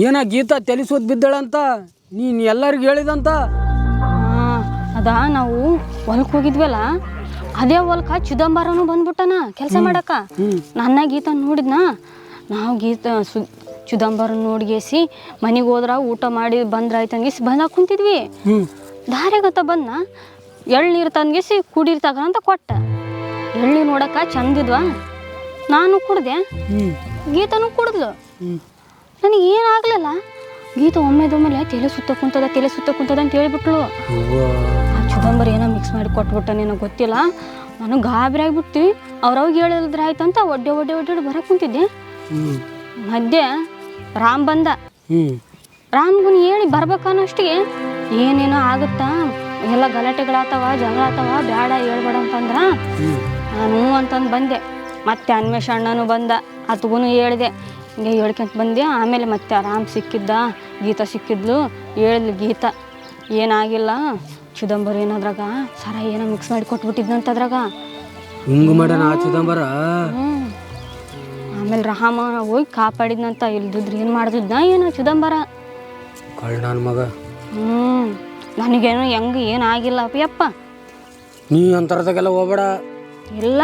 ಏನ ಗೀತಾ ತೆಲಿಸೋದು ಬಿದ್ದಾಳಂತ ನೀನು ಎಲ್ಲರಿಗೂ ಹೇಳಿದಂತ. ಅದ ನಾವು ಹೊಲಕ್ಕೆ ಹೋಗಿದ್ವಲ್ಲ, ಅದೇ ಹೊಲಕ್ಕೆ ಚಿದಂಬರನು ಬಂದ್ಬಿಟ್ಟನ ಕೆಲಸ ಮಾಡಕ್ಕ. ನನ್ನ ಗೀತ ನೋಡಿದ್ನ. ನಾವು ಚಿದಂಬರನ್ ನೋಡ್ಗೇಸಿ ಮನೆಗೆ ಹೋದ್ರ ಊಟ ಮಾಡಿ ಬಂದ್ರಾಯ್ತು ಅಂಗೇಸಿ ಬಂದಾಗ ಕುಂತಿದ್ವಿ. ದಾರಿಗತ್ತ ಬಂದ್ನ, ಎಳ್ನೀರು ತಂದ್ಗೇಸಿ ಕುಡೀರ್ ತಗಂತ ಕೊಟ್ಟ. ಎಳ್ನೀರು ನೋಡಕ್ಕ ಚಂದಿದ್ವಾ, ನಾನು ಕುಡ್ದೆ, ಗೀತನೂ ಕುಡಿದ್ಲು. ನನಗೆ ಏನಾಗ್ಲಿಲ್ಲ. ಗೀತ ಒಮ್ಮೆದೊಮ್ಮೆಲೆ ತಲೆ ಸುತ್ತ ಕುಂತದ ಅಂತ ಹೇಳಿಬಿಟ್ಲು. ಆ ಚಿದಂಬರ ಏನೋ ಮಿಕ್ಸ್ ಮಾಡಿ ಕೊಟ್ಬಿಟ್ಟನೇನೋ ಗೊತ್ತಿಲ್ಲ. ನನಗೆ ಗಾಬರಿ ಆಗ್ಬಿಟ್ಟು ಅವ್ರವ್ಗೆ ಹೇಳಿದ್ರೆ ಆಯ್ತಂತ ಒಡ್ಡೆ ಬರಕ್ಕೆ ಕುಂತಿದ್ದೆ. ಮಧ್ಯೆ ರಾಮ್ ಬಂದ. ರಾಮ್ಗುನ್ ಹೇಳಿ ಬರ್ಬೇಕನ್ನೋಷ್ಟಿಗೆ ಏನೇನೋ ಆಗುತ್ತಾ, ಎಲ್ಲ ಗಲಾಟೆಗಳಾತವ, ಜಗಳ ಆತವ, ಬೇಡ ಹೇಳ್ಬೇಡ ಅಂತಂದ್ರ ನಾನು ಅಂತಂದು ಬಂದೆ. ಮತ್ತೆ ಅನ್ವೇಷ್ ಅಣ್ಣನೂ ಬಂದ, ಅತ್ಗೂ ಹೇಳಿದೆ. ಹಿಂಗೆ ಹೇಳ್ಕೊಂತ ಬಂದೆ. ಆಮೇಲೆ ಮತ್ತೆ ರಾಮ್ ಸಿಕ್ಕಿದ್ದ, ಗೀತಾ ಸಿಕ್ಕಿದ್ಲು. ಹೇಳಿದ್ಲು ಗೀತಾ, ಏನಾಗಿಲ್ಲ, ಚಿದಂಬರ ಏನಾದ್ರಾಗ ಸರ ಏನೋ ಮಿಕ್ಸ್ ಮಾಡಿ ಕೊಟ್ಬಿಟ್ಟಿದ್ನಂತದ್ರಾಗ. ಹಿಂಗೆ ಮಾಡೋಣ ಆ ಚಿದಂಬರ. ಆಮೇಲೆ ರಾಮ ಹೋಗಿ ಕಾಪಾಡಿದ್ನಂತ. ಇಲ್ದಿದ್ರೆ ಏನು ಮಾಡಿದ್ನ ಏನೋ ಚಿದಂಬರ. ಕಳ್ಳ ನನ್ನ ಮಗ. ನನಗೇನು ಹೆಂಗೆ ಏನಾಗಿಲ್ಲ ಅಪ್ಪ. ನೀ ಅಂತರದಾಗೆಲ್ಲ ಹೋಗ್ಬೇಡ. ಇಲ್ಲ,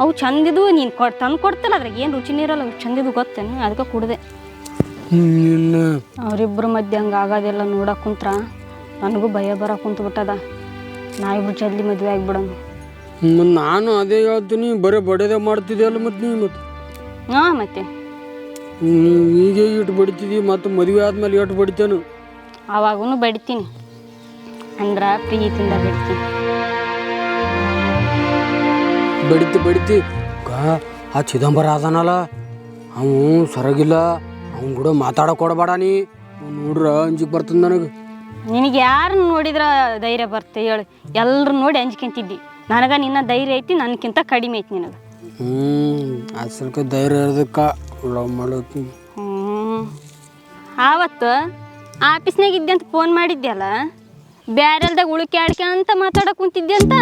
ಅವು ಚಂದಿದ್ವು. ನೀನು ತಂದು ಕೊಡ್ತಿಲ್ಲ, ಅದ್ರಾಗ ಏನು ರುಚಿನೇ ಇರಲ್ಲ. ಚಂದಿದ್ದು ಗೊತ್ತೇನು, ಅದಕ್ಕೆ ಕುಡ್ದೆ. ಅವರಿಬ್ಬರು ಮಧ್ಯೆ ಹಂಗೆ ಆಗೋದೆಲ್ಲ ನೋಡಕ್ಕೆ ಕುಂತ್ರ ನನಗೂ ಭಯ ಬರಕ್ಕೆ ಕುಂತ್ಬಿಟ್ಟದ. ನಾವಿಬ್ರು ಜಲ್ದಿ ಮದುವೆ ಆಗ್ಬಿಡೋಣ. ನಾನು ಅದೇ ಹೇಳ್ತೀನಿ, ಬರೀ ಬಡದೇ ಮಾಡ್ತಿದ್ಯಲ್ಲ ಮತ್ತೆ ನೀ ಮತ್ತೆ. ಹಾಂ, ಮತ್ತೆ ಈಗ ಇಟ್ಟು ಬಡಿತಿದ್ದಿ, ಮತ್ತು ಮದುವೆ ಆದ್ಮೇಲೆ ಇಟ್ಟು ಬಡಿತೇನು? ಅವಾಗೂ ಬಡಿತೀನಿ, ಅಂದ್ರೆ ಪ್ರೀತಿಯಿಂದ ಬಡಿತೀನಿ. ಬಡಿತಿ ಆ ಚಿದಂಬರ ಅದನಲ್ಲ, ಅವು ಸರಗಿಲ್ಲ, ಅವನು ಕೂಡ ಮಾತಾಡೋಕೆ ಕೊಡಬೇಡ ನೀ. ನೋಡ್ರ ಅಂಜಿಗೆ ಬರ್ತದೆ ನನಗೆ. ನಿನಗೆ ಯಾರನ್ನ ನೋಡಿದ್ರ ಧೈರ್ಯ ಬರ್ತೆ ಹೇಳು? ಎಲ್ಲರೂ ನೋಡಿ ಅಂಜ್ಕೊಂತಿದ್ದಿ. ನನಗೆ ನಿನ್ನ ಧೈರ್ಯ ಐತಿ, ನನಗಿಂತ ಕಡಿಮೆ ಐತಿ ನಿನಗೆ. ಅಸಲ್ಕ ಧೈರ್ಯ ಇರೋದಕ್ಕೆ ಲವ್ ಮಾಡೋಕೆ. ಆವತ್ತು ಆಫೀಸ್ನಾಗ ಇದ್ದೆ ಅಂತ ಫೋನ್ ಮಾಡಿದ್ದೆ ಅಲ್ಲ, ಬ್ಯಾರೆಲ್ದಾಗ ಉಳುಕಿ ಆಡ್ಕೊಂತ ಮಾತಾಡಕ್ಕೆ ಕುಂತಿದ್ದೆ ಅಂತ.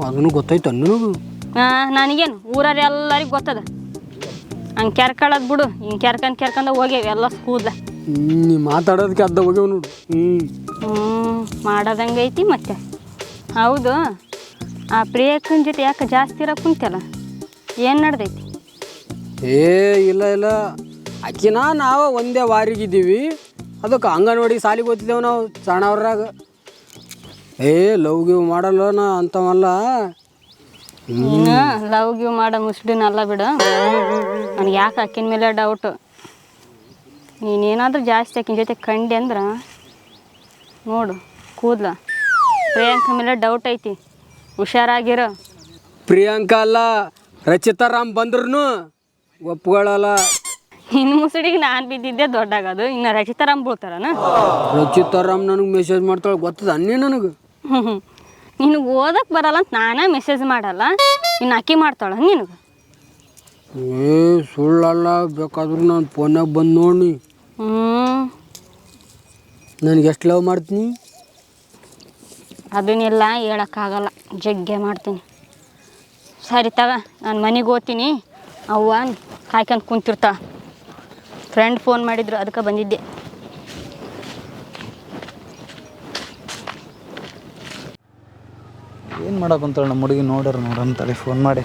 ಅದನ್ನು ಗೊತ್ತಾಯ್ತು ನನಗೂ. ನನಗೇನು ಊರವ್ರು ಎಲ್ಲರಿಗೂ ಗೊತ್ತದ. ಹಂಗೆ ಕೆರ್ಕೊಳ್ಳೋದು ಬಿಡು, ಹಿಂಗೆ ಕೆರ್ಕಂದ ಹೋಗ್ಯಾವ ಎಲ್ಲ ಕೂದ್ಲ. ನೀ ಮಾತಾಡೋದಕ್ಕೆ ಅರ್ಧ ಹೋಗ್ಯಾವ ನೋಡು. ಮಾಡೋದಂಗೆ ಐತಿ ಮತ್ತೆ. ಹೌದು, ಆ ಪ್ರಿಯಕ್ಕನ ಜೊತೆ ಯಾಕೆ ಜಾಸ್ತಿ ಇರೋಕೆ ಕುಂತಲ್ಲ, ಏನು ನಡ್ದೈತಿ? ಇಲ್ಲ ಆಕಿನ ನಾವು ಒಂದೇ ವಾರಿಗಿದ್ದೀವಿ. ಅದಕ್ಕೆ ಅಂಗನವಾಡಿ ಸಾಲಿಗೆ ಓದ್ತಿದ್ದೇವೆ ನಾವು ಸಣ್ಣವ್ರಾಗ. ಲವ್ ಗಿವ್ ಮಾಡಲ್ಲ ನಾ ಅಂತವಲ್ಲ. ಲವ್ ಗಿವ್ ಮಾಡೋ ಮುಸ್ಡಿನಲ್ಲ ಬಿಡು. ನನಗೆ ಯಾಕೆ ಆಕಿನ ಮೇಲೆ ಡೌಟು. ನೀನೇನಾದ್ರೂ ಜಾಸ್ತಿ ಆಕಿನ ಜೊತೆ ಕಂಡೆ ಅಂದ್ರೆ ನೋಡು ಕೂದ್ಲ. ಪ್ರಿಯಾಂಕ ಮೇಲೆ ಡೌಟ್ ಐತಿ, ಹುಷಾರಾಗಿರೋ. ಪ್ರಿಯಾಂಕಾ ಅಲ್ಲ, ರಚಿತಾರಾಮ್ ಬಂದ್ರು ಒಪ್ಕೊಳ್ಳಲ್ಲ. ಇನ್ನು ಮುಸುಡಿಗೆ ನಾನು ಬಿದ್ದಿದ್ದೆ ದೊಡ್ಡಾಗೋದು, ಇನ್ನು ರಚಿತಾರಾಮ್ ಬೀಳ್ತಾರನ? ರಚಿತಾರಾಮ್ ನನಗೆ ಮೆಸೇಜ್ ಮಾಡ್ತಾಳೆ, ಗೊತ್ತದ ಅನ್ನೇ ನನಗೆ. ನಿನಗೆ ಓದಕ್ಕೆ ಬರಲ್ಲ ಅಂತ ನಾನೇ ಮೆಸೇಜ್ ಮಾಡಲ್ಲ, ಇನ್ನು ಅಕ್ಕಿ ಮಾಡ್ತಾಳ ನಿನಗೆ? ಸುಳ್ಳಲ್ಲ, ಬೇಕಾದ್ರೂ ನಾನು ಫೋನಾಗ ಬಂದು ನೋಡಿ. ನನಗೆ ಎಷ್ಟು ಲವ್ ಮಾಡ್ತೀನಿ ಅದನ್ನೆಲ್ಲ ಹೇಳೋಕ್ಕಾಗಲ್ಲ, ಜಗ್ಗೆ ಮಾಡ್ತೀನಿ. ಸರಿ ತಗ, ನಾನು ಮನೆಗೆ ಹೋಗ್ತೀನಿ. ಅವ್ವ ಕಾಯ್ಕೊಂಡು ಕುಂತಿರ್ತಾ. ಫ್ರೆಂಡ್ ಫೋನ್ ಮಾಡಿದ್ರು, ಅದಕ್ಕೆ ಬಂದಿದ್ದೆ. ಏನು ಮಾಡಕ್ಕಂತಾಳೆ ನಮ್ಮ ಹುಡುಗಿ? ನೋಡಂತಾರೆ ಫೋನ್ ಮಾಡಿ.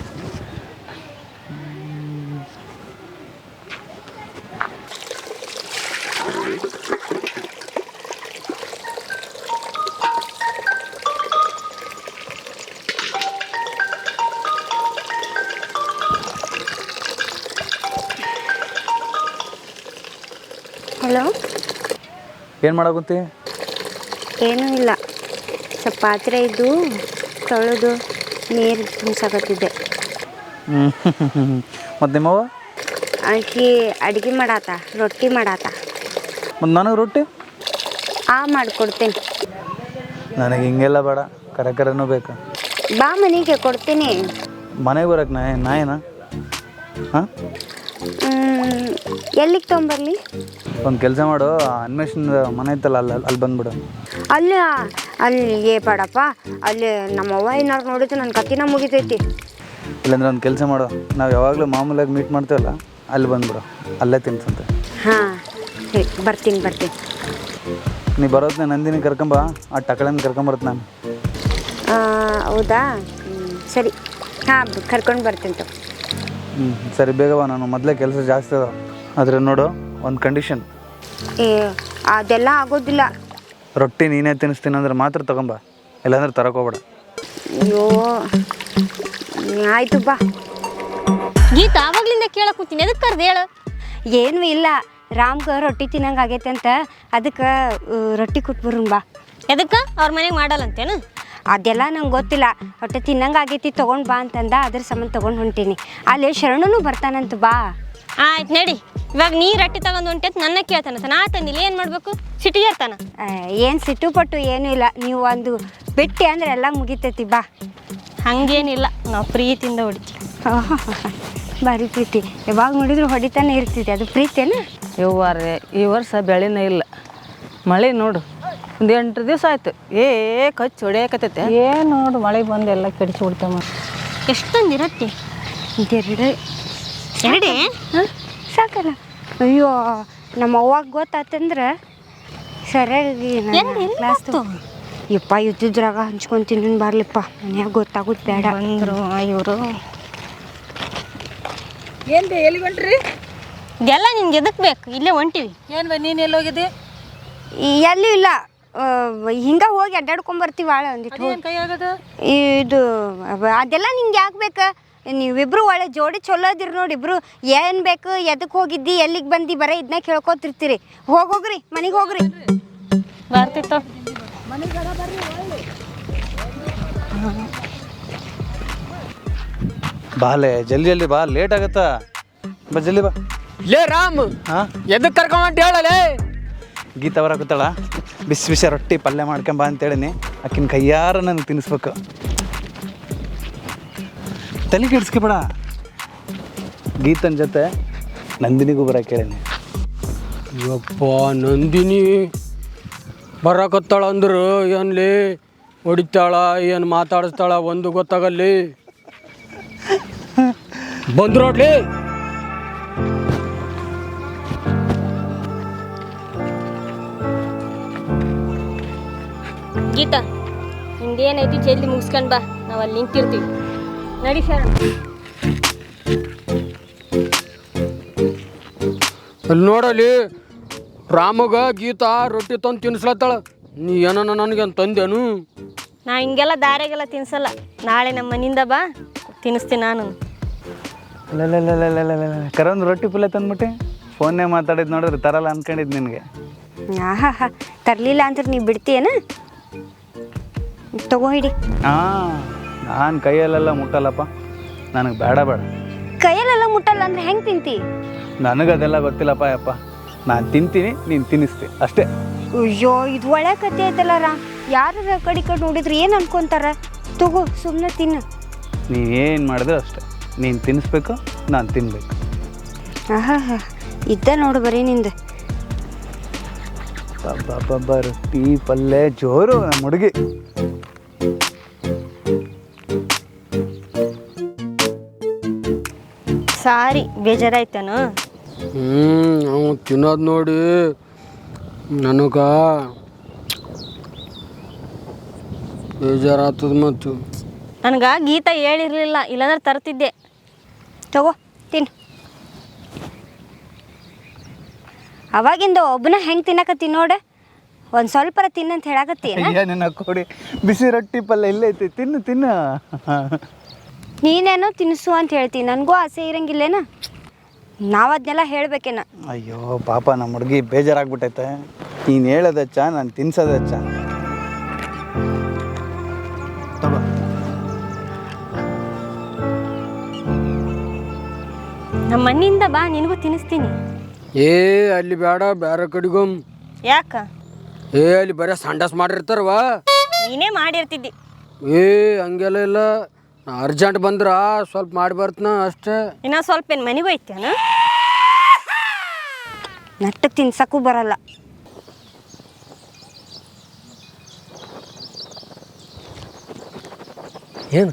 ಹಲೋ, ಏನು ಮಾಡಕ್ಕಂತಿ? ಏನೂ ಇಲ್ಲ, ಸ್ವಲ್ಪ ಪಾತ್ರೆ ಇದ್ದು ತೊಳೆದು ನೀರು ತುಂಬಿಸಾಕತ್ತಿದ್ದೆ. ಮತ್ತು ನಿಮ್ಮವ್ವ? ಆಕಿ ಅಡುಗೆ ಮಾಡಾತ, ರೊಟ್ಟಿ ಮಾಡಾತ. ಮತ್ತು ನನಗೆ ರೊಟ್ಟಿ ಮಾಡಿಕೊಡ್ತೀನಿ. ನನಗೆ ಹಿಂಗೆಲ್ಲ ಬೇಡ, ಕರೆನೂ ಬೇಕು. ಬಾ ಮನೆಗೆ ಕೊಡ್ತೀನಿ. ಮನೆಗೆ ಬರೋಕೆ ನಾಯೇನಾ? ಹಾಂ, ಎಲ್ಲಿಗೆ ತೊಗೊಂಬರ್ಲಿ? ಒಂದು ಕೆಲಸ ಮಾಡು, ಅನ್ವೇಷಣದ ಮನೆ ಐತಲ್ಲ, ಅಲ್ಲಿ ಬಂದ್ಬಿಡು. ಅಲ್ಲಿ ಬೇಡಪ್ಪ, ಅಲ್ಲಿ ನಮ್ಮವ್ವ ಏನಾರು ನೋಡಿದ್ರೆ ನನ್ನ ಕತ್ತಿನ ಮುಗಿತೈತಿ. ಇಲ್ಲಾಂದ್ರೆ ಒಂದು ಕೆಲಸ ಮಾಡು, ನಾವು ಯಾವಾಗಲೂ ಮಾಮೂಲಾಗಿ ಮೀಟ್ ಮಾಡ್ತೇವಲ್ಲ, ಅಲ್ಲಿ ಬಂದ್ಬಿಡು, ಅಲ್ಲೇ ತಿನ್ಸಂತೆ. ಹಾಂ ಬರ್ತೀನಿ ಬರ್ತೀನಿ. ನೀ ಬರೋದನ್ನ ನಂದಿನಿ ಕರ್ಕೊಂಬ, ಆ ಟಕಳನ್ನ ಕರ್ಕೊಂಬರ್ತ ನಾನು. ಹೌದಾ, ಸರಿ. ಹಾಂ ಕರ್ಕೊಂಡು ಬರ್ತೀನಿ ತಗೋ. ಸರಿ ಬೇಗ ಬಾ, ನಾನು ಮೊದಲೇ ಕೆಲಸ ಜಾಸ್ತಿ ಅದ. ಆದರೆ ನೋಡು, ಒಂದು ಕಂಡೀಷನ್. ಅದೆಲ್ಲ ಆಗೋದಿಲ್ಲ. ರೊಟ್ಟಿ ನೀನೇ ತಿನ್ನಿಸ್ತೀನಿ ಅಂದ್ರೆ ಮಾತ್ರ ತಗೊಂಬ, ಇಲ್ಲಾಂದ್ರೆ ತರಕೋಬೇಡ. ಅಯ್ಯೋ ಆಯಿತು ಬಾ. ಗೀತಾ ಆವಾಗ್ಲಿಂದ ಕೇಳಕ್ ಕೂತೀನಿ, ಎದಕ್ಕೆ ಕರ್ದು ಹೇಳು. ಏನೂ ಇಲ್ಲ, ರಾಮ್ಗೆ ರೊಟ್ಟಿ ತಿನ್ನಂಗೆ ಆಗೈತೆ ಅಂತ, ಅದಕ್ಕೆ ರೊಟ್ಟಿ ಕೊಟ್ಬರು ಬಾ. ಎದಕ್ಕೆ ಅವ್ರ ಮನೆಗೆ ಮಾಡಲ್ಲಂತೇನು? ಅದೆಲ್ಲ ನಂಗೆ ಗೊತ್ತಿಲ್ಲ, ಹೊಟ್ಟೆ ತಿನ್ನಂಗೆ ಆಗೈತಿ ತೊಗೊಂಡು ಬಾ ಅಂತಂದ, ಅದ್ರ ಸಂಬಂಧ ತೊಗೊಂಡು ಹೊಂಟೀನಿ. ಅಲ್ಲಿ ಶರಣನು ಬರ್ತಾನಂತ, ಬಾ. ಆಯ್ತು ನಡಿ. ಇವಾಗ ನೀ ರೊಟ್ಟಿ ತಗೊಂಡು ಹೊಂಟೈತ್ ನನ್ನ ಕೇಳ್ತಾನ, ನಾ ತಂದಿಲ್ಲ, ಏನು ಮಾಡಬೇಕು? ಸಿಟಿಗೆ ಇರ್ತಾನ. ಏನು ಸಿಟ್ಟು ಪಟ್ಟು ಏನೂ ಇಲ್ಲ, ನೀವು ಒಂದು ಬಿಟ್ಟು ಅಂದ್ರೆ ಎಲ್ಲ ಮುಗಿತೈತಿ, ಬಾ. ಹಂಗೇನಿಲ್ಲ, ನಾವು ಪ್ರೀತಿಯಿಂದ ಹೊಡಿತೀವಿ. ಭಾರಿ ಪ್ರೀತಿ, ಯಾವಾಗ ನೋಡಿದ್ರು ಹೊಡಿತಾನೆ ಇರ್ತಿದೆ, ಅದು ಪ್ರೀತಿಯೇನು? ಯವ್ವಾರೇ, ಈ ವರ್ಷ ಬೆಳೆನೇ ಇಲ್ಲ. ಮಳೆ ನೋಡು, ಒಂದು 8 ದಿವಸ ಆಯ್ತು, ಕಚ್ಚಿ ಹೊಡೆಯಕತ್ತೈತೆ. ಏನು ನೋಡು, ಮಳೆ ಬಂದು ಎಲ್ಲ ಕೆಡಿಸಿ ಬಿಡ್ತಮ್ಮ. ಎಷ್ಟೊಂದು ರೊಟ್ಟಿ? ಎರಡೇ ಸಾಕಲ್ಲ. ಅಯ್ಯೋ, ನಮ್ಮ ಅವ್ವಾಗ ಗೊತ್ತಾತಂದ್ರೆ ಸರಿಯಾಗಿ ಯಪ್ಪ ಇದ್ದಿದ್ರಾಗ ಹಂಚ್ಕೊಂತೀನಿ ಬರ್ಲಿಪ್ಪ, ಮನ್ಯಾಗ ಗೊತ್ತಾಗೋದು ಬೇಡ. ಬಂದರು ಇವರು. ಏನು ಎಲ್ಲಿ ಹೊಂಟ್ರಿ? ಇದೆಲ್ಲ ನಿನ್ಗೆ ಎದಕ್ಕೆ ಬೇಕು? ಇಲ್ಲೇ ಹೊಂಟಿವಿ. ಏನು ನೀನು ಎಲ್ಲಿ ಹೋಗಿದ್ದೆ? ಎಲ್ಲೂ ಇಲ್ಲ, ಹಿಂಗೆ ಹೋಗಿ ಅಡ್ಡಾಡ್ಕೊಂಬರ್ತೀವಿ. ಭಾಳ ಒಂದಿಟ್ಟು ಕೈಯಾಗದು ಇದು ಅದೆಲ್ಲ ನಿಂಗೆ ಯಾಕೆ ಬೇಕು? ನೀವಿಬ್ರು ಒಳ್ಳೆ ಜೋಡಿ ಚಲೋ ಅದಿರಿ ನೋಡಿ ಇಬ್ರು. ಏನು ಬೇಕು, ಎದಕ್ಕೆ ಹೋಗಿದ್ದಿ, ಎಲ್ಲಿಗೆ ಬಂದು, ಬರೀ ಇದನ್ನ ಕೇಳ್ಕೊತಿರ್ತೀರಿ. ಹೋಗ್ರಿ ಮನೆಗೆ ಹೋಗ್ರಿ. ಬರ್ತಿತ್ತು ಬಾಲೆ, ಜಲ್ದಿ ಬಾ, ಲೇಟ್ ಆಗತ್ತಾ, ಬಾ ಜಲ್ದಿ ಬಾ. ಲೇ ರಾಮ್, ಎದಕ್ಕೆ ಕರ್ಕೊಂಬಂತ ಹೇಳಲೇ? ಗೀತಾ ಬರಾಕತ್ತಾಳ, ಬಿಸಿ ಬಿಸಿ ರೊಟ್ಟಿ ಪಲ್ಯ ಮಾಡ್ಕೊಂಬ ಅಂತೇಳಿನಿ. ಆಕಿನ ಕೈಯಾರ ನನಗೆ ತಿನ್ನಿಸ್ಬೇಕು. ತಲೆ ಕೆಡಿಸ್ಕೊಬೇಡ. ಗೀತನ ಜೊತೆ ನಂದಿನಿಗೂ ಬರಕ್ಕೆ ಹೇಳೀನಿ. ಯಪ್ಪ, ನಂದಿನಿ ಬರಕತ್ತಾಳ ಅಂದ್ರೆ ಏನ್ಲಿ ಹೊಡಿತಾಳ, ಏನು ಮಾತಾಡಿಸ್ತಾಳ ಒಂದು ಗೊತ್ತಾಗಲ್ಲಿ. ಬಂದು ನೋಡ್ಲಿ. ಗೀತಾ, ನಿಂದೇನೈತಿ ಜಲ್ದಿ ಮುಗಿಸ್ಕೊಂಡು ಬಾ, ನಾವು ಅಲ್ಲಿ ನಿಂತಿರ್ತೀವಿ. ನಡಿ ಶರಣ. ಅಲ್ಲಿ ನೋಡಲಿ, ರಾಮಗ ಗೀತಾ ರೊಟ್ಟಿ ತಂದು ತಿನ್ಸ್ಲತ್ತಾಳ. ನೀ ಏನೋ ನನಗೆ ತಂದೇನು? ನಾ ಹಿಂಗೆಲ್ಲ ದಾರಿಗೆಲ್ಲ ತಿನ್ಸಲ್ಲ. ನಾಳೆ ನಮ್ಮ ಮನೆಯಿಂದ ಬಾ, ತಿನ್ನಿಸ್ತೀನಿ ನಾನು. ಕರೊಂದು ರೊಟ್ಟಿ ಪಲ್ಯ ತಂದ್ಬಿಟ್ಟೆ. ಫೋನ್ನೇ ಮಾತಾಡಿದ್ ನೋಡಿದ್ರೆ ತರಲ್ಲ ಅನ್ಕೊಂಡಿದ್ದು ನಿನಗೆ. ಆಹಾ, ತರಲಿಲ್ಲ ಅಂದ್ರೆ ನೀವು ಬಿಡ್ತೀಯೇನ? ತಗೋ ಹಿಡಿ. ನಾನು ಕೈಯಲ್ಲೆಲ್ಲ ಮುಟ್ಟಲ್ಲಪ್ಪ, ನನಗೆ ಬೇಡ. ಕೈಯಲ್ಲೆಲ್ಲ ಮುಟ್ಟಲ್ಲ ಅಂದ್ರೆ ಹೆಂಗೆ ತಿಂತಿ? ನನಗದೆಲ್ಲ ಗೊತ್ತಿಲ್ಲಪ್ಪ ಯಪ್ಪ. ನಾನು ತಿಂತೀನಿ, ನೀನು ತಿನ್ನಿಸ್ತಿ ಅಷ್ಟೇ. ಅಯ್ಯೋ, ಇದು ಒಳ್ಳೆ ಕತೆ ಐತಲ್ಲ ರಾಮ್. ಯಾರು ಕಡೆ ನೋಡಿದ್ರೆ ಏನು ಅನ್ಕೊಂತಾರ? ತಗೋ, ಸುಮ್ಮನೆ ತಿನ್ನು. ನೀನೇನು ಮಾಡಿದ್ರೆ ಅಷ್ಟೇ, ನೀನು ತಿನ್ನಿಸ್ಬೇಕು, ನಾನು ತಿನ್ಬೇಕು. ಆಹಾ, ಇದ್ದ ನೋಡು ಬರೀ ನಿಂದು. ರೊಟ್ಟಿ ಪಲ್ಯ ಜೋರು ನಮ್ಮ ಹುಡುಗಿ. ಸಾರಿ, ಬೇಜಾರಾಯ್ತಾನು? ನಾವು ತಿನ್ನೋದು ನೋಡಿ ನನಗೆ ಬೇಜಾರಾಗ್ತದ. ಮತ್ತು ನನಗೆ ಗೀತಾ ಹೇಳಿರಲಿಲ್ಲ, ಇಲ್ಲಾಂದ್ರೆ ತರ್ತಿದ್ದೆ. ತಗೋ ತಿನ್ನು. ಅವಾಗಿಂದ ಒಬ್ಬನ ಹೆಂಗೆ ತಿನ್ನಕತ್ತಿ ನೋಡ, ಒಂದು ಸ್ವಲ್ಪ ತಿನ್ನಂತ ಹೇಳಕತ್ತಿ. ನಿನ್ನ ಕೊಡಿ, ಬಿಸಿ ರೊಟ್ಟಿ ಪಲ್ಯ ಇಲ್ಲೈತಿ, ತಿನ್ನು. ನೀನೇನೋ ತಿನ್ನಿಸು ಅಂತ ಹೇಳ್ತೀನಿ, ನನಗೂ ಆಸೆ ಇರಂಗಿಲ್ಲೇನ? ನಾವು ಅದನ್ನೆಲ್ಲ ಹೇಳ್ಬೇಕೇನ? ಅಯ್ಯೋ ಪಾಪ, ನಮ್ಮ ಹುಡುಗಿ ಬೇಜಾರಾಗ್ಬಿಟ್ಟೈತೆ. ನೀನು ಹೇಳೋದಚ್ಚ, ನಾನು ತಿನ್ಸೋದಚ್ಚ. ತಗೋ. ನಮ್ಮ ಮನೆಯಿಂದ ಬಾ, ನಿನಗೂ ತಿನ್ನಿಸ್ತೀನಿ. ಅಲ್ಲಿ ಬೇಡ, ಬೇರೆ ಕಡೆಗೊಮ್. ಯಾಕ? ಅಲ್ಲಿ ಬರೀ ಸಂಡಾಸ್ ಮಾಡಿರ್ತಾರವ. ನೀನೇ ಮಾಡಿರ್ತಿದ್ದಿ. ಹಂಗೆಲ್ಲ ಇಲ್ಲ, ಅರ್ಜೆಂಟ್ ಬಂದ್ರ ಸ್ವಲ್ಪ ಮಾಡಿ ಬರ್ತನ ಅಷ್ಟೇ. ಇನ್ನೂ ಸ್ವಲ್ಪ ಏನು ಮನೆಗೂ ಐತೇನ? ನಟ್ಟಕ್ಕೆ ತಿನ್ಸಕ್ಕೂ ಬರಲ್ಲ. ಏನು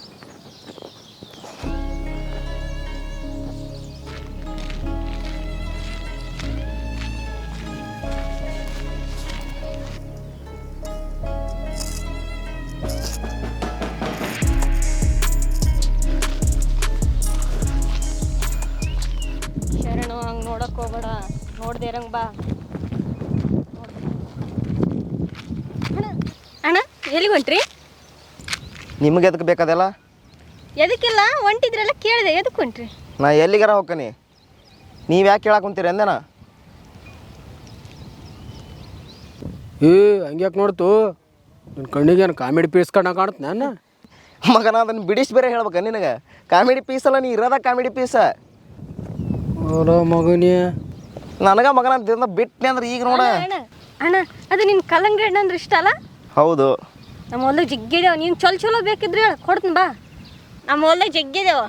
ದೇರಂಗ್ ಬಾ. ಅಣ್ಣ ಎಲ್ಲಿಗೆ ಹೊಂಟ್ರಿ? ನಿಮಗೆ ಎದಕ್ಕೆ ಬೇಕಾದಲ್ಲ? ಎದಕ್ಕಿಲ್ಲ ಹೊಂಟಿದ್ರೆಲ್ಲ ಕೇಳಿದೆ, ಎದಕ್ಕೆ ಹೊಂಟ್ರಿ? ನಾ ಎಲ್ಲಿಗಾರ ಹೋಗ್ತೀನಿ, ನೀವು ಯಾಕೆ ಕೇಳಕ್ಕೆ ಕುಂತೀರಿ ಅಂದೇನ? ಹಂಗ್ಯಾಕೆ ನೋಡ್ತು ನನ್ನ ಕಣ್ಣಿಗೆ ಏನು ಕಾಮಿಡಿ ಪೀಸ್ ಕಣ್ಣ ಕಾಣುತ್ತೆ ನಾನು ಮಗನ ಅದನ್ನು ಬಿಡಿಸಿ ಬೇರೆ ಹೇಳ್ಬೇಕ ನಿನಗೆ? ಕಾಮಿಡಿ ಪೀಸ್ ಅಲ್ಲ, ನೀ ಇರೋದ ಕಾಮಿಡಿ ಪೀಸ. ಮಗನೇ ನನಗೆ ಮಗನ ದಿನ ಬಿಟ್ಟನೆ ಅಂದ್ರೆ ಈಗ ನೋಡ. ಅಣ್ಣ ಅದು ನಿನ್ನ ಕಲ್ಲಂಗಡಿ ಹಣ್ಣು ಅಂದ್ರೆ ಇಷ್ಟ ಅಲ್ಲ? ಹೌದು. ನಮ್ಮ ಹೊಲ್ದಾಗ ಜಗ್ಗಿದೇವ, ನೀನು ಚಲೋ ಬೇಕಿದ್ರೆ ಹೇಳು ಕೊಡ್ತೀನಿ ಬಾ. ನಮ್ಮ ಹೊಲ್ದಾಗ ಜಗ್ಗಿದೇವ,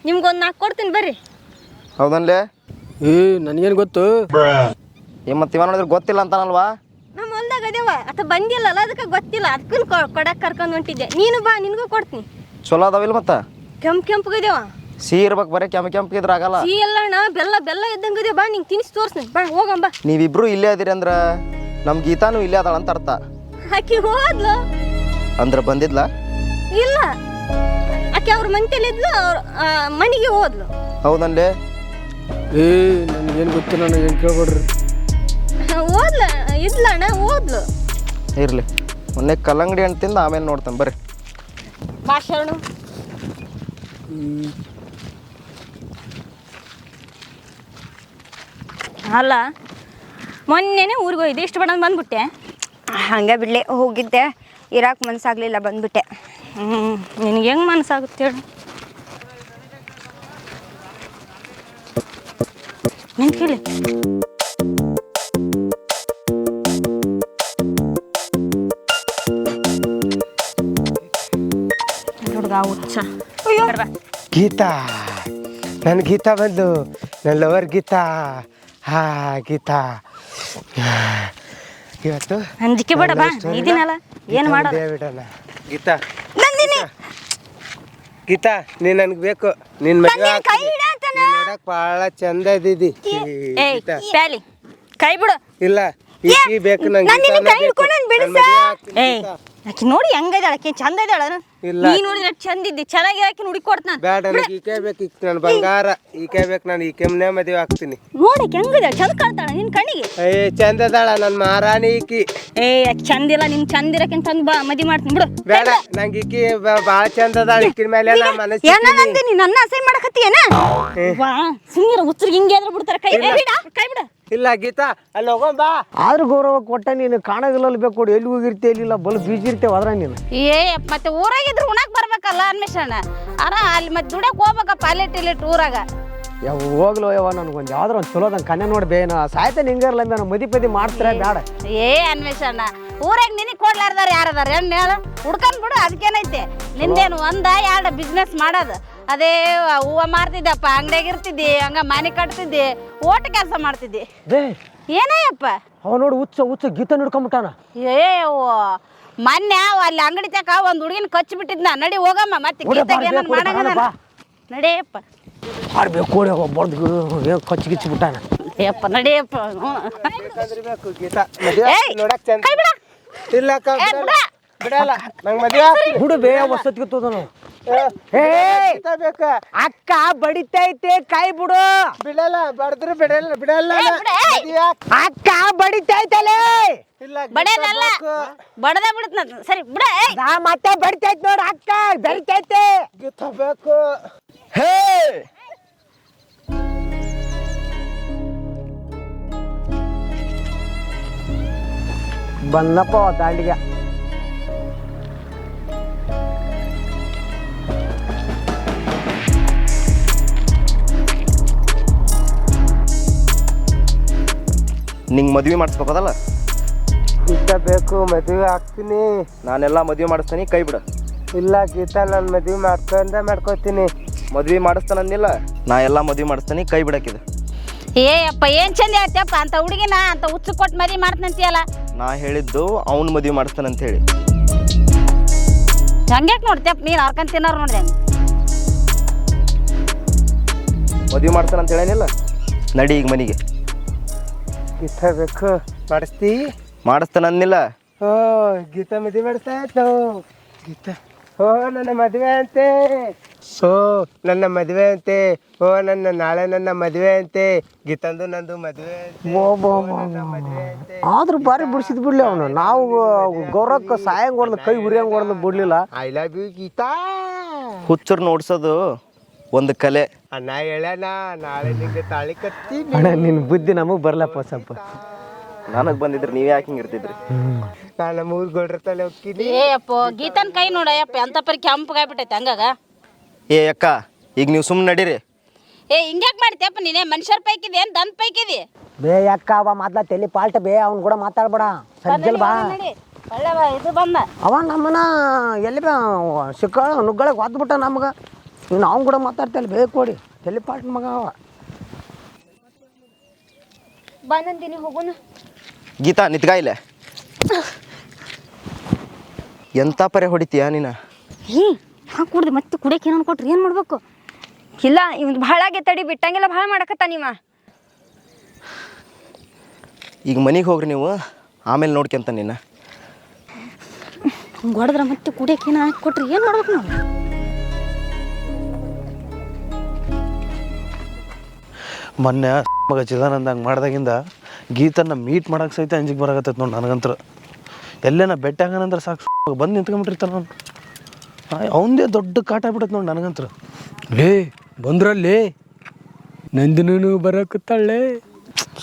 ನಿಮ್ಗೊಂದು 4 ಕೊಡ್ತೀನಿ ಬರ್ರಿ. ಹೌದನ್ಲೇ? ನನಗೇನು ಗೊತ್ತು? ಮತ್ತೆ ಇವ ನೋಡಿದ್ರೆ ಗೊತ್ತಿಲ್ಲ ಅಂತಾನಲ್ವಾ? ನಮ್ಮ ಹೊಲ್ದಾಗ ಅದೇವ ಅಥ ಬಂದಿಲ್ಲಲ್ಲ, ಅದಕ್ಕೆ ಗೊತ್ತಿಲ್ಲ, ಅದಕ್ಕೂ ಕೊಡಕ್ಕೆ ಕರ್ಕೊಂಡು ಹೊಂಟಿದ್ದೆ. ನೀನು ಬಾ, ನಿನಗೂ ಕೊಡ್ತೀನಿ. ಚಲೋ ಅದಾವಿಲ್ಲ ಮತ್ತೆ? ಕೆಂಪಗದೇವ. ಸಿಹಿ ಇರ್ಬೇಕು, ಬರೀ ಕೆಂಪಿದ್ರೆ ಆಗಲ್ಲ. ಸಿಹಿ ಎಲ್ಲ ಅಣ್ಣ, ಬೆಲ್ಲ ಇದ್ದಂಗದೆ. ಬಾ ನಿಂಗೆ ತಿನ್ನಿಸಿ ತೋರಿಸ್ತೀನಿ, ಬಾ ಹೋಗಂಬ. ನೀವಿಬ್ರು ಇಲ್ಲೇ ಅದಿರಿ ಅಂದ್ರೆ ನಮ್ಮ ಗೀತಾನು ಇಲ್ಲೇ ಅದಾಳ ಅಂತ ಅರ್ಥ. ಆಕಿ ಹೋದ್ಲು ಅಂದ್ರೆ ಬಂದಿದ್ಲ? ಇಲ್ಲ, ಆಕೆ ಅವ್ರ ಮಂತೆಲಿದ್ಲು, ಮನೆಗೆ ಹೋದ್ಲು. ಹೌದನ್ಲೇ? ನನಗೇನು ಗೊತ್ತಿಲ್ಲ, ನಾನು ಏನು ಕೇಳ್ಬೇಡ್ರಿ. ಓದ್ಲ ಇದ್ಲ ಅಣ್ಣ, ಓದ್ಲು. ಇರಲಿ, ಮೊನ್ನೆ ಕಲ್ಲಂಗಡಿ ಹಣ್ಣು ತಿಂದು ಆಮೇಲೆ ನೋಡ್ತಾನೆ ಬರ್ರಿ. ಬಾ ಶರಣು. ಅಲ್ಲ ಮೊನ್ನೆನೇ ಊರಿಗೆ ಹೋಗಿದ್ದೆ, ಇಷ್ಟು ಬಡ ಬಂದ್ಬಿಟ್ಟೆ. ಹಂಗೆ ಬಿಡ್ಲೆ, ಹೋಗಿದ್ದೆ, ಇರಾಕ್ ಮನ್ಸಾಗ್ಲಿಲ್ಲ, ಬಂದ್ಬಿಟ್ಟೆ. ನಿನಗೆ ಹೆಂಗೆ ಮನಸ್ಸಾಗುತ್ತೆ ಹೇಳು? ನಿಂತಿಲ್ಲ ಹುಡುಗ ಹುಚ್ಚ. ಗೀತಾ, ನನ್ನ ಗೀತಾ ಬಂದು, ನನ್ನ ಲವರ್ ಗೀತಾ. ಹಾ ಗೀತಾ, ಇವತ್ತು ಅಂಜಿಕೆ ಬೇಡ, ಬಾ ಇದೀನಲ್ಲ, ಏನು ಮಾಡೋದು ಬಿಡೋಣ. ಗೀತಾ, ಗೀತಾ ನೀನು ನನಗೆ ಬೇಕು. ನಿನ್ನ ಮದುವೆ ನೋಡಕ್ ಭಾಳ ಚಂದ ಇದ್ದಿದ್ದಿ. ಪ್ಯಾಲಿ ಕೈ ಬಿಡು. ಇಲ್ಲ, ಈಕಿ ಬೇಕು ನಂಗೆ. ಆಕಿ ನೋಡಿ ಹೆಂಗೈದಾಳ, ಆಕಿ ಚಂದ ಇದ್ದಾಳ. ನೀ ನೋಡಿದ್ರೆ ಚಂದ ಇದ್ದಿ, ಚೆನ್ನಾಗಿ ಆಕಿ ನೋಡಿ ಕೊಡ್ತಾನ. ಬೇಡ, ನನಗೆ ಈಕೆ ಬೇಕು, ಈಕೆ ನನ್ನ ಬಂಗಾರ. ಈಕೆ ಬೇಕು, ನಾನು ಈಕೆಮ್ನೇ ಮದುವೆ ಆಗ್ತೀನಿ. ನೋಡಕ್ಕೆ ಹೆಂಗಿದಾಳ, ಚಂದ ಕಾಣ್ತಾಳ ನಿನ್ ಕಣ್ಣಿಗೆ. ಚಂದ ಅದಾಳ ನನ್ನ ಮಹಾರಾಣಿ ಈಕಿ. ಆಕಿ ಚಂದ ಇಲ್ಲ, ನಿನ್ ಚಂದ ಇರಕ್ಕೆ ಚಂದ ಬಾ ಮದಿ ಮಾಡ್ತೀನಿ ಬಿಡು. ಬೇಡ, ನಂಗೆ ಈಕಿ ಭಾಳ ಚಂದ ಅದಾಳ. ಈಕಿನ ಮೇಲೆ ಮನಸ್ಸು. ನೀ ನನ್ನ ಅಸಹ್ಯ ಮಾಡಕತ್ತೀಯನ? ಸುಮ್ಮನೆ ಹುಚ್ಚರಿಗೆ ಹಿಂಗೆ ಆದ್ರೆ ಬಿಡ್ತಾರ. ಕೈ ಬಿಡ, ಕೈ ಬಿಡ. ಇಲ್ಲ ಗೀತಾ, ಅಲ್ಲಿ ಹೋಗೋಣ. ಆದ್ರೂ ಗೌರವ ಕೊಟ್ಟ ನೀನು ಕಾಣಾಗಿಲ್ಲ ಬೇಕು ಕೊಡು. ಎಲ್ಲಿ ಹೋಗಿರ್ತೆ ಎಲ್ಲಿಲ್ಲ, ಬಲ್ ಬೀಜಿ ಇರ್ತೇವೆ ಅದ್ರ ನೀನು. ಮತ್ತೆ ಊರಾಗಿದ್ರು ಉಣಕ್ ಬರ್ಬೇಕಲ್ಲ ಅನ್ವೇಷಣ. ಅಲ್ಲಿ ಮತ್ತೆ ದುಡಕ್ ಹೋಗ್ಬೇಕಪ್ಪ, ಅಲ್ಲಿಟ್ ಊರಾಗ. ಹೋಗ್ಲು ಯವ್ವ, ನನಗೊಂದು ಯಾವ್ದಾರ ಒಂದು ಚಲೋದಂಗೆ ಕನ್ಯಾ ನೋಡ್ಬೇನ ಸಾಯ್ತ ನಿಂಗಿರಲ್ಲ, ನಾನು ಮದಿ ಮಾಡ್ತಾರೆ ಬೇಡ. ಅನ್ವೇಷಣ, ಊರಾಗ ನಿನಗೆ ಕೊಡ್ಲಾರ್ದಾರ ಯಾರದಾರ ಹೆಣ್ಣು ಹೇಳ? ಹುಡ್ಕೊಂಡ್ ಬಿಡು, ಅದಕ್ಕೇನೈತೆ. ನಿಂದೇನು 1-2 ಬಿಸ್ನೆಸ್ ಮಾಡೋದು. ಅದೇ ಹೂವ ಮಾರ್ತಿದ್ದಪ್ಪ, ಅಂಗಡಿಯಾಗ ಇರ್ತಿದ್ದಿ, ಹಂಗ ಮನೆ ಕಟ್ತಿದ್ದಿ, ಓಟ್ ಕೆಲಸ ಮಾಡ್ತಿದ್ದಿ. ಏನಯ್ಯಪ್ಪ ಅವ ನೋಡಿ ಹುಚ್ಚ ಗೀತ ಹಿಡ್ಕೊಂಬಿಟ್ಟಾನ. ಮೊನ್ನೆ ಅಲ್ಲಿ ಅಂಗಡಿ ತಕ ಒಂದ್ ಹುಡುಗಿನ ಕಚ್ಚಿ ಬಿಟ್ಟಿದ್ನ. ನಡಿ ಹೋಗಮ್ಮ, ಮತ್ತೆ ಮಾಡಂಗ ನಡಿಯಪ್ಪ. ಆಡ್ಬೇಕು ಒಬ್ಬರ್ದು ಕಚ್ಚಿ ಬಿಟ್ಟಾನ. ಯಪ್ಪ ನಡಿಯಪ್ಪ. ಇಲ್ಲ ಬಿಡಲ್ಲ, ನಂಗೆ ಮದುವೆ ಹುಡುಬೇ ವಸತಿಗೆ ತೋದನು. ಅಕ್ಕ ಬಡಿತೈತೆ, ಕೈ ಬಿಡು. ಬಿಡಲ್ಲ, ಬಡದ್ರು ಬಿಡಲ್ಲ. ಅಕ್ಕ ಬಡಿತೈತಲೇ. ಬಡಿಯೋದಲ್ಲ, ಬಡದ ಬಿಡುತ್ತ. ಸರಿ ಬಿಡ. ಮತ್ತೆ ಬಡಿತೈತ್ ನೋಡು, ಅಕ್ಕ ಬಡಿತೈತೆ. ಬೇಕು. ಹೇ ಬಂದಪ್ಪ ದಾಂಡಿಗೆ. ನಿಂಗೆ ಮದುವೆ ಮಾಡಿಸ್ಬೇಕದಲ್ಲ? ಗೀತಾ ಬೇಕು, ಮದುವೆ ಆಗ್ತೀನಿ. ನಾನೆಲ್ಲ ಮದುವೆ ಮಾಡಿಸ್ತೀನಿ, ಕೈ ಬಿಡು. ಇಲ್ಲ ಗೀತಾ, ನಾನು ಮದುವೆ ಮಾಡ್ಕೋತೀನಿ. ಮದುವೆ ಮಾಡಿಸ್ತಾನಂದಿಲ್ಲ, ನಾ ಎಲ್ಲ ಮದುವೆ ಮಾಡಿಸ್ತೀನಿ, ಕೈ ಬಿಡಕ್ಕಿದೆ. ಅಪ್ಪ ಏನ್ ಚಂದ ಹೇಳ್ತಪ್ಪ, ಅಂತ ಹುಡುಗಿನ ಅಂತ ಹುಚ್ಚು ಕೊಟ್ಟು ಮದುವೆ ಮಾಡ್ತಂತೀಯಲ್ಲ. ನಾ ಹೇಳಿದ್ದು ಅವ್ನು ಮದುವೆ ಮಾಡಿಸ್ತಾನಂತ ಹೇಳಿ. ಹಂಗ್ಯಾಕೆ ನೋಡ್ತೇಪ್ಪ ನೀನು ಅವ್ರಕಂತ ತಿನ್ನೋರು ನೋಡಿದೆ. ಮದುವೆ ಮಾಡ್ತಾನಂತ ಹೇಳೇನಿಲ್ಲ, ನಡಿ ಈಗ ಮನೆಗೆ. ಗೀತಾ ಬೇಕು, ಮಾಡಿಸ್ತಿ? ಮಾಡಿಸ್ತಾನಂದಿಲ್ಲ. ಗೀತಾ ಮದುವೆ ಮಾಡಿಸ್ತಾ ಇತ್ತು. ಗೀತಾ ನನ್ನ ಮದುವೆ ಅಂತೆ. ಓ ನನ್ನ ಮದುವೆ ಅಂತೆ, ಓ ನಾಳೆ ನನ್ನ ಮದುವೆ ಅಂತೆ, ಗೀತಂದು ನಂದು ಮದುವೆ ಆದ್ರೂ ಬಾರಿ ಬಿಡಿಸಿದ್ ಬಿಡ್ಲಿ ಅವನು. ನಾವು ಗೌರವಕ್ಕೆ ಸಾಯಂಗ್ ಹೊಡೆದು ಕೈ ಉರಿಯಂಗ್ ಹೊಡೆದು ಬಿಡ್ಲಿಲ್ಲ. I love you Geeta. ಹುಚ್ಚರ್ ನೋಡ್ಸೋದು ಒಂದು ಕಲೆ. ಅಣ್ಣ ಹೇಳಣ್ಣ, ನಾಳೆ ನಿಂಗೆ ತಾಳಿ ಕತ್ತೀನಿ. ಅಣ್ಣ ನಿನ್ನ ಬುದ್ಧಿ ನಮಗೆ ಬರ್ಲಪ್ಪ ಸ್ವಲ್ಪ. ನನಗೆ ಬಂದಿದ್ರೆ ನೀವೇ ಯಾಕೆ ಹಿಂಗೆ ಇರ್ತಿದ್ರಿ? ನಾನು ನಮ್ಮ ಊರ್ ಗೊಡ್ರ ತಲೆ ಹೋಗ್ತೀನಿ. ಏ ಅಪ್ಪ ಗೀತನ್ ಕೈ ನೋಡಯ್ಯಪ್ಪ ಅಂತ ಪರಿ ಕೆಂಪಗಾಗ್ಬಿಟ್ಟೈತೆ ಹಂಗಾಗ. ಏ ಅಕ್ಕ, ಈಗ ನೀವು ಸುಮ್ಮನೆ ನಡೀರಿ. ಏ ಹಿಂಗ್ಯಾಕ್ ಮಾಡ್ತೀಯಪ್ಪ ನೀನೆ? ಮನುಷ್ಯರ ಪೈಕಿದೆ ಏನ್ ದನ್ ಪೈಕಿದೆ? ಬೇ ಅಕ್ಕ ಅವ ಮಾತ್ಲಾ ತಲೆ ಪಾಲ್ಟ ಬೇ, ಅವ್ನು ಕೂಡ ಮಾತಾಡ್ಬೇಡ. ಸಜ್ಜಲ್ ಬಾ. ಒಳ್ಳೆ ಇದು ಬಂದ ಅವ ನಮ್ಮನ್ನ ಎಲ್ಲಿ ಸಿಕ್ಕ ನುಗ್ಗಳಗೆ ಒದ್ಬಿಟ್ಟ ನಮ್ಗೆ. ನೀನು ಅವ್ನು ಕೂಡ ಮಾತಾಡ್ತಲ್ಲ ಬೇಕು ಕೊಡಿ. ತಲೆ ಪಾಲ್ಟ ಮಗ ಅವ. ಬಂದಂತೀನಿ ಹೋಗೋಣ. ಗೀತಾ ನಿತ್ಗ ಇಲ್ಲೇ. ಎಂಥ ಪರೆ ಹೊಡಿತೀಯ ನೀನು? ಹಾಂ ಕುಡ್ದು ಮತ್ತೆ ಕುಡಿಯಕ್ಕೆ ಏನೋ ಕೊಟ್ರಿ ಏನು ಮಾಡ್ಬೇಕು? ಇಲ್ಲ ಇವ್ನು ಭಾಳ ಆಗೈತಡಿ, ಬಿಟ್ಟಂಗೆಲ್ಲ ಭಾಳ ಮಾಡಕತ್ತ ನೀವ. ಈಗ ಮನೆಗೆ ಹೋಗ್ರಿ ನೀವು, ಆಮೇಲೆ ನೋಡ್ಕೊಂತ ನೀನು. ಹೊಡೆದ್ರೆ ಮತ್ತೆ ಕುಡಿಯಕ್ಕೆ ಏನೋ ಹಾಕಿ ಕೊಟ್ರಿ ಏನು ಮಾಡ್ಬೇಕು ನಾವು? ಮೊನ್ನೆ ಮಗ ಚಿದಾನಂದ ಹಂಗೆ ಮಾಡ್ದಾಗಿಂದ ಗೀತನ್ನ ಮೀಟ್ ಮಾಡಕ್ಕೆ ಸಹಿತ ಅಂಜಿಗೆ ಬರಾಕತ್ತೈತೆ ನೋಡಿ ನನಗಂತ್ರ. ಎಲ್ಲೇನ ಬೆಟ್ಟ ಹಂಗನಂದ್ರೆ ಸಾಕು ಬಂದು ನಿಂತ್ಕೊಂಡ್ಬಿಟ್ಟಿರ್ತಾನೆ ನಾನು. ಅವಂದೇ ದೊಡ್ಡ ಕಾಟ ಆಗ್ಬಿಟ್ಟೈತೆ ನೋಡಿ ನನಗಂತ್ರ. ಲೇ ಬಂದ್ರಲ್ಲಿ ನಂದಿನೂ ಬರಕತ್ತಾಳೆ.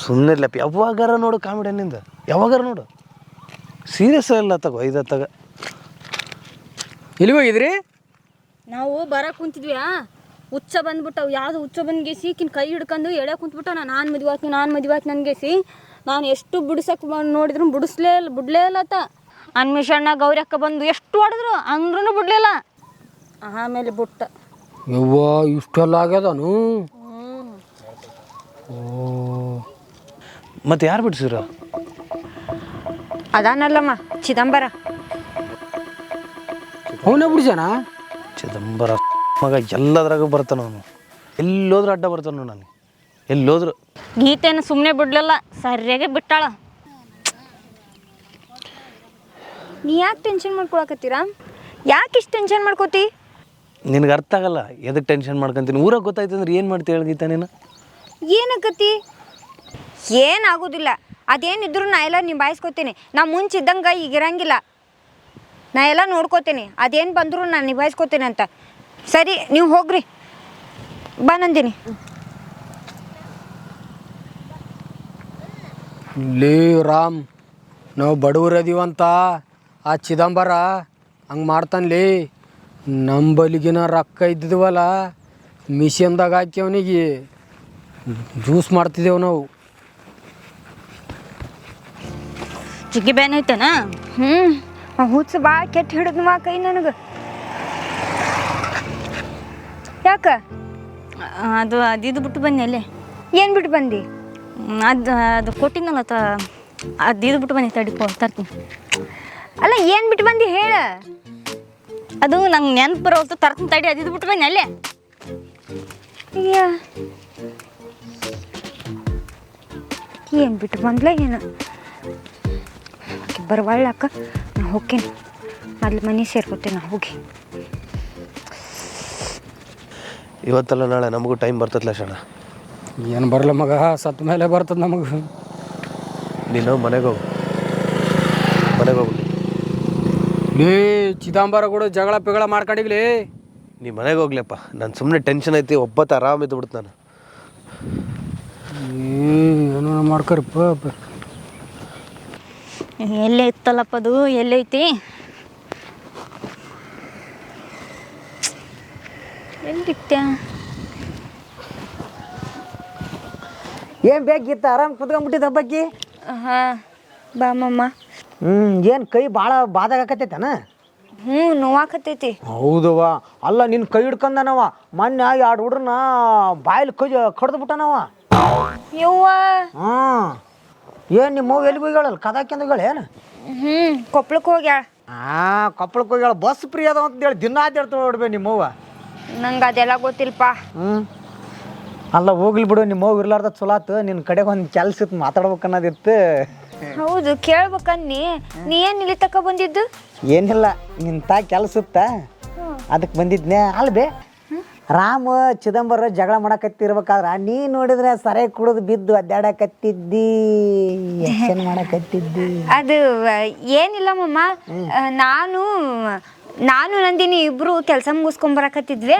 ಸುಮ್ಮನೆ ಇರ್ಲಪ್ಪ, ಯಾವಾಗಾರ ನೋಡು ಕಾಮಿಡಿ ಅನ್ನಿಂದ, ಯಾವಾಗಾರ ನೋಡು. ಸೀರಿಯಸ್ ಇಲ್ಲ ತಗೋ ಇದತ್ತಾಗ. ಎಲ್ಲಿ ಹೋಗಿದ್ರಿ? ನಾವು ಬರಕ್ಕೆ ಕುಂತಿದ್ವಿ. ಹುಚ್ಚ ಬಂದ್ಬಿಟ್ಟವು, ಯಾವುದು ಹುಚ್ಚ ಬಂದ್ಗೇಸಿ ಕಿನ್ ಕೈ ಹಿಡ್ಕೊಂಡು ಎಳೆ ಕುಂತ್ಬಿಟ್ಟ. ನಾನು ಮದುವೆ ಆಯ್ತು ನನಗೇಸಿ. ನಾನು ಎಷ್ಟು ಬಿಡಿಸಕ್ಕೆ ನೋಡಿದ್ರು ಬಿಡಲೇ ಇಲ್ಲತ್ತ. ಅನ್ಮಿಷಣ್ಣ ಗೌರಿ ಅಕ್ಕ ಬಂದು ಎಷ್ಟು ಹೊಡೆದ್ರು ಅಂದ್ರೂ ಬಿಡಲಿಲ್ಲ. ಆಮೇಲೆ ಬಿಟ್ಟ. ಯವ್ವ ಇಷ್ಟೆಲ್ಲ ಆಗ್ಯದನು? ಮತ್ತೆ ಯಾರು ಬಿಡ್ಸಿರ? ಅದಾನಲ್ಲಮ್ಮ ಚಿದಂಬರ. ಅವನೇ ಬಿಡ್ಸ್ಯಾನ? ಚಿದಂಬರ ಮಗ ಎಲ್ಲದ್ರಾಗ ಬರ್ತಾನ ಅವನು. ಎಲ್ಲೋದ್ರೂ ಅಡ್ಡ ಬರ್ತಾನ ನನಗೆ, ಎಲ್ಲೋದ್ರು. ಗೀತೆಯನ್ನು ಸುಮ್ಮನೆ ಬಿಡ್ಲಿಲ್ಲ, ಸರಿಯಾಗಿ ಬಿಟ್ಟಾಳ. ನೀ ಯಾಕೆ ಟೆನ್ಷನ್ ಮಾಡ್ಕೊಳಕತ್ತೀರಾ? ಯಾಕೆ ಇಷ್ಟು ಟೆನ್ಷನ್ ಮಾಡ್ಕೋತಿ? ನಿನಗೆ ಅರ್ಥ ಆಗಲ್ಲ ಎದಕ್ಕೆ ಟೆನ್ಷನ್ ಮಾಡ್ಕೊಂತೀನಿ. ಊರಾಗ ಗೊತ್ತಾಯ್ತು ಅಂದ್ರೆ ಏನು ಮಾಡ್ತೀಯ ಹೇಳ್ಗೀತ ನೀನು? ಏನಕ್ಕತಿ? ಏನಾಗೋದಿಲ್ಲ. ಅದೇನಿದ್ರು ನಾ ಎಲ್ಲ ನಿಭಾಯಿಸ್ಕೋತೀನಿ. ನಾ ಮುಂಚಿದ್ದಂಗೆ ಈಗ ಇರಂಗಿಲ್ಲ. ನಾ ಎಲ್ಲ ನೋಡ್ಕೋತೀನಿ. ಅದೇನು ಬಂದರೂ ನಾನು ನಿಭಾಯಿಸ್ಕೋತೀನಿ ಅಂತ. ಸರಿ ನೀವು ಹೋಗ್ರಿ, ಬಾ ನಂದಿನಿ. ಲೇ ರಾಮ್, ನಾವು ಬಡವರದೀವಂತ ಆ ಚಿದಂಬರ ಹಂಗೆ ಮಾಡ್ತಾನೆ. ನಮ್ಮ ಬಲಿಗಿನ ರೊಕ್ಕ ಇದ್ದಿದ್ವಲ್ಲ, ಮಿಷನ್ದಾಗ ಹಾಕಿ ಅವನಿಗೆ ಜ್ಯೂಸ್ ಮಾಡ್ತಿದ್ದೆವು ನಾವು. ಚಿಕ್ಕಿ ಬ್ಯಾನ್ ಐತೆನ? ಹುಚ್ಚು ಭಾಳ ಕೆಟ್ಟ ಹಿಡಿದ್ವಾ ಕೈ ನನಗೆ. ಯಾಕ? ಅದು ಬಿಟ್ಟು ಬನ್ನಿ ಅಲ್ಲೇ. ಏನು ಬಿಟ್ಟು ಬಂದಿ? ಅದು ಕೊಟ್ಟಿನಲ್ಲ ಅದು ಬಿಟ್ಟು ಬನ್ನಿ, ತರ್ತೀನಿ. ಅಲ್ಲ ಏನು ಬಿಟ್ಟು ಬಂದಿ ಹೇಳ. ಅದು ನಂಗೆ ನೆನ್ಪು ಬರೋದು, ತರ್ತೀನಿ ತಡಿ. ಅದು ಬಿಟ್ಟು ಬನ್ನಿ ಅಲ್ಲೇ. ಏನು ಬಿಟ್ಟು ಬಂದ್ಲ ಏನು? ಬರವಾಳಕ್ಕ ನಾ ಹೋಗ್ತೇನೆ. ಮೊದ್ಲು ಮನೆ ಸೇರ್ಕೊತೇನೆ ನಾ ಹೋಗಿ. ಇವತ್ತಲ್ಲ ನಾಳೆ ನಮಗೂ ಟೈಮ್ ಬರ್ತದಲ್ಲ ಶಣ. ಏನು ಬರಲ್ಲ ಮಗ, ಸತ್ತ ಮೇಲೆ ಬರ್ತದೆ ನಮಗೆ. ನೀನು ಮನೆಗೆ ಹೋಗು. ಲೇ ಚಿದಂಬರ ಕೂಡ ಜಗಳ ಪಿಗಳ ಮಾಡ್ಕೊಂಡಿಗ್ಲಿ. ನೀ ಮನೆಗೆ ಹೋಗ್ಲಪ್ಪ. ನಾನು ಸುಮ್ಮನೆ ಟೆನ್ಷನ್ ಐತಿ, ಒಬ್ಬತ್ತು ಆರಾಮಿದ್ದು ಬಿಡ್ತು ನಾನು. ಏನೋ ಮಾಡ್ಕರಪ್ಪ. ಎಲ್ಲೇ ಇತ್ತಲ್ಲಪ್ಪ ಅದು, ಎಲ್ಲೈತಿ? ಎಲ್ಲಿತ್ತ? ಏನು ಬೇಕಿತ್ತ? ಆರಾಮ್ ಕುತ್ಕೊಂಡ್ಬಿಟ್ಟಿದ್ದ ಹಬ್ಬಕ್ಕಿ. ಹಾಂ ಬಾ ಮಮ್ಮ. ಏನು ಕೈ ಭಾಳ ಬಾದಾಗತ್ತೈತನ? ನೋವಾಕತ್ತೈತಿ. ಹೌದವ್ವ. ಅಲ್ಲ ನಿನ್ನ ಕೈ ಹಿಡ್ಕೊಂಡನವ. ಮೊನ್ನೆ 2 ಹುಡ್ರನ್ನ ಬಾಯಲ್ಲಿ ಕಡ್ದು ಬಿಟ್ಟನವ. ಯವ್ವ. ಏನು ನಿಮ್ಮ ಅವ್ವ ಎಲ್ಲಿಗೆ ಹೋಗ್ಯಾಳಲ್ಲ? ಕದಾಕ್ಯಂದಗಳು ಏನು? ಕೊಪ್ಪಳಕ್ಕೆ ಹೋಗ್ಯಾಳ. ಕೊಪ್ಪಳಕ್ಕೆ ಹೋಗ್ಯಾಳ. ಬಸ್ ಫ್ರೀ ಅದ ಅಂತೇಳಿ ದಿನ ಅಡ್ಡಾಡ್ತಾಳೆ ನೋಡ್ಬೇ ನಿಮ್ಮವ್ವ. ನಂಗೆ ಅದೆಲ್ಲ ಗೊತ್ತಿಲ್ಪ. ಅಲ್ಲ ಹೋಗ್ಲಿ ಬಿಡು, ನಿಮ್ಮ ಅವ್ವ ಇರ್ಲಾರ್ದ ಚಲೋ ಆತು. ನಿನ್ನ ಕಡೆಗೆ ಒಂದು ಕೆಲಸ ಇತ್ತು, ಮಾತಾಡ್ಬೇಕು ಅನ್ನೋದಿತ್ತು. ಹೌದು, ಕೇಳ್ಬೇಕನ್ನಿ. ನೀ ಏನು ಇಲ್ಲಿ ತಕ ಬಂದಿದ್ದು? ಏನಿಲ್ಲ, ನಿನ್ನ ಕೆಲಸ ಇತ್ತ, ಅದಕ್ಕೆ ಬಂದಿದ್ನೆ. ಅಲ್ಲ ಬೇ, ರಾಮ ಚಿದಂಬರ ಜಗಳ ಮಾಡಕತ್ತಿರ್ಬೇಕಾದ್ರೆ ನೀ ನೋಡಿದ್ರೆ ಸರೆ ಕುಡಿದು ಬಿದ್ದು ಅಡ್ಡಾಡಕತ್ತಿದ್ದಿ ಏನ್ ಮಾಡಕತ್ತಿದ್ದಿ? ಅದು ಏನಿಲ್ಲ ಮಮ್ಮ, ನಾನು ನಂದಿನಿ ಇಬ್ರು ಕೆಲಸ ಮುಗಿಸ್ಕೊಂಡ್ ಬರಕತ್ತಿದ್ರಿ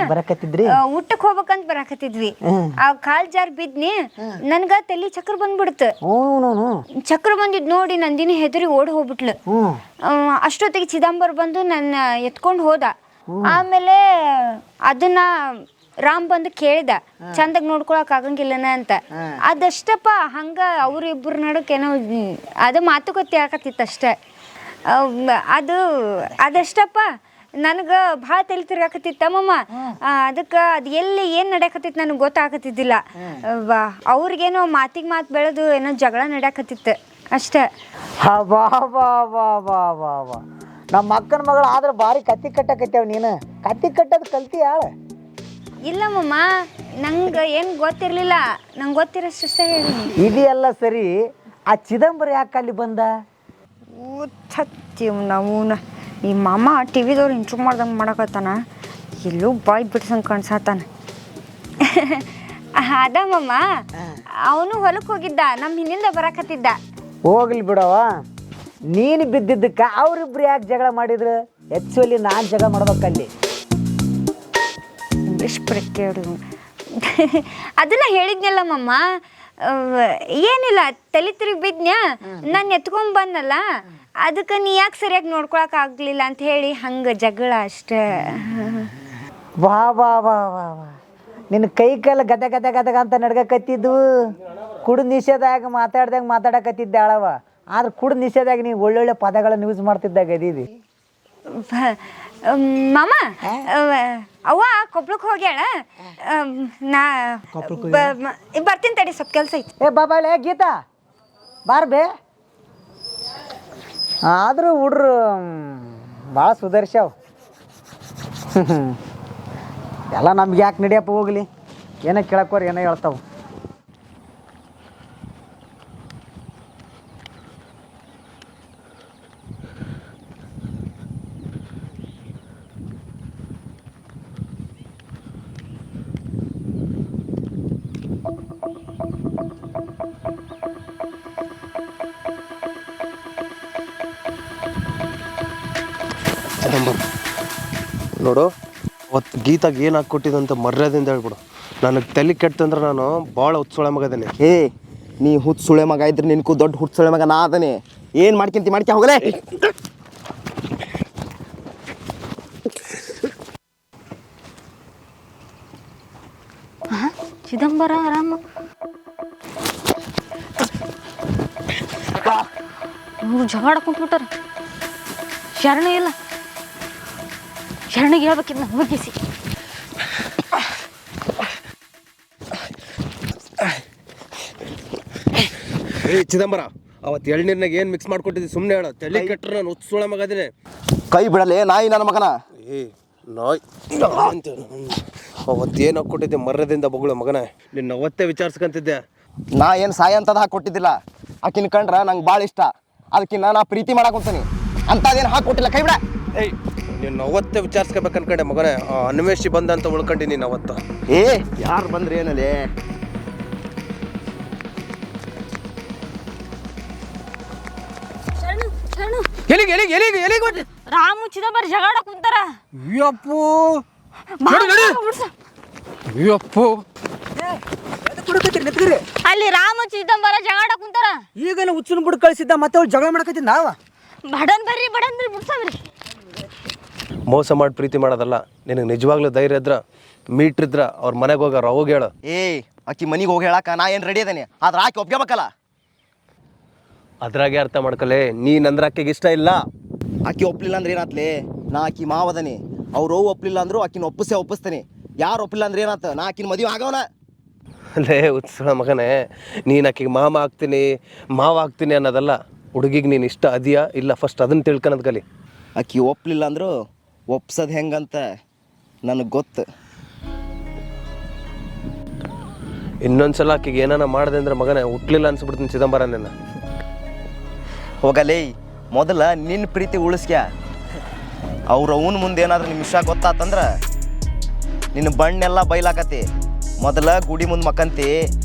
ಊಟಕ್ಕೆ ಹೋಗ್ಬೇಕಂತ ಬರಾಕತ್ತಿದ್ವಿ. ಆ ಕಾಲ್ ಜಾರ್ ಬಿದ್ನಿ, ನನ್ಗ ತಲಿ ಚಕ್ರ ಬಂದ್ಬಿಡ್ತು. ಚಕ್ರ ಬಂದಿದ್ ನೋಡಿ ನಂದಿನಿ ಹೆದರಿ ಓಡ್ ಹೋಗ್ಬಿಟ್ಲು. ಅಷ್ಟೊತ್ತಿಗೆ ಚಿದಂಬರ ಬಂದು ನನ್ನ ಎತ್ಕೊಂಡು ಹೋದ. ಆಮೇಲೆ ಅದನ್ನ ರಾಮ್ ಬಂದು ಕೇಳಿದ, ಚಂದಾಗ ನೋಡ್ಕೊಳಕ್ ಆಗಂಗಿಲ್ಲನ ಅಂತ. ಅದಷ್ಟಪ್ಪ, ಹಂಗ ಅವ್ರಿಬ್ರು ನಡಕ್ ಏನೋ ಅದು ಮಾತುಕತೆ ಆಕತ್ತಿತ್ತಷ್ಟೆ. ಅದಷ್ಟಪ್ಪ, ನನಗೆ ಭಾಳ ತಲೆ ತಿರ್ಗಾಕತ್ತಿತ್ತಮ್ಮ. ಅದಕ್ಕೆ ಅದು ಎಲ್ಲಿ ಏನು ನಡೆಯಕತ್ತಿತ್ತು ನನಗೆ ಗೊತ್ತಾಗತ್ತಿದ್ದಿಲ್ಲ. ಅವ್ರಿಗೇನೋ ಮಾತಿಗೆ ಮಾತು ಬೆಳೆದು ಏನೋ ಜಗಳ ನಡೆಯಕತ್ತಿತ್ತು ಅಷ್ಟೇ. ಬಾ ಬಾ ಬಾ ಬಾ ಬಾ ಬಾ ನಮ್ಮ ಅಕ್ಕನ ಮಗಳು ಆದ್ರೆ ಭಾರಿ ಕತ್ತಿ ಕಟ್ಟಕತ್ತೇವ. ನೀನು ಕತ್ತಿ ಕಟ್ಟೋದು ಕಲ್ತಿ ಯಾಳ? ಇಲ್ಲಮ್ಮ, ನಂಗೆ ಏನು ಗೊತ್ತಿರಲಿಲ್ಲ. ನಂಗೆ ಗೊತ್ತಿರೋಷ್ಟೇ ಹೇಳಿ. ಇದೆಲ್ಲ ಸರಿ, ಆ ಚಿದಂಬರ ಯಾಕೆ ಅಲ್ಲಿ ಬಂದ? ನಮ್ಮೂನ ಈ ಮಾಮ ಟಿವಿದವ್ರು ಇಂಟ್ರೂ ಮಾಡ್ದಂಗೆ ಮಾಡಕತ್ತಾನ, ಎಲ್ಲೂ ಬಾಯ್ ಬಿಡ್ಸಂಗೆ ಕಾಣಿಸತ್ತಾನ. ಅದಮ್ಮಮ್ಮ, ಅವನು ಹೊಲಕ್ಕೆ ಹೋಗಿದ್ದ, ನಮ್ಮ ಹಿಂದಿಂದ ಬರಾಕತ್ತಿದ್ದ. ಹೋಗ್ಲಿ ಬಿಡವ, ನೀನು ಬಿದ್ದಿದ್ದಕ್ಕೆ ಅವರಿಬ್ರು ಯಾಕೆ ಜಗಳ ಮಾಡಿದ್ರು? ಆ್ಯಕ್ಚುಲಿ ನಾನು ಜಗಳ ಮಾಡ್ಬೇಕಲ್ಲಿ. ಇಂಗ್ಲೀಷ್ ಕೇಳು. ಅದನ್ನ ಹೇಳಿದ್ನಲ್ಲಮ್ಮ, ಏನಿಲ್ಲ, ತಲೆ ತಿರುಗಿ ಬಿದ್ನ್ಯಾ, ನಾನು ಎತ್ಕೊಂಡ್ ಬಂದಲ್ಲ, ಅದಕ್ಕೆ ನೀ ಯಾಕೆ ಸರಿಯಾಗಿ ನೋಡ್ಕೊಳಕ್ ಆಗ್ಲಿಲ್ಲ ಅಂತ ಹೇಳಿ ಹಂಗೆ ಜಗಳ ಅಷ್ಟೇ. ವಾ ವಾ ವಾ ವಾ ವಾ ನಿನ್ನ ಕೈ ಕಾಲ ಗದ ಗದ ಗದಗ ಅಂತ ನಡ್ಗಕತ್ತಿದ್ದು. ಕುಡು ನಿಷೇಧಾಗ ಮಾತಾಡಕತ್ತಿದ್ದೆ ಅಳವ. ಆದ್ರೆ ಕುಡು ನಿಷೇಧಾಗ ನೀವು ಒಳ್ಳೊಳ್ಳೆ ಪದಗಳನ್ನು ಯೂಸ್ ಮಾಡ್ತಿದ್ದಾಗ ಅದೀವಿ. ಮಾಮ, ಅವ್ವ ಕೊಪ್ಳಕ್ಕೆ ಹೋಗ್ಯಾಳ, ನಾ ಬರ್ತೀನಿ ತಡಿ, ಸ್ವಲ್ಪ ಕೆಲಸ ಐತಿ. ಬಾಬಾಳೆ ಗೀತಾ ಬಾರ್ಬೇ. ಆದರೂ ಹುಡ್ರು ಭಾಳ ಸುಧಾರಿಸ್ಯಾವ. ಎಲ್ಲ ನಮ್ಗೆ ಯಾಕೆ ನಡಿಯಪ್ಪ, ಹೋಗ್ಲಿ, ಏನೋ ಕೇಳಕ್ಕೋರು ಏನೋ ಹೇಳ್ತಾವೆ. ನೋಡು, ಅವತ್ತು ಗೀತಾಗ ಏನು ಹಾಕ್ಕೊಟ್ಟಿದಂತ ಮರ್ಯಾದೆಯಿಂದ ಹೇಳ್ಬಿಡು. ನನಗೆ ತಲೆ ಕೆಟ್ಟಂದ್ರೆ ನಾನು ಭಾಳ ಹುಚ್ಚುಳೆ ಮಗ ಅದೇನೆ. ನೀ ಹುಚ್ಚುಳೆ ಮಗ ಇದ್ರೆ ನಿನ್ಗೂ ದೊಡ್ಡ ಹುಚ್ಚುಳೆ ಮಗ ನಾ ಅದೇನೆ. ಏನು ಮಾಡ್ಕೊಂತ ಹೋಗಲೇ. ಚಿದಂಬರ ಆರಾಮ ಜಗಳ ಕುಂತ್ಬಿಟ್ಟಾರ. ಶರಣ ಇಲ್ಲ, ಶರಣಿಗೆ ಹೇಳ್ಬೇಕಿದ್ ನಾನು ಮುಗಿಸಿ. ಚಿದಂಬರ, ಅವತ್ತು ಎಳ್ನೀರ್ನಾಗ ಏನು ಮಿಕ್ಸ್ ಮಾಡ್ಕೊಟ್ಟಿದ್ದಿ ಸುಮ್ಮನೆ ಹೇಳ. ತಲೆ ಕೆಟ್ಟರೆ ನಾನು ಹುಚ್ಚುಳೆ ಮಗ ಅದೇನೆ. ಕೈ ಬಿಡಲೇ ನಾಯಿ ನನ್ನ ಮಗನ. ನಾಯಿ ಅವತ್ತು ಏನು ಹಾಕ್ಕೊಟ್ಟಿದ್ದೆ ಮರ್ಯಾದೆಯಿಂದ ಬೊಗಳು ಮಗನ. ನಿನ್ನ ಅವತ್ತೇ ವಿಚಾರಿಸ್ಕೊಂತಿದ್ದೆ. ನಾ ಏನು ಸಾಯ ಅಂತದ ಹಾಕ್ಕೊಟ್ಟಿದ್ದಿಲ್ಲ. ಆಕಿನ ಕಂಡ್ರೆ ನಂಗೆ ಭಾಳ ಇಷ್ಟ, ಅದಕ್ಕಿನ್ನ ನಾ ಪ್ರೀತಿ ಮಾಡಾಕೊಂತೀನಿ. ಅಂಥದ್ದೇನು ಹಾಕ್ಕೊಟ್ಟಿಲ್ಲ, ಕೈ ಬಿಡ. ನಿನ್ನ ಅವತ್ತೇ ವಿಚಾರಿಸ್ಕೋಬೇಕು ಅನ್ಕಂಡೆ ಮಗನೇ. ಅನ್ವೇಷಿ ಬಂದ ಅಂತ ಉಳ್ಕೊಂಡಿ ನೀನು ಅವತ್ತು. ಯಾರು ಬಂದ್ರಿ ಏನಲ್ಲಿ? ರಾಮು ಚಿದಂಬರ ಜಗಳ ಕುಂತಾರ. ಅಲ್ಲಿ ರಾಮು ಚಿದಂಬರ ಜಗಳ ಕುಂತಾರ. ಈಗ ಹುಚ್ಚನ ಬಿಡ್ ಕಳಿಸಿದ್ದ, ಮತ್ತೆ ಅವ್ರು ಜಗಳ ಮಾಡಕತ್ತಿದ್ದ. ನಾವ ಬಡನ್ ಬರ್ರಿ ಬಿಡ್ಸವ್ರಿ. ಮೋಸ ಮಾಡಿ ಪ್ರೀತಿ ಮಾಡೋದಲ್ಲ. ನಿನಗೆ ನಿಜವಾಗ್ಲೂ ಧೈರ್ಯ ಇದ್ರ, ಮೀಟ್ರ್ ಇದ್ರ ಅವ್ರ ಮನೆಗೆ ಹೋಗಾರ, ಹೋಗಿ ಹೇಳು. ಆಕಿ ಮನೆಗೆ ಹೋಗಿ ಹೇಳಕ್ಕ ನಾ ಏನು ರೆಡಿ ಅದೇನೆ, ಆದ್ರೆ ಆಕೆ ಒಪ್ಕೋಬೇಕಲ್ಲ. ಅದ್ರಾಗೆ ಅರ್ಥ ಮಾಡ್ಕಲೆ, ನೀನಂದ್ರೆ ಆಕೆಗೆ ಇಷ್ಟ ಇಲ್ಲ. ಆಕಿ ಒಪ್ಪಲಿಲ್ಲ ಅಂದ್ರೆ ಏನಾತ್ಲಿ? ನಾ ಆಕಿ ಮಾವದನಿ, ಅವ್ರು ಒಪ್ಪಲಿಲ್ಲ ಅಂದ್ರು ಆಕಿನ ಒಪ್ಪಿಸ್ತೇನೆ. ಯಾರು ಒಪ್ಪಲಿಲ್ಲ ಅಂದ್ರೆ ಏನಾತ? ನಾ ಆಕಿನ ಮದುವೆ ಆಗವನ. ಅಲ್ಲೇ ಉತ್ಸವ ಮಗನೇ, ನೀನು ಆಕಿಗೆ ಮಾವ ಆಗ್ತೀನಿ ಅನ್ನೋದಲ್ಲ. ಹುಡುಗಿಗೆ ನೀನು ಇಷ್ಟ ಅದೆಯಾ ಇಲ್ಲ, ಫಸ್ಟ್ ಅದನ್ನು ತಿಳ್ಕೊಳೋದು ಕಲಿ. ಆಕಿ ಒಪ್ಪಲಿಲ್ಲ ಅಂದ್ರು ಒಪ್ಸೋದು ಹೆಂಗಂತ ನನಗೆ ಗೊತ್ತು. ಇನ್ನೊಂದ್ಸಲ ಆಕಿಗೆ ಏನಾನ ಮಾಡಿದೆ ಅಂದ್ರೆ ಮಗನೇ ಹುಟ್ಲಿಲ್ಲ ಅನ್ಸ್ಬಿಡ್ತೀನಿ ಚಿದಂಬರನ. ಹೋಗಲೇ, ಮೊದಲ ನಿನ್ನ ಪ್ರೀತಿ ಉಳಿಸ್ಕ್ಯಾ. ಅವ್ರ ಅವನ ಮುಂದೆ ಏನಾದ್ರೂ ನಿಮ್ಮ ವಿಷಯ ಗೊತ್ತಾತಂದ್ರೆ ನಿನ್ನ ಬಣ್ಣೆಲ್ಲ ಬೈಲಾಕತಿ. ಮೊದಲ ಗುಡಿ ಮುಂದೆ ಮಕ್ಕಂತಿ,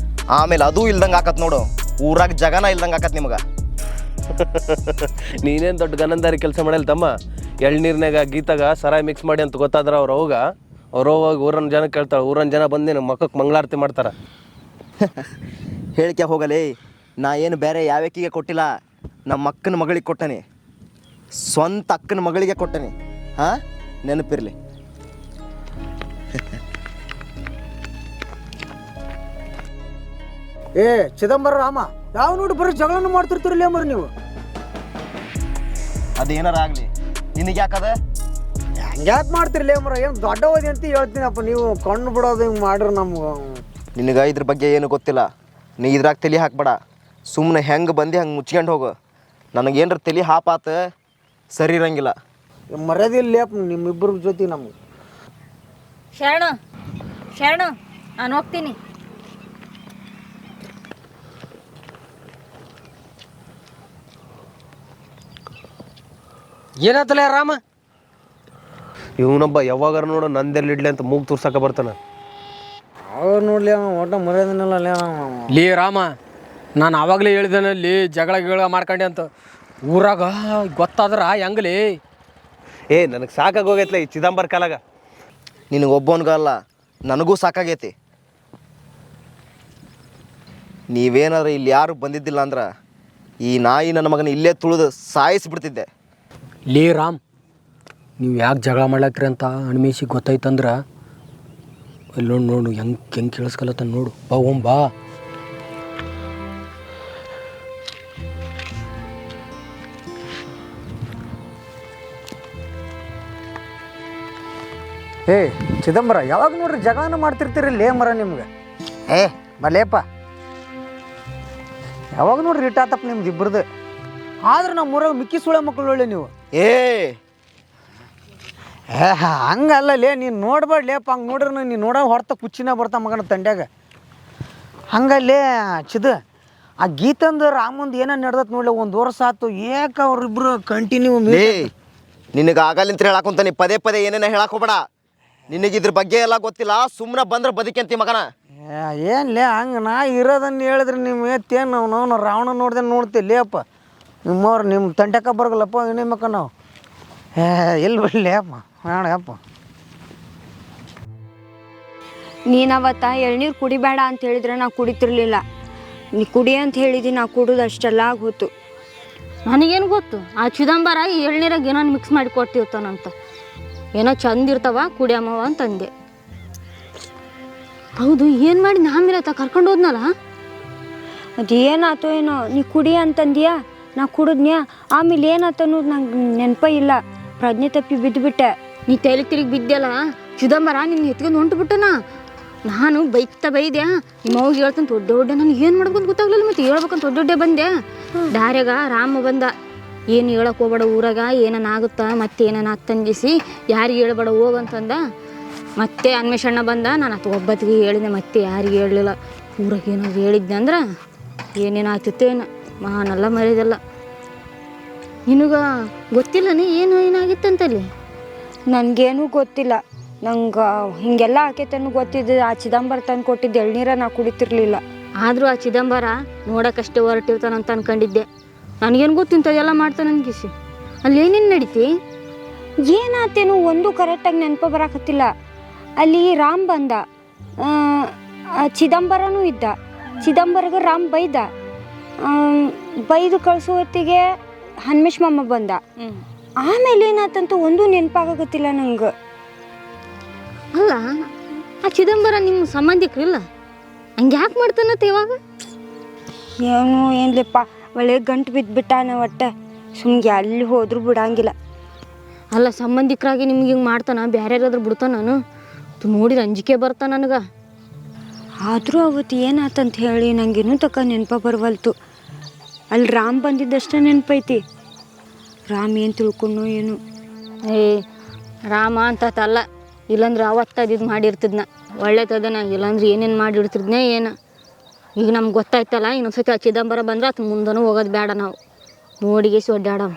ಆಮೇಲೆ ಅದು ಇಲ್ದಂಗೆ ಆಕತ್ ನೋಡು. ಊರಾಗ ಜಗನ ಇಲ್ದಂಗೆ ಆಕತ್ ನಿಮ್ಗೆ. ನೀನೇನು ದೊಡ್ಡ ಗನಂದಾರಿ ಕೆಲಸ ಮಾಡಲ್ಲ ತಮ್ಮ. ಎಳ್ನೀರ್ನಾಗ ಗೀತಾಗ ಸರಾಯಿ ಮಿಕ್ಸ್ ಮಾಡಿ ಅಂತ ಗೊತ್ತಾದ್ರೆ ಅವ್ರು ಅವಾಗ ಹೋಗಿ ಊರನ್ನ ಜನ ಕೇಳ್ತಾಳೆ. ಊರನ್ನ ಜನ ಬಂದು ನಮ್ಮ ಮಕ್ಕಕ್ಕೆ ಮಂಗಳಾರತಿ ಮಾಡ್ತಾರೆ. ಹೇಳಿಕೆ ಹೋಗಲೇ, ನಾ ಏನು ಬೇರೆ ಯಾವ್ಯಾಕಿಗೆ ಕೊಟ್ಟಿಲ್ಲ, ನಮ್ಮ ಅಕ್ಕನ ಮಗಳಿಗೆ ಕೊಟ್ಟನಿ, ಸ್ವಂತ ಅಕ್ಕನ ಮಗಳಿಗೆ ಕೊಟ್ಟನಿ. ಹಾಂ, ನೆನಪಿರಲಿ. ಏ ಚಿದಂಬರ ರಾಮ, ಯಾವ ನೋಡಿ ಬರೀ ಜಗಳನ ಮಾಡ್ತಿರ್ತೀರಲ್ಲ ಮರ ನೀವು. ಅದೇನಾರ ಆಗಲಿ, ನಿನಗೆ ಯಾಕದ? ಹಂಗ್ಯಾಕೆ ಮಾಡ್ತಿರ್ಲಿ ಮರ? ಏನು ದೊಡ್ಡ ಓದಿ ಅಂತ ಹೇಳ್ತೀನಪ್ಪ, ನೀವು ಕಣ್ಣು ಬಿಡೋದು ಹಿಂಗೆ ಮಾಡ್ರಿ ನಮ್ಗೆ. ನಿನಗೆ ಇದ್ರ ಬಗ್ಗೆ ಏನು ಗೊತ್ತಿಲ್ಲ. ನೀ ಇದ್ರಾಗ ತಲೆ ಹಾಕ್ಬೇಡ. ಸುಮ್ಮನೆ ಹೆಂಗೆ ಬಂದು ಹಂಗೆ ಮುಚ್ಕೊಂಡು ಹೋಗು. ನನಗೇನ್ರ ತಲೆ ಹಾಪಾತ ಸರಿ ಇರಂಗಿಲ್ಲ. ಮರ್ಯಾದೆ ಇಲ್ಲಪ್ಪ ನಿಮ್ಮಿಬ್ಬರ ಜೊತೆ ನಮ್ಗೆ. ಶರಣು ನಾನು ಹೋಗ್ತೀನಿ. ಏನಾತಲ್ಲ ರಾಮ? ಇವನೊಬ್ಬ ಯಾವಾಗಾರ ನೋಡು ನಂದೆಲ್ಲಿಡ್ಲಿ ಅಂತ ಮೂಗು ತೋರ್ಸಕ್ಕೆ ಬರ್ತಾನೆ. ಅವ್ರು ನೋಡ್ಲಿ ಒಟ್ಟ ಮರ್ಯಾದೆನಲ್ಲ ಅಲ್ಲೇ ಲೇ ರಾಮ, ನಾನು ಆವಾಗಲೇ ಹೇಳಿದ್ದೇನಲ್ಲಿ ಜಗಳ ಮಾಡ್ಕೊಂಡೆ ಅಂತ. ಊರಾಗ ಗೊತ್ತಾದ್ರ ಹೆಂಗಲಿ? ನನಗೆ ಸಾಕಾಗೋಗೈತ್ಲ ಈ ಚಿದಂಬರ ಕಾಲಾಗ. ನಿನಗೊಬ್ಬವನ್ಗಲ್ಲ, ನನಗೂ ಸಾಕಾಗೈತಿ. ನೀವೇನಾದ್ರು ಇಲ್ಲಿ ಯಾರು ಬಂದಿದ್ದಿಲ್ಲ ಅಂದ್ರೆ ಈ ನಾಯಿ ನನ್ನ ಮಗನ ಇಲ್ಲೇ ತುಳಿದು ಸಾಯಿಸಿಬಿಡ್ತಿದ್ದೆ. ಲೇ ರಾಮ್, ನೀವು ಯಾಕೆ ಜಗಳ ಮಾಡ್ಲಾಕ್ರಿ ಅಂತ ಅಣ್ಮೇಶಿಗೆ ಗೊತ್ತಾಯ್ತಂದ್ರೆ ಅಲ್ಲಿ ನೋಡು ಹೆಂಗೆ ಕೇಳಿಸ್ಕಲತ್ತ ನೋಡು. ಬಾ ಬಾ. ಏ ಚಿದಂಬರ, ಯಾವಾಗ ನೋಡ್ರಿ ಜಗಳನ ಮಾಡ್ತಿರ್ತೀರಿ ಲೇ ಮರ ನಿಮ್ಗೆ. ಮಲೇಪ, ಯಾವಾಗ ನೋಡ್ರಿ ಇಟ್ಟಾತಪ್ಪ ನಿಮ್ದು ಇಬ್ಬರದು. ಆದ್ರೆ ನಮ್ಮ ಊರಾಗ ಮಿಕ್ಕಿ ಸುಳೆ ಮಕ್ಕಳು ಒಳ್ಳೆ ನೀವು. ಹಂಗಲ್ಲ ಲೇ, ನೀನು ನೋಡ್ಬೇಡ್ಲೇಪ್ಪ. ಹಂಗೆ ನೋಡ್ರಿ ನೀನು ನೋಡೋ ಹೊರತ ಕುಚ್ಚಿನ ಬರ್ತಾ ಮಗನ ತಂಡ್ಯಾಗ. ಹಂಗಲ್ಲೇ ಚಿದ, ಆ ಗೀತಂದು ರಾಮಂದು ಏನೋ ನಡೆದತ್ ನೋಡ್ಲಿ, 1 ವರ್ಷ ಆಯ್ತು. ಏಕ ಅವ್ರಿಬ್ರು ಕಂಟಿನ್ಯೂ. ನಿನಗೆ ಆಗಲಿಂತ ಹೇಳಾಕುಂತ ನೀ ಪದೇ ಪದೇ ಏನೇನ ಹೇಳಕ್ ಹೋಗ್ಬೇಡ. ನಿನಗಿದ್ರ ಬಗ್ಗೆ ಎಲ್ಲ ಗೊತ್ತಿಲ್ಲ. ಸುಮ್ಮನೆ ಬಂದ್ರೆ ಬದುಕಂತಿ ಮಗನ. ಏನ್ಲೇ ಹಂಗೆ ನಾ ಇರೋದನ್ನು ಹೇಳಿದ್ರೆ ನಿಮ್ಮ ಎತ್ತೇನು ನಾವು ರಾವಣ ನೋಡ್ದೆ ನೋಡ್ತೀವಿ ಅಪ್ಪ. ನಿಮ್ಮವ್ರು ನಿಮ್ಮ ತಂಟೆಕ ಬರಗಲ್ಲಪ್ಪ ಇನ್ನೇಮಕ್ಕ ನಾವು. ಎಲ್ಲಿ ಬಿಡಲಿ ಅಪ್ಪ, ಬೇಡ ಅಪ್ಪ. ನೀನವತ್ತ ಎಳ್ನೀರು ಕುಡಿಬೇಡ ಅಂತ ಹೇಳಿದ್ರೆ ನಾ ಕುಡಿತಿರ್ಲಿಲ್ಲ. ನೀ ಕುಡಿ ಅಂತ ಹೇಳಿದಿ, ನಾ ಕುಡಿದು ಅಷ್ಟೆಲ್ಲ ಆಗೋತು. ನನಗೇನು ಗೊತ್ತು, ಆ ಚಿದಂಬರ ಈ ಎಳ್ನೀರಾಗ ಏನೋ ಮಿಕ್ಸ್ ಮಾಡಿ ಕೊಟ್ಟಿರ್ತಾನಂತ. ಏನೋ ಚಂದ ಇರ್ತಾವ ಕುಡಿಯಮ್ಮವ ಅಂತಂದೆ. ಹೌದು, ಏನು ಮಾಡಿ ಆಮೇಲೆ ಕರ್ಕೊಂಡು ಹೋದ್ನಲ್ಲ. ಅದು ಏನಾಯ್ತು ಏನೋ, ನೀ ಕುಡಿ ಅಂತಂದ್ಯಾ, ನಾ ಕುಡಿದ್ನ್ಯಾ. ಆಮೇಲೆ ಏನಾಯ್ತು ಅನ್ನೋದು ನಂಗೆ ನೆನಪ ಇಲ್ಲ. ಪ್ರಜ್ಞೆ ತಪ್ಪಿ ಬಿದ್ದುಬಿಟ್ಟೆ. ನೀ ತಲೆ ತಿರುಗಿ ಬಿದ್ದೆಲ್ಲ, ಚಿದಂಬರ ನಿನ್ನ ಎತ್ಕೊಂಡು ಹೊಂಟುಬಿಟ್ಟನ. ನಾನು ಬೈದ್ಯಾ, ನಿಮ್ಮ ಅವ್ಗೆ ಹೇಳ್ತಾನೆ ದೊಡ್ಡ ನನಗೆ ಏನು ಮಾಡ್ಕೊಂಡು ಗೊತ್ತಾಗ್ಲಿಲ್ಲ. ಮತ್ತೆ ಹೇಳ್ಬೇಕಂತ ದೊಡ್ಡ ಬಂದೆ. ದಾರ್ಯಾಗ ರಾಮ ಬಂದ. ಏನು ಹೇಳಕ್ಕೆ ಹೋಗ್ಬೇಡ ಊರಾಗ, ಏನಾಗುತ್ತಾ ಮತ್ತೆ ಏನಾನ ತಂದಿಸಿ ಯಾರಿಗೆ ಹೇಳ್ಬೇಡ ಹೋಗಂತಂದ. ಮತ್ತೆ ಅನ್ವೇಷಣ ಬಂದ. ನಾನು ಅದು ಒಬ್ಬತ್ತಿಗೆ ಹೇಳಿದೆ, ಮತ್ತೆ ಯಾರಿಗೆ ಹೇಳಲಿಲ್ಲ. ಊರಾಗ ಏನಾದ್ರು ಹೇಳಿದ್ದೆ ಅಂದ್ರೆ ಏನೇನಾಗ್ತಿತ್ತು ಏನು ನಾನೆಲ್ಲ ಮರ್ಯಾದಲ್ಲ. ನಿನಗ ಗೊತ್ತಿಲ್ಲನೇ ಏನು ಏನಾಗಿತ್ತಂತಲ್ಲಿ? ನನಗೇನೂ ಗೊತ್ತಿಲ್ಲ. ನಂಗೆ ಹಿಂಗೆಲ್ಲ ಆಕೈತನ್ನು ಗೊತ್ತಿದ್ದು. ಆ ಚಿದಂಬರ ತಂದು ಕೊಟ್ಟಿದ್ದು ಎಳ್ನೀರ ನಾ ಕುಡಿತಿರ್ಲಿಲ್ಲ. ಆದರೂ ಆ ಚಿದಂಬರ ನೋಡೋಕ್ಕಷ್ಟೇ ಹೊರಟಿರ್ತಾನಂತ ಅನ್ಕೊಂಡಿದ್ದೆ. ನನಗೇನು ಗೊತ್ತಿಂತದೆಲ್ಲ ಮಾಡ್ತಾನೆ ಅನ್ಕಿಸಿ. ಅಲ್ಲಿ ಏನೇನು ನಡೀತಿ? ಏನಾತೇನು ಒಂದು ಕರೆಕ್ಟಾಗಿ ನೆನಪ ಬರಾಕತ್ತಿಲ್ಲ. ಅಲ್ಲಿ ರಾಮ್ ಬಂದ, ಚಿದಂಬರನೂ ಇದ್ದ. ಚಿದಂಬರಗೆ ರಾಮ್ ಬೈದು ಕಳಿಸೋ ಹೊತ್ತಿಗೆ ಹನುಮೇಶ್ ಮಾಮ ಬಂದ. ಆಮೇಲೆ ಏನಾತಂತ ಒಂದು ನೆನಪಾಗತ್ತಿಲ್ಲ ನಂಗೆ. ಅಲ್ಲ, ಆ ಚಿದಂಬರ ನಿಮ್ಮ ಸಂಬಂಧಿಕರಿಲ್ಲ, ಹಂಗೆ ಯಾಕೆ ಮಾಡ್ತಾನತ್ತ ಇವಾಗ? ಏನು ಏನ್ಲಿಪ್ಪ, ಒಳ್ಳೆ ಗಂಟು ಬಿದ್ದುಬಿಟ್ಟಾನ. ಒಟ್ಟೆ ಸುಮ್ಗೆ ಅಲ್ಲಿ ಹೋದ್ರೂ ಬಿಡಂಗಿಲ್ಲ. ಅಲ್ಲ, ಸಂಬಂಧಿಕರಾಗಿ ನಿಮ್ಗೆ ಹಿಂಗೆ ಮಾಡ್ತಾನ, ಬೇರೆ ಯಾರಾದ್ರೂ ಬಿಡ್ತಾನ? ನಾನು ನೋಡಿದ್ರೆ ಅಂಜಿಕೆ ಬರ್ತಾ ನನಗೆ. ಆದರೂ ಅವತ್ತು ಏನಾತಂತ ಹೇಳಿ ನಂಗೇನೂ ತಕ್ಕ ನೆನಪ ಬರವಲ್ತು. ಅಲ್ಲಿ ರಾಮ್ ಬಂದಿದ್ದಷ್ಟೇ ನೆನಪೈತಿ. ರಾಮ್ ಏನು ತಿಳ್ಕೊಂಡೋ ಏನು. ರಾಮ ಅಂತಲ್ಲ, ಇಲ್ಲಾಂದ್ರೆ ಅವತ್ತದಿದ್ದು ಮಾಡಿರ್ತಿದ್ನ. ಒಳ್ಳೆತದನ, ಇಲ್ಲಾಂದ್ರೆ ಏನೇನು ಮಾಡಿರ್ತಿದ್ನೇ ಏನು. ಈಗ ನಮ್ಗೆ ಗೊತ್ತಾಯ್ತಲ್ಲ, ಇನ್ನೊಂದ್ಸತಿ ಆ ಚಿದಂಬರ ಬಂದ್ರೆ ಅದು ಮುಂದನೂ ಹೋಗೋದು ಬೇಡ. ನಾವು ನೋಡಿಗೇಸಿ ಒಡ್ಡಾಡವ.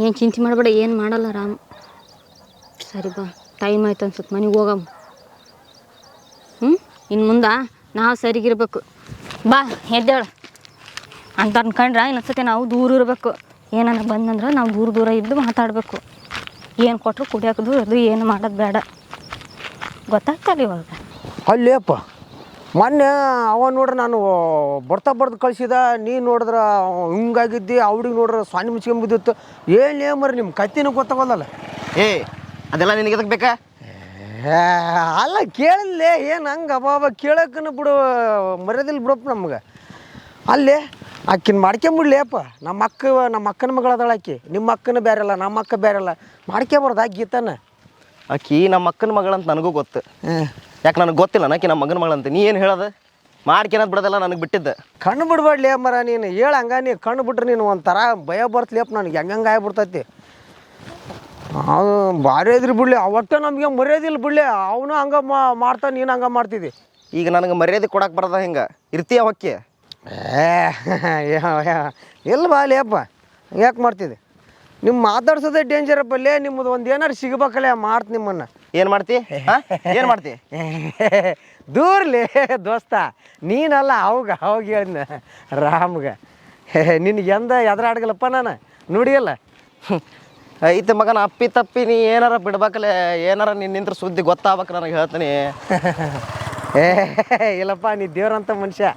ಏನು ಚಿಂತೆ ಮಾಡಬೇಡ, ಏನು ಮಾಡಲ್ಲ ರಾಮ್. ಸರಿ ಬಾ. ಟೈಮ್ ಆಯ್ತು ಅನ್ಸುತ್ತೆ ಮನೆಗೆ ಹೋಗಮ್ಮ. ಇನ್ನು ಮುಂದೆ ನಾವು ಸರಿಗಿರ್ಬೇಕು. ಬಾ ಎದ್ದೇಳು ಅಂತ ಅನ್ಕೊಂಡ್ರೆ ಇನ್ನೊಂದ್ಸತಿ ನಾವು ದೂರ ಇರಬೇಕು. ಏನಾರ ಬಂದಂದ್ರೆ ನಾವು ದೂರ ದೂರ ಇದ್ದು ಮಾತಾಡಬೇಕು. ಏನು ಕೊಟ್ಟರು ಕುಡಿಯೋದು ಅದು ಏನು ಮಾಡೋದು ಬೇಡ. ಗೊತ್ತಾಗ್ತಲ್ಲ ಇವಾಗ. ಅಲ್ಲೇಪ್ಪ ಮೊನ್ನೆ ಅವ ನೋಡ್ರಿ ನಾನು ಬರ್ದು ಕಳಿಸಿದ, ನೀನು ನೋಡಿದ್ರೆ ಹಿಂಗಾಗಿದ್ದಿ, ಅವ್ಡಿಗೆ ನೋಡ್ರೆ ಸ್ವಾಮಿ ಮುಚ್ಕೊಂಬಿದ್ದಿತ್ತು. ಏನೇ ಮರಿ ನಿಮ್ಮ ಕತ್ತಿನೂ ಗೊತ್ತಾಗೋದಲ್ಲ. ಅದೆಲ್ಲ ನಿನಗೆ ಎದಕ್ಕೆ ಬೇಕಾ? ಅಲ್ಲ ಕೇಳಲ್ಲೇ ಏನು ಹಂಗೆ ಅಬಾಬ ಕೇಳಕ್ಕನ ಬಿಡು ಮರ್ಯಾದಿಲ್ಲ ಬಿಡಪ್ಪ ನಮ್ಗೆ. ಅಲ್ಲೇ ಆಕಿನ ಮಾಡ್ಕೊಂಬಿಡ್ಲಿ ಅಪ್ಪ. ನಮ್ಮ ಅಕ್ಕನ ಮಗಳದಾಳ ಆಕಿ. ನಿಮ್ಮ ಅಕ್ಕನ ಬೇರೆಲ್ಲ, ನಮ್ಮ ಅಕ್ಕ ಬೇರೆಲ್ಲ. ಮಾಡ್ಕೊಬಾರ್ದು ಆಕಿ ಗೀತನ. ಆಕಿ ನಮ್ಮ ಅಕ್ಕನ ಮಗಳಂತ ನನಗೂ ಗೊತ್ತು. ಯಾಕೆ ನನಗೆ ಗೊತ್ತಿಲ್ಲ ಆಕಿ ನಮ್ಮ ಮಗನ ಮಗಳಂತ. ನೀ ಏನು ಹೇಳೋದು? ಮಾಡ್ಕೊಳೋದು ಬಿಡೋದಲ್ಲ ನನಗೆ ಬಿಟ್ಟಿದ್ದೆ. ಕಣ್ಣು ಬಿಡ್ಬೇಡ್ಲಿ ಮರ ನೀನು. ಹೇಳಂಗ ನೀ ಕಣ್ಣು ಬಿಟ್ರೆ ನೀನು ಒಂಥರ ಭಯ ಬರ್ತಲಿಯಪ್ಪ ನನಗೆ. ಹೆಂಗೆ ಆಗ್ಬಿಡ್ತೈತಿ. ಅದು ಭಾರಿ ಇದ್ರಿ ಬಿಡ್ಲಿ. ಅವತ್ತೇ ನಮಗೆ ಮರ್ಯಾದಿಲ್ಲ ಬಿಡ್ಲಿ. ಅವನು ಹಂಗೆ ಮಾಡ್ತಾನೆ, ನೀನು ಹಂಗೆ ಮಾಡ್ತಿದ್ದಿ. ಈಗ ನನಗೆ ಮರ್ಯಾದೆ ಕೊಡಕ್ಕೆ ಬರೋದ ಹಿಂಗೆ ಇರ್ತೀಯ ಹೊಕ್ಕಿ? ಎಲ್ಲ ಬಾಲಿ ಅಪ್ಪ ಯಾಕೆ ಮಾಡ್ತಿದ್ದೆ? ನಿಮ್ಮ ಮಾತಾಡ್ಸೋದೇ ಡೇಂಜರಪ್ಪ. ಅಲ್ಲೇ ನಿಮ್ಮದು ಒಂದು ಏನಾರು ಸಿಗ್ಬೇಕಲ್ಲೇ ಮಾಡ್ತು ನಿಮ್ಮನ್ನು. ಏನು ಮಾಡ್ತಿ? ಏನು ಮಾಡ್ತಿ? ದೂರ್ಲಿ ದೋಸ್ತ. ನೀನಲ್ಲ ಅವಾಗ ಹೇಳಿದ್ನ ರಾಮ್ಗೆ. ನಿನಗೆ ಎದುರಾಡ್ಗಲ್ಲಪ್ಪ ನಾನು ನೋಡಿಯಲ್ಲ. ಐತೆ ಮಗನ ಅಪ್ಪಿ ತಪ್ಪಿ ನೀ ಏನಾರ ಬಿಡ್ಬೇಕಲ್ಲೇ. ಏನಾರ ನಿಂತ್ರ ಸುದ್ದಿ ಗೊತ್ತಾಗ್ಬೇಕು ನನಗೆ ಹೇಳ್ತೀನಿ. ಇಲ್ಲಪ್ಪ ನೀ ದೇವ್ರಂತ ಮನುಷ್ಯ.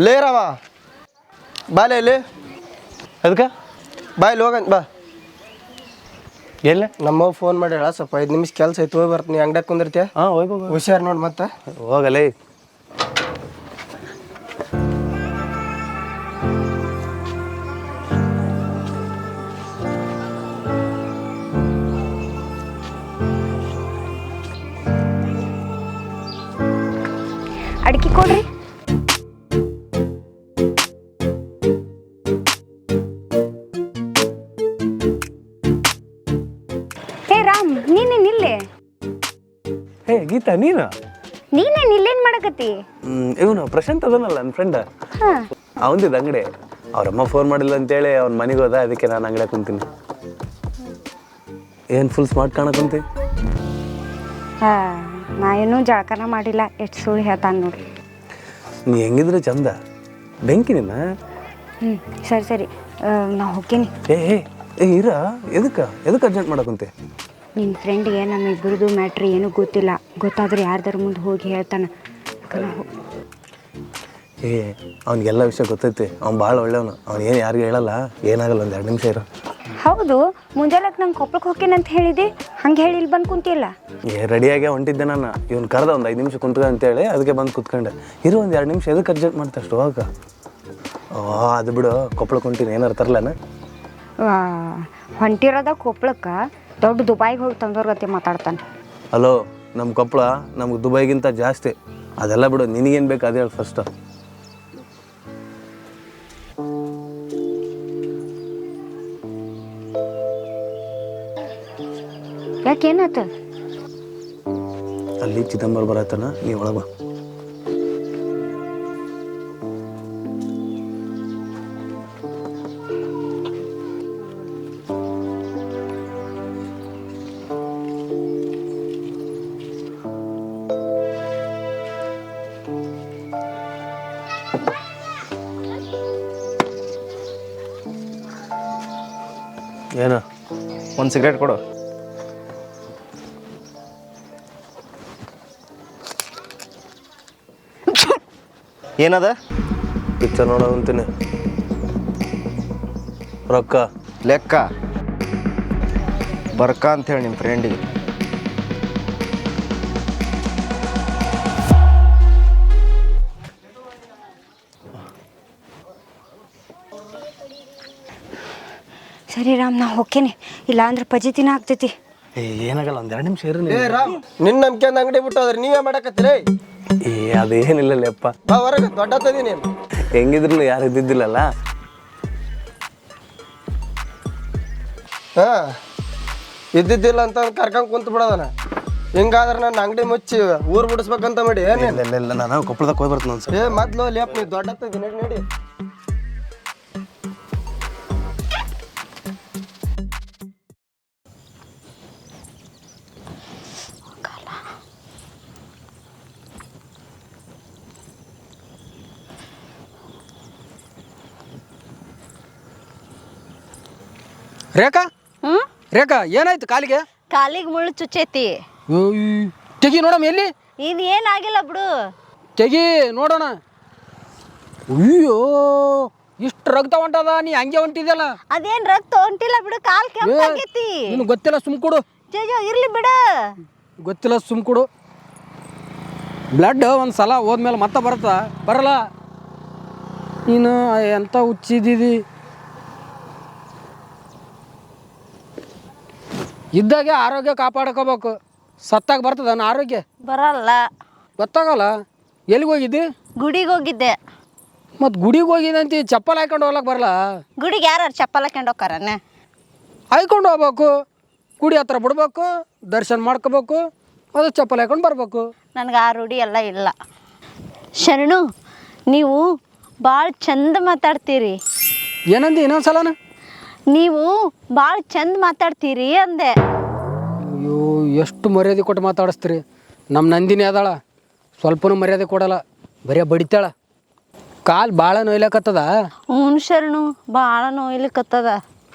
ಲೇರವ ಬಾಲೆ ಇಲ್ಲಿ. ಅದಕ್ಕೆ ಬಾಯಲ್ಲಿ ಹೋಗಂತ ಬಾ. ಎಲ್ಲ ನಮ್ಮ ಫೋನ್ ಮಾಡಿ ಹೇಳ ಸ್ವಲ್ಪ 5 ನಿಮಿಷ ಕೆಲಸ ಐತೆ, ಹೋಗಿ ಬರ್ತೀನಿ. ಅಂಗಡ್ಯಾಗ ಕುಂದಿರ್ತೀಯ? ಹಾಂ ಹೋಗ್ಬೇಕು. ಹುಷಾರು ನೋಡಿ ಮತ್ತೆ. ಹೋಗಲೇ. ಅಡಿಕೆ ಕೊಡ್ರಿ. ಹೇ ರಾಮ್, ನೀನೇನ್ ಇಲ್ಲೇ? ಹೇ ಗೀತಾ, ನೀನು? ನೀನೇನ್ ಇಲ್ಲೇನ್ ಮಾಡಕತ್ತಿ? ಇವನು ಪ್ರಶಾಂತ್ ಅದನ್ನಲ್ಲ ನನ್ನ ಫ್ರೆಂಡ್. ಅವನದಿದ್ದು ಅಂಗಡಿ. ಅವ್ರಮ್ಮ ಫೋನ್ ಮಾಡಿಲ್ಲ ಅಂತೇಳಿ ಅವ್ನ ಮನೆಗೆ ಹೋದ. ಅದಕ್ಕೆ ನಾನು ಅಂಗಡಿ ಕುಂತೀನಿ. ಏನು ಫುಲ್ ಸ್ಮಾರ್ಟ್ ಕಾಣಕಂತಿ? ನಾ ಏನೂ ಜಳಕನ ಮಾಡಿಲ್ಲ. ಎಷ್ಟು ಸುಳ್ಳು ಹೇಳ್ತಾನೆ ನೋಡ್ರಿ. ನೀ ಹೆಂಗಿದ್ರೆ ಚಂದ. ಬೆಂಕಿ ನಿನ್ನ. ಸರಿ ಸರಿ, ನಾ ಹೋಗ್ತೀನಿ. ಏ ಇರ. ಎದಕ್ಕೆ ಅರ್ಜೆಂಟ್ ಮಾಡಕಂತೆ? ನಿನ್ನ ಫ್ರೆಂಡ್ಗೆ ನಮ್ಮ ಇಬ್ಬರದು ಮ್ಯಾಟ್ರಿ ಏನೂ ಗೊತ್ತಿಲ್ಲ. ಗೊತ್ತಾದ್ರೆ ಯಾರ್ದಾರ ಮುಂದೆ ಹೋಗಿ ಹೇಳ್ತಾನೆ. ಅವ್ನಿಗೆಲ್ಲ ವಿಷಯ ಗೊತ್ತೈತಿ. ಅವ್ನು ಭಾಳ ಒಳ್ಳೆಯವನು. ಅವ್ನು ಏನು ಯಾರಿಗೂ ಹೇಳಲ್ಲ. ಏನಾಗಲ್ಲ, ಒಂದು 2 ನಿಮಿಷ ಇರೋ. ಹೌದು, ಮುಂಜಾನಕ್ಕೆ ನಂಗೆ ಕೊಪ್ಪಳಕ್ಕೆ ಹೋಗ್ತೇನೆ ಅಂತ ಹೇಳಿದೆ. ಹಂಗೆ ಹೇಳಿ ಇಲ್ಲಿ ಬಂದು ಕುಂತಿಲ್ಲ. ರೆಡಿಯಾಗೆ ಹೊಂಟಿದ್ದೆ ನಾನು. ಇವ್ನು ಕರೆದ ಒಂದು 5 ನಿಮಿಷ ಕುಂತ್ಕ ಅಂತೇಳಿ ಅದಕ್ಕೆ ಬಂದು ಕುತ್ಕೊಂಡೆ. ಇರು ಒಂದು 2 ನಿಮಿಷ. ಎದಕ್ಕೆ ಅರ್ಜೆಂಟ್ ಮಾಡ್ತಾ ಅಷ್ಟು ಹೋಗ? ಅದು ಬಿಡು, ಕೊಪ್ಪಳಕ್ಕೆ ಹೊಂಟೀನಿ. ಏನಾರು ತರಲೇನ? ಹೊಂಟಿರೋದ ಕೊಪ್ಪಳಕ್ಕೆ ದೊಡ್ಡ ದುಬೈಗೆ ಹೋಗಿ ತಂದೋರ್ಗತ್ತೆ ಮಾತಾಡ್ತಾನೆ. ಹಲೋ, ನಮ್ಮ ಕೊಪ್ಪಳ ನಮ್ಗೆ ದುಬೈಗಿಂತ ಜಾಸ್ತಿ. ಅದೆಲ್ಲ ಬಿಡು, ನಿನಗೇನು ಬೇಕು ಅದೇ ಹೇಳಿ ಫಸ್ಟ್. ಯಾಕೇನಾತ? ಅಲ್ಲಿ ಚಿದಂಬರ ಬರತ್ತಾನ, ನೀ ಒಳಗ ಬಾ. ಏನ? ಒಂದು ಸಿಗರೇಟ್ ಕೊಡು. ಏನದ? ಪಿಕ್ಚರ್ ನೋಡೋ ಅಂತೀನಿ. ರೊಕ್ಕ ಲೆಕ್ಕ ಬರ್ಕ ಅಂತೇಳಿ ನಿಮ್ಮ ಫ್ರೆಂಡಿಗೆ. ಸರಿ ರಾಮ್, ನಾ ಹೋಗ್ತೇನೆ. ಇಲ್ಲ ಅಂದ್ರೆ ಪಜಿತಿನ ಆಗ್ತೈತಿ. ಏನಾಗಲ್ಲ, ಒಂದು 2 ನಿಮಿಷ ಇರು. ನಿನ್ನ ನಂಬಿಕೆ ಅಂಗಡಿ ಬಿಟ್ಟು ಹೋದ್ರೆ ನೀವೇ ಮಾಡಕತ್ತೀರಿ? ಅದೇನಿಲ್ಲ ಅಪ್ಪ. ಬಾ ಹೊರಗೆ, ದೊಡ್ಡ ತದೀನಿ. ಹೆಂಗಿದ್ರು ಯಾರು ಇದ್ದಿದ್ದಿಲ್ಲಲ್ಲ. ಹಾಂ, ಇದ್ದಿದ್ದಿಲ್ಲ ಅಂತ ಕರ್ಕೊಂಡು ಕುಂತು ಬಿಡೋದನ. ಹಿಂಗಾದ್ರೆ ನನ್ನ ಅಂಗಡಿ ಮುಚ್ಚಿ ಊರ್ ಬಿಡಿಸ್ಬೇಕಂತ ಮಾಡಿ ಏನ್ ಇಲ್ಲ ನಾನು ಕೊಪ್ಪಳದಾಗ ಹೋಗಿ ಬರ್ತೀನಿ ಒಂದು ಏ ಮೊದ್ಲು ಲೇಪ್ ನೀ ದೊಡ್ಡ ನಡಿ ರೇಖಾ ರೇಖಾ ಏನಾಯ್ತು ಕಾಲಿಗೆ? ಕಾಲಿಗೆ ಮುಳ್ಳು ಚುಚ್ಚೈತಿ. ತೆಗಿ ನೋಡಮ್ಮ ಎಲ್ಲಿ. ಇದು ಏನಾಗಿಲ್ಲ ಬಿಡು. ತೆಗಿ ನೋಡೋಣ. ಅಯ್ಯೋ ಇಷ್ಟು ರಕ್ತ ಹೊಂಟದ, ನೀ ಹಂಗೆ ಹೊಂಟಿದ್ಯಲ್ಲ. ಅದೇನ್ ರಕ್ತ ಹೊಂಟಿಲ್ಲ ಬಿಡು, ಕಾಲ್ ಕೆಂಪಾಗೈತಿ. ನಿನಗೆ ಗೊತ್ತಿಲ್ಲ, ಸುಮ್ ಕೊಡು. ಇರ್ಲಿ ಬಿಡು, ಗೊತ್ತಿಲ್ಲ, ಸುಮ್ ಕೊಡು. ಬ್ಲಡ್ ಒಂದು ಸಲ ಹೋದ್ಮೇಲೆ ಮತ್ತೆ ಬರಲ್ಲ. ನೀನು ಎಂತ ಹುಚ್ಚಿದ್ದೀವಿ. ಇದ್ದಾಗೆ ಆರೋಗ್ಯ ಕಾಪಾಡ್ಕೋಬೇಕು. ಸತ್ತಾಗ ಬರ್ತದ ನನ್ನ ಆರೋಗ್ಯ? ಬರಲ್ಲ. ಗೊತ್ತಾಗಲ್ಲ. ಎಲ್ಲಿಗೆ ಹೋಗಿದ್ದಿ? ಗುಡಿಗೆ ಹೋಗಿದ್ದೆ. ಮತ್ತು ಗುಡಿಗೆ ಹೋಗಿದ್ದಂತ ಚಪ್ಪಲ್ ಹಾಕೊಂಡು ಹೋಗ್ಲಕ್ಕೆ ಬರಲ್ಲ. ಗುಡಿಗೆ ಯಾರು ಚಪ್ಪಲ್ ಹಾಕೊಂಡು ಹೋಗ್ತಾರನೆ? ಹಾಯ್ಕೊಂಡು ಹೋಗ್ಬೇಕು, ಗುಡಿ ಹತ್ರ ಬಿಡ್ಬೇಕು, ದರ್ಶನ ಮಾಡ್ಕೋಬೇಕು, ಅದು ಚಪ್ಪಲ್ ಹಾಕೊಂಡು ಬರ್ಬೇಕು. ನನಗೆ ಆ ರೂಢಿ ಎಲ್ಲ ಇಲ್ಲ. ಶರಣು, ನೀವು ಭಾಳ ಚಂದ ಮಾತಾಡ್ತೀರಿ. ಏನಂದಿ ಇನ್ನೊಂದ್ಸಲನ? ನೀವು ಭಾಳ ಚಂದ ಮಾತಾಡ್ತೀರಿ ಅಂದೆ. ಅಯ್ಯೋ ಎಷ್ಟು ಮರ್ಯಾದೆ ಕೊಟ್ಟು ಮಾತಾಡಿಸ್ತೀರಿ. ನಮ್ಮ ನಂದಿನಿ ಅದಾಳ, ಸ್ವಲ್ಪನೂ ಮರ್ಯಾದೆ ಕೊಡಲ್ಲ, ಬರೀ ಬಡಿತಾಳ. ಕಾಲು ಭಾಳ ನೋಯ್ಲಕತ್ತದ. ಹ್ಞೂ ಶರಣು, ಭಾಳ ನೋಯ್ಲಿಕ್ಕತ್ತದ.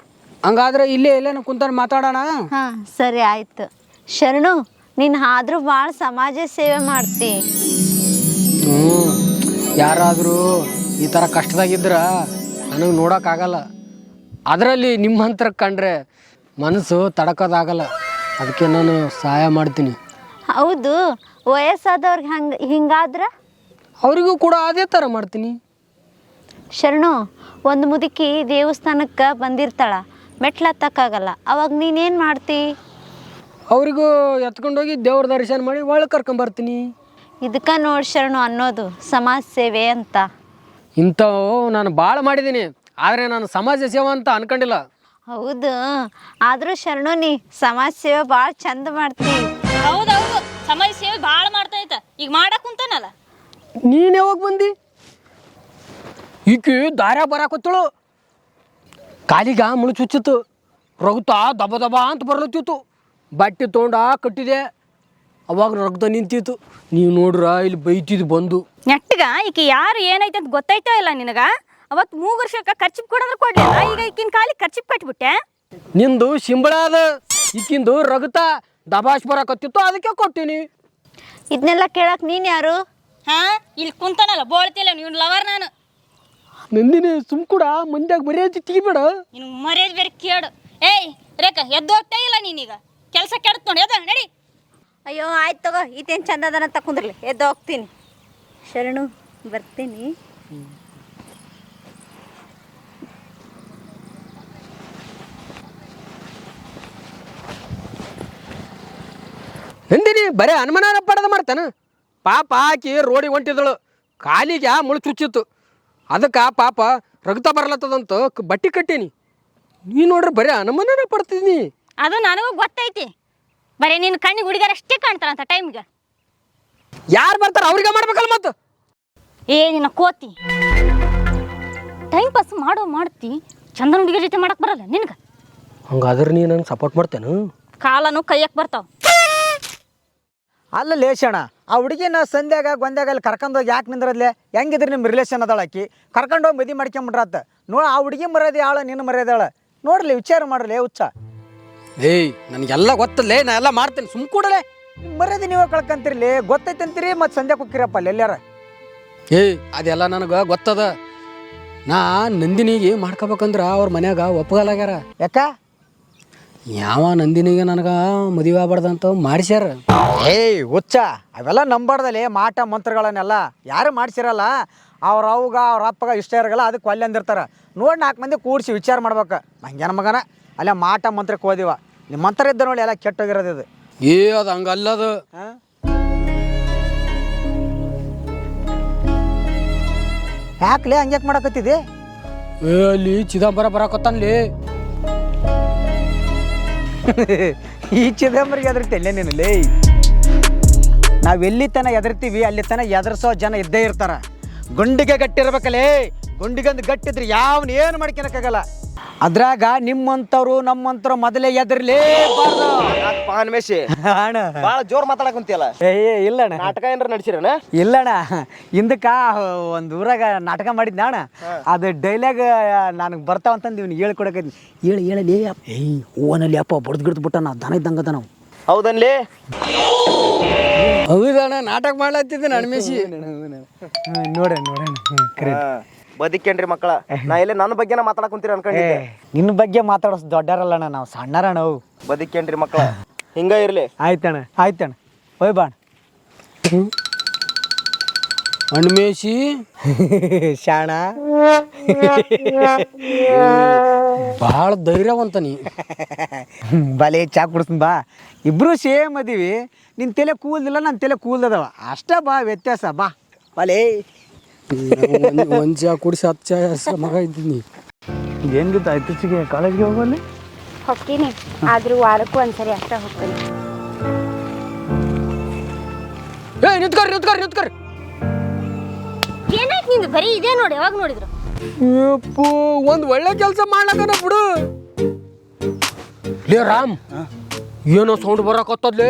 ಹಂಗಾದ್ರೆ ಇಲ್ಲೇ ಎಲ್ಲೇನು ಕುಂತಾನೆ ಮಾತಾಡೋಣ. ಹಾಂ ಸರಿ ಆಯ್ತು. ಶರಣು, ನೀನು ಆದರೂ ಭಾಳ ಸಮಾಜ ಸೇವೆ ಮಾಡ್ತಿ. ಯಾರಾದರೂ ಈ ಥರ ಕಷ್ಟದಾಗಿದ್ರ ನನಗೆ ನೋಡೋಕ್ಕಾಗಲ್ಲ. ಅದರಲ್ಲಿ ನಿಮ್ಮ ಹಂತರ ಕಂಡ್ರೆ ಮನಸ್ಸು ತಡಕೋದಾಗಲ್ಲ. ಅದಕ್ಕೆ ನಾನು ಸಹಾಯ ಮಾಡ್ತೀನಿ. ಹೌದು, ವಯಸ್ಸಾದವ್ರಿಗೆ ಹಿಂಗಾದ್ರೆ ಅವರಿಗೂ ಕೂಡ ಅದೇ ಥರ ಮಾಡ್ತೀನಿ. ಶರಣು, ಒಂದು ಮುದುಕಿ ದೇವಸ್ಥಾನಕ್ಕೆ ಬಂದಿರ್ತಾಳ, ಮೆಟ್ಲು ಹತ್ತಕ್ಕಾಗಲ್ಲ, ಅವಾಗ ನೀನೇನು ಮಾಡ್ತಿ? ಅವರಿಗೂ ಎತ್ಕೊಂಡೋಗಿ ದೇವ್ರ ದರ್ಶನ ಮಾಡಿ ಒಳಗೆ ಕರ್ಕೊಂಬರ್ತೀನಿ. ಇದಕ್ಕೆ ನೋಡಿ ಶರಣು ಅನ್ನೋದು ಸಮಾಜ ಸೇವೆ ಅಂತ. ಇಂಥವು ನಾನು ಭಾಳ ಮಾಡಿದ್ದೀನಿ, ಆದರೆ ನಾನು ಸಮಾಜ ಸೇವೆ ಅಂತ ಅನ್ಕೊಂಡಿಲ್ಲ. ಹೌದು, ಆದರೂ ಶರಣು ನೀ ಸಮಾಜ ಸೇವೆ ಭಾಳ ಚಂದ ಮಾಡ್ತಿ. ಹೌದೌದು, ಸಮಾಜ ಸೇವೆ ಭಾಳ ಮಾಡ್ತೈತ. ಈಗ ಮಾಡಕ್ ಕುಂತಾನಲ್ಲ. ನೀನು ಯಾವಾಗ ಬಂದು? ಈಕೆ ದಾರ್ಯ ಬರಾಕೊತ್ತಳು, ಕಾಲಿಗ ಮುಳು ಚುಚ್ಚಿತ್ತು, ರಕ್ತ ದಬ ದಬ ಅಂತ ಬರ್ಲತ್ತಿತ್ತು. ಬಟ್ಟೆ ತೊಗೊಂಡ ಕಟ್ಟಿದೆ, ಅವಾಗ ರಕ್ತ ನಿಂತಿತ್ತು. ನೀವು ನೋಡ್ರ ಇಲ್ಲಿ ಬೈತಿದ್ದು ಬಂದು. ನೆಟ್ಟಗ ಈಕೆ ಯಾರು ಏನೈತೆ ಅಂತ ಗೊತ್ತಾಯ್ತಾ ಇಲ್ಲ ನಿನಗ? ಅವತ್ತು 3 ವರ್ಷಕ್ಕೆ ಖರ್ಚಿಪ್ ಕೊಡಂದ್ರೆ ಕೊಡ್ಲಿಲ್ಲ, ಈಗ ಈಕಿನ ಕಾಲಿಗೆ ಖರ್ಚಿಪ್ ಕಟ್ಬಿಟ್ಟೆ. ನಿಂದು ಸಿಂಬಳ ಅದ, ಈಕಿಂದು ರಕ್ತ ದಬಾಶ್ ಬರಾಕತ್ತಿತ್ತು, ಅದಕ್ಕೆ ಕೊಟ್ಟಿನಿ. ಇದನ್ನೆಲ್ಲ ಕೇಳಕ್ ನೀನು ಯಾರು? ಹಾ, ಇಲ್ಲಿ ಕುಂತಾನಲ್ಲ ಬೋಳ್ತಿಲ್ಲ ನೀವು ಲವರ್. ನಾನು ನಂದಿನಿ ಸುಮ್ ಕೂಡ ಮಂದ್ಯಾಗ ಮರ್ಯಾದೆ ತೆಗಿಬೇಡ. ನಿನ್ ಮರ್ಯಾದೆ ಬೇರೆ ಕೇಳು. ಏಯ್ ರೇಖಾ, ಎದ್ದು ಹೋಗ್ತಾ ಇಲ್ಲ ನೀನೀಗ, ಕೆಲಸ ಕೆಡತ್ ನೋಡಿ. ಅದ ನಡಿ. ಅಯ್ಯೋ ಆಯ್ತು ತಗೋ, ಈತೇನು ಚಂದ ಅದನ್ನ ತಕೊಂಡ್ರಲಿ, ಎದ್ದು ಹೋಗ್ತೀನಿ. ಶರಣು, ಬರ್ತೀನಿ. ನಂದಿನಿ ಬರೀ ಅನುಮಾನ ಪಡೆದ ಮಾಡ್ತಾನ. ಪಾಪ ಆಕಿ ರೋಡಿಗೆ ಹೊಂಟಿದಳು, ಕಾಲಿಗೆ ಮುಳು ಚುಚ್ಚಿತ್ತು, ಅದಕ್ಕೆ ಪಾಪ ರಕ್ತ ಬರ್ಲತ್ತದಂತ ಬಟ್ಟೆ ಕಟ್ಟೀನಿ. ನೀ ನೋಡ್ರಿ ಬರೀ ಅನುಮಾನ ಪಡ್ತಿದ್ನಿ. ಅದು ನನಗೂ ಗೊತ್ತೈತಿ, ಬರೀ ನಿನ್ನ ಕಣ್ಣಿಗೆ ಹುಡುಗರ ಅಷ್ಟೇ ಕಾಣ್ತಾರಂತ ಟೈಮ್ಗೆ. ಯಾರು ಬರ್ತಾರ ಅವ್ರಿಗೆ ಮಾಡ್ಬೇಕಲ್ಲ ಮತ್ತು. ಏ ನಿನ್ನ ಕೋತಿ, ಟೈಮ್ ಪಾಸ್ ಮಾಡ್ತಿ, ಚಂದನ ಹುಡುಗರ ಜೊತೆ ಮಾಡಕ್ ಬರಲ್ಲ ನಿನಗೆ? ಹಂಗಾದ್ರೆ ನೀ ನಂಗೆ ಸಪೋರ್ಟ್ ಮಾಡ್ತೇನು? ಕಾಲನು ಕೈಯಕ್ಕೆ ಬರ್ತಾವ. ಅಲ್ಲ ಲೇಷಣ, ಆ ಹುಡುಗಿನ ಸಂಧ್ಯಾಗ ಗೊಂದ್ಯಾಗ ಅಲ್ಲಿ ಕರ್ಕೊಂಡೋಗಿ ಯಾಕೆ ನಿಂದ್ರದ್ಲೆ? ಹೆಂಗಿದ್ರಿ ನಿಮ್ಮ ರಿಲೇಷನ್ ಅದಳಾಕಿ ಕರ್ಕೊಂಡೋಗಿ ಮದುವೆ ಮಾಡ್ಕೊಂಬಿಟ್ರತ್ತ. ನೋಡಿ, ಆ ಹುಡುಗಿ ಮರ್ಯಾದೆ ಆಳ, ನಿನ್ನ ಮರ್ಯಾದೆ ಆಳ ನೋಡ್ಲಿ, ವಿಚಾರ ಮಾಡ್ರಲಿ ಹುಚ್ಚ. ಏಯ್ ನನಗೆಲ್ಲ ಗೊತ್ತಲ್ಲೇ, ನಾ ಎಲ್ಲ ಮಾಡ್ತೇನೆ, ಸುಮ್ ಕೂಡಲೇ. ಮರ್ಯಾದೆ ನೀವೇ ಕಳ್ಕೊಂತಿರ್ಲಿ, ಗೊತ್ತೈತಂತೀರಿ, ಮತ್ತು ಸಂಧ್ಯಾಗ ಹೋಗಿರಪ್ಪ ಅಲ್ಲಿ ಎಲ್ಲಾರ. ಏಯ್ ಅದೆಲ್ಲ ನನಗೆ ಗೊತ್ತದ. ನಾ ನಂದಿನಿಗೆ ಮಾಡ್ಕೋಬೇಕಂದ್ರೆ ಅವ್ರ ಮನ್ಯಾಗ ಒಪ್ಪಗಲಾಗ್ಯಾರ. ಯಾಕ? ಯಾವ ನಂದಿನಿಗೆ ನನಗೆ ಮದುವೆ ಆಗ್ಬಾರ್ದಂತ ಮಾಡಿಸ್ಯಾರ. ಏಯ್ ಹುಚ್ಚ, ಅವೆಲ್ಲ ನಂಬಾರ್ದಲ್ಲಿ ಮಾಟ ಮಂತ್ರಗಳನ್ನೆಲ್ಲ ಯಾರು ಮಾಡಿಸಿರಲ್ಲ. ಅವ್ರ ಅವ್ಗ ಅವ್ರ ಅಪ್ಪಗ ಇಷ್ಟ ಇರಲ್ಲ, ಅದಕ್ಕೆ ಒಲ್ಲೆ ಅಂದಿರ್ತಾರೆ. ನೋಡಿ 4 ಮಂದಿ ಕೂಡಿಸಿ ವಿಚಾರ ಮಾಡ್ಬೇಕು. ಹಂಗೇನ ಮಗನ ಅಲ್ಲೇ ಮಾಟ ಮಂತ್ರಕ್ಕೆ ಹೋದಿವ. ನಿಮ್ಮ ಮಂತ್ರ ಇದ್ದ ನೋಡಿ ಎಲ್ಲ ಕೆಟ್ಟೋಗಿರೋದು ಇದು. ಅದು ಹಂಗಲ್ಲದು. ಯಾಕಲೇ ಹಂಗ್ಯಾಕೆ ಮಾಡಕತ್ತಿದೆ? ಅಲ್ಲಿ ಚಿದಂಬರ ಬರಾಕತ್ತಾನಲ್ಲಿ. ಈ ಚಿದಂಬರಿಗೆ ಅದ್ರ ತೆಲ್ಲೆ ನೀನು ಲೇ. ನಾವು ಎಲ್ಲಿ ತನ ಎದರ್ತೀವಿ ಅಲ್ಲಿ ತನ ಎದರ್ಸೋ ಜನ ಇದ್ದೇ ಇರ್ತಾರ. ಗುಂಡಿಗೆ ಗಟ್ಟಿರ್ಬೇಕಲ್ಲೇ, ಗುಂಡಿಗಂದು ಗಟ್ಟಿದ್ರೆ ಯಾವನು ಏನು ಮಾಡ್ಕೊಳಕ್ಕಾಗಲ್ಲ. ಅದ್ರಾಗ ನಿಮ್ಮಂಥವ್ರು ನಮ್ಮಂಥವ್ರು ಮೊದಲೇ ಎದರ್ಲೇಬಾರ್ದು. ಹನುಮೇಶಿ ಅಣ್ಣ ಭಾಳ ಜೋರ್ ಮಾತಾಡಕಂತಿಯಲ್ಲ. ಇಲ್ಲಣ್ಣ, ನಾಟಕ ಏನಾರ ನಡ್ಸಿರಣ? ಇಲ್ಲಣ್ಣ, ಹಿಂದಕ್ಕ ಒಂದು ಊರಾಗ ನಾಟಕ ಮಾಡಿದ್ನ ಅಣ್ಣ. ಅದು ಡೈಲಾಗ್ ನನಗೆ ಬರ್ತಾವಂತಂದು ಇವ್ನು ಹೇಳ್ಕೊಡಕೈತಿ. ಹೇಳಲಿ ಏಯ್ ಹೂವನಲ್ಲಿ ಅಪ್ಪ ಬಡ್ದು ಗಿಡ್ದು ನಾವು ದನ ಇದ್ದಂಗದ ನಾವು. ಹೌದನ್ಲಿ? ಹೌದಣ್ಣ, ನಾಟಕ ಮಾಡ್ಲತ್ತಿದ್ದೀನಿ ಹನುಮೇಶಿ. ನೋಡೋಣ ಬದುಕೇನ್ರಿ ಮಕ್ಕಳ. ನಾ ಇಲ್ಲಿ ನನ್ನ ಬಗ್ಗೆನ ಮಾತಾಡಕ್ ಕುಂತೀರ ಅನ್ಕೊಂಡಿದ್ದೆ. ನಿನ್ನ ಬಗ್ಗೆ ಮಾತಾಡೋಸ್ ದೊಡ್ಡರಲ್ಲಣ್ಣ, ನಾವು ಸಣ್ಣರಣ್ಣ. ಅವು ಬದುಕೇನ್ರಿ ಮಕ್ಕಳ, ಹಿಂಗ ಇರ್ಲಿ. ಆಯ್ತಣ್ಣ ಹೋಯ್ ಬಾಣ. ಹನುಮೇಶಿ ಶಾಣ ಭಾಳ ಧೈರ್ಯವಂತ ನೀ. ಬಲೆ ಚಾ ಕುಡಿಸ್ತೀನಿ ಬಾ. ಇಬ್ರು ಸೇಮ್ ಅದೀವಿ. ನಿನ್ನ ತಲೆ ಕೂಲ್ದಿಲ್ಲ, ನನ್ನ ತಲೆ ಕೂಲ್ದದವ ಅಷ್ಟೇ. ಬಾ ವ್ಯತ್ಯಾಸ ಬಾ ಬಲೆ. ಒಂದು ಚಾ ಕುಡಿಸಿ 10 ಚಾ ಮಗ ಇದ್ದೀನಿ. ಏನು ಗೊತ್ತಾ ಇತ್ತೀಚೆಗೆ ಕಾಲೇಜ್ಗೆ ಹೋಗಲ್ಲಿ ಹೋಗ್ತೀನಿ, ಆದ್ರೂ ವಾರಕ್ಕೂ ಒಂದ್ಸರಿ ಅಷ್ಟೇ ಹೋಗ್ತೀನಿ. ನಿಂತ್ಕರ್ರಿ. ಏನಾಯ್ತು ನಿಂದು? ಬರೀ ಇದೇ ನೋಡಿ, ಯಾವಾಗ ನೋಡಿದ್ರು. ಒಂದು ಒಳ್ಳೆ ಕೆಲಸ ಮಾಡ್ಲಕನ ಬಿಡು. ಲೇ ರಾಮ್, ಏನೋ ಸೌಂಡ್ ಬರಕತ್ತದ್ಲೇ.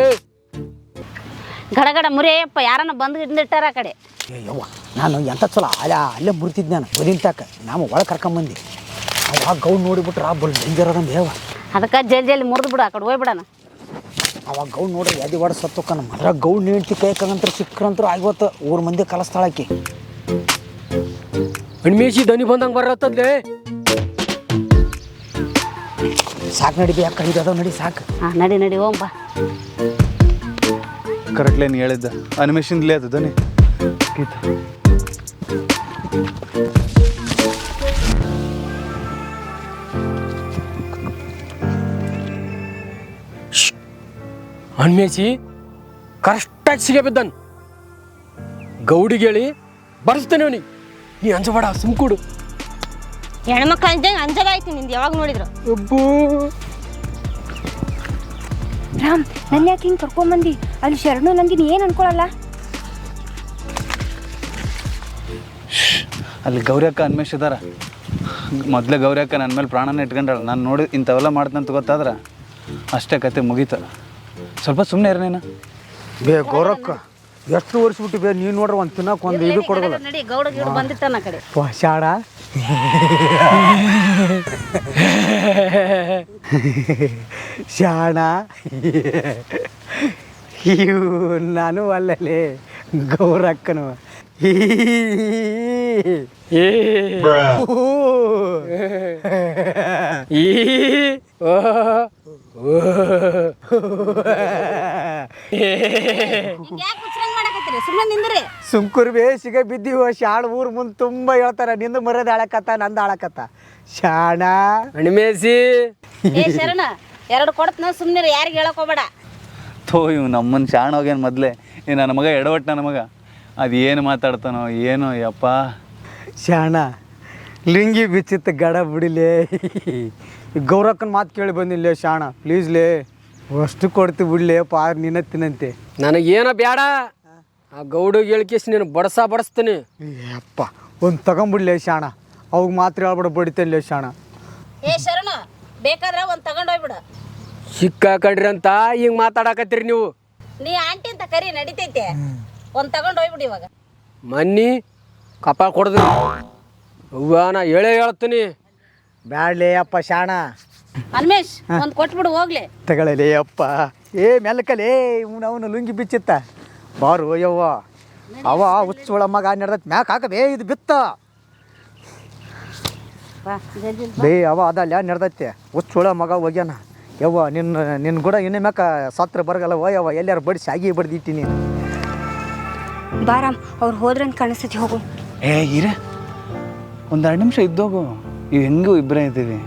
ಗಡಗಡ ಮುರಿಯಪ್ಪ, ಯಾರನ್ನ ಬಂದು ಹಿಂದಿಟ್ಟಾರ ಆ ಕಡೆ. ಯವ್ವ, ನಾನು ಎಂಥ ಚಲೋ ಅಲ್ಲೇ ಮುರಿತಿದ್ದೆ ನಾನು ಬದಿಂತಾಕ. ನಾವು ಒಳಗೆ ಕರ್ಕೊಂಬಂದು ಅವಾಗ ಗೌಡ್ ನೋಡಿಬಿಟ್ರೆ ಬಲ್ ಡೇಂಜರ್ ಅದಂದು ಯಾವ. ಅದಕ್ಕೆ ಜಲ್ದಿ ಮುರಿದು ಬಿಡು, ಆ ಕಡೆ ಹೋಗ್ಬಿಡಣ. ಅವಾಗ ಗೌಡ್ ನೋಡ್ರಿ ಎದೆ ಹೊಡೆ ಸತ್ತಕ್ಕ. ನಮ್ಮ ಅದ್ರಾಗ ಗೌಡ್ ನೀಡ್ತಿ ಕೈಕಂತ್ರ ಸಿಕ್ಕರಂತೂ ಆಗಿವತ್ತು ಊರ ಮಂದಿ ಕಲಿಸ್ತಾಳಾಕಿ. ಹನುಮೇಶಿ ದನಿ ಬಂದಂಗೆ ಬರತ್ತದ್ಲೇ. ಸಾಕು ನಡಿಬಿ, ಯಾಕೆ ಇದು ನಡಿ ಸಾಕು. ಹಾಂ ನಡಿ ಹೋಗ್ ಬಾ. ಕರೆಕ್ಟ್ಲೇ ನೀ ಹೇಳಿದ್ದ ಹನುಮೇಶಿಂದಲೇ ಅದು ದನಿ. ಹನುಮೇಶಿ ಕರೆಕ್ಟಾಗಿ ಸಿಗ ಬಿದ್ದಾನ. ಗೌಡಿಗೆ ಹೇಳಿ ಬರ್ಸ್ತೇನೆ ಅವನಿಗೆ. ನೀ ಅಂಜಬೇಡ, ಸುಮ್ಕೂಡು. ಹೆಣ್ಮಕ್ಳು ಇದ್ದಂಗೆ ಅಂಜಲಾಯ್ತು ನಿಂದು ಯಾವಾಗ ನೋಡಿದ್ರು. ರಾಮ್, ನನ್ನ ಯಾಕೆ ಹಿಂಗೆ ಕರ್ಕೊಂಬಂದು? ಅಲ್ಲಿ ಶರಣು ನಂದಿನಿ ಏನು ಅನ್ಕೊಳಲ್ಲ? ಅಲ್ಲಿ ಗೌರಿ ಅಕ್ಕ ಹನುಮೇಶ್ ಇದಾರ. ಮೊದಲೇ ಗೌರಿ ಅಕ್ಕ ನನ್ನ ಮೇಲೆ ಪ್ರಾಣನ ಇಟ್ಕೊಂಡಾಳ. ನಾನು ನೋಡಿ ಇಂಥವೆಲ್ಲ ಮಾಡ್ತಂತ ಗೊತ್ತಾದ್ರೆ ಅಷ್ಟೇ ಕತೆ ಮುಗೀತ. ಸ್ವಲ್ಪ ಸುಮ್ಮನೆ ಇರ ನೀನು. ಗೌರಕ್ಕ ಎಷ್ಟು ವರ್ಷಬಿಟ್ಟು ನೀನು ನೋಡ್ರಿ ಒಂದು ತಿನ್ನಕ್ಕೆ ಒಂದು ಇದು ಕೊಡೋಲ್ಲ. ನಡಿ, ಗೌಡ ಬಂದಿತ್ತಾನ ಆ ಕಡೆ. ಶಾಣ ಶಾಣ ಇವು ನಾನು ಅಲ್ಲಲೇ ಗೌರಕ್ಕನು. ಸುಮ್ಕುರ್ ಸಿಗ ಬಿದ್ದೀವ. ಶಾಣ ಊರ್ ಮುಂದೆ ತುಂಬ ಹೇಳ್ತಾರ, ನಿಂದು ಮರ್ಯಾದೆ ಆಳಕತ್ತ, ನಂದು ಆಳಕತ್ತ. ಶಾಣ ಹನುಮೇಶಿ ಏ ಶರಣ, 2 ಕೊಡ್ತನ, ಸುಮ್ಮನೆ ಯಾರಿಗೆ ಹೇಳಕ್ ಹೋಗ್ಬೇಡ. ಇವ್ ನಮ್ಮನ್ನ ಶಾಣ ಹೋಗ್ಯಾನ ಮೊದಲೇ. ನನ್ನ ಮಗ ಎಡವಟ್ಟು, ನನ್ನ ಮಗ ಅದು ಏನು ಮಾತಾಡ್ತಾನೋ ಏನೋ ಯಪ್ಪ. ಶಾಣ ಲಿಂಗಿ ಬಿಚ್ಚಿತ್ತ ಗಡ ಬಿಡಿಲೇ. ಗೌರಕ್ಕನ ಮಾತು ಕೇಳಿ ಬಂದಿಲ್ಲ ಶಾಣ, ಪ್ಲೀಸ್ಲೇ ಅಷ್ಟು ಕೊಡ್ತೀವಿ ಬಿಡ್ಲೇ ಪಾ, ನಿನ್ನ ತಿನ್ನಂತೆ. ನನಗೇನ ಬೇಡ, ಆ ಗೌಡಿಗೆ ಹೇಳ್ಕೇಸಿ ನೀನು ಬಡಿಸ್ತೀನಿ. ಅಪ್ಪ ಒಂದು ತಗೊಂಬಿಡ್ಲೇ ಶಾಣ, ಅವಾಗ ಮಾತ್ರ ಹೇಳ್ಬಿಡ ಬಡಿತಲ್ಲೇ ಶಾಣ. ಏ ಶರಣ, ಬೇಕಾದ್ರೆ ಒಂದು ತಗೊಂಡೋಗ್ಬಿಡ. ಸಿಕ್ಕಾಕಡ್ರಿ ಅಂತ ಹಿಂಗೆ ಮಾತಾಡಕತ್ತೀರಿ ನೀವು. ನೀ ಆಂಟಿ ಅಂತ ಕರಿ, ನಡಿತೈತೆ. ಒಂದು ತಗೊಂಡೋಗ್ಬಿಡಿ ಇವಾಗ. ಮನ್ನಿ ಕಪಾಳ ಕೊಡ್ದು ಅವ್ವ, ನಾ ಹೇಳ್ತೀನಿ. ಬ್ಯಾಡ್ಲೇ ಅಪ್ಪ ಶಾಣ. ಹನುಮೇಶ್, ಒಂದು ಕೊಟ್ಬಿಡು ಹೋಗ್ಲಿ. ತಗೊಳ್ಳಲೇ ಅಪ್ಪ. ಮೆಲ್ಕಲೇ ಅವನು ಲುಂಗಿ ಬಿಚ್ಚಿತ್ತ. ಬಾರು ಯವ್ವ, ಅವ ಹುಚ್ಚೊಳ ಮಗ ನಡೆದತ್ ಮ್ಯಾಕ್ ಹಾಕಬೇ, ಇದು ಬಿತ್ತ ಬೇ. ಅವ ಅದಲ್ಲ ನಡೆದತ್ತೆ, ಹುಚ್ಚೊಳ ಮಗ ಹೋಗ್ಯಾನ. ಯವ್ವ ನಿನ್ನ ಕೂಡ ಇನ್ನೇ ಮ್ಯಾಕ ಸತ್ರ ಬರಗಲ್ಲ. ಯವ್ವ ಎಲ್ಲಾರು ಬಡಿಸಿ ಆಗಿ ಬಡ್ದಿಟ್ಟಿ ನೀನು. ಬಾರಾಮ್, ಅವ್ರು ಹೋದ್ರಂತ ಕಾಣಿಸ್ತೈತಿ, ಹೋಗು. ಇರ ಒಂದು 2 ನಿಮಿಷ ಇದ್ದೋಗು. ಇವು ಹೆಂಗೂ ಇಬ್ಬರೇ ಇದ್ದೀವಿ,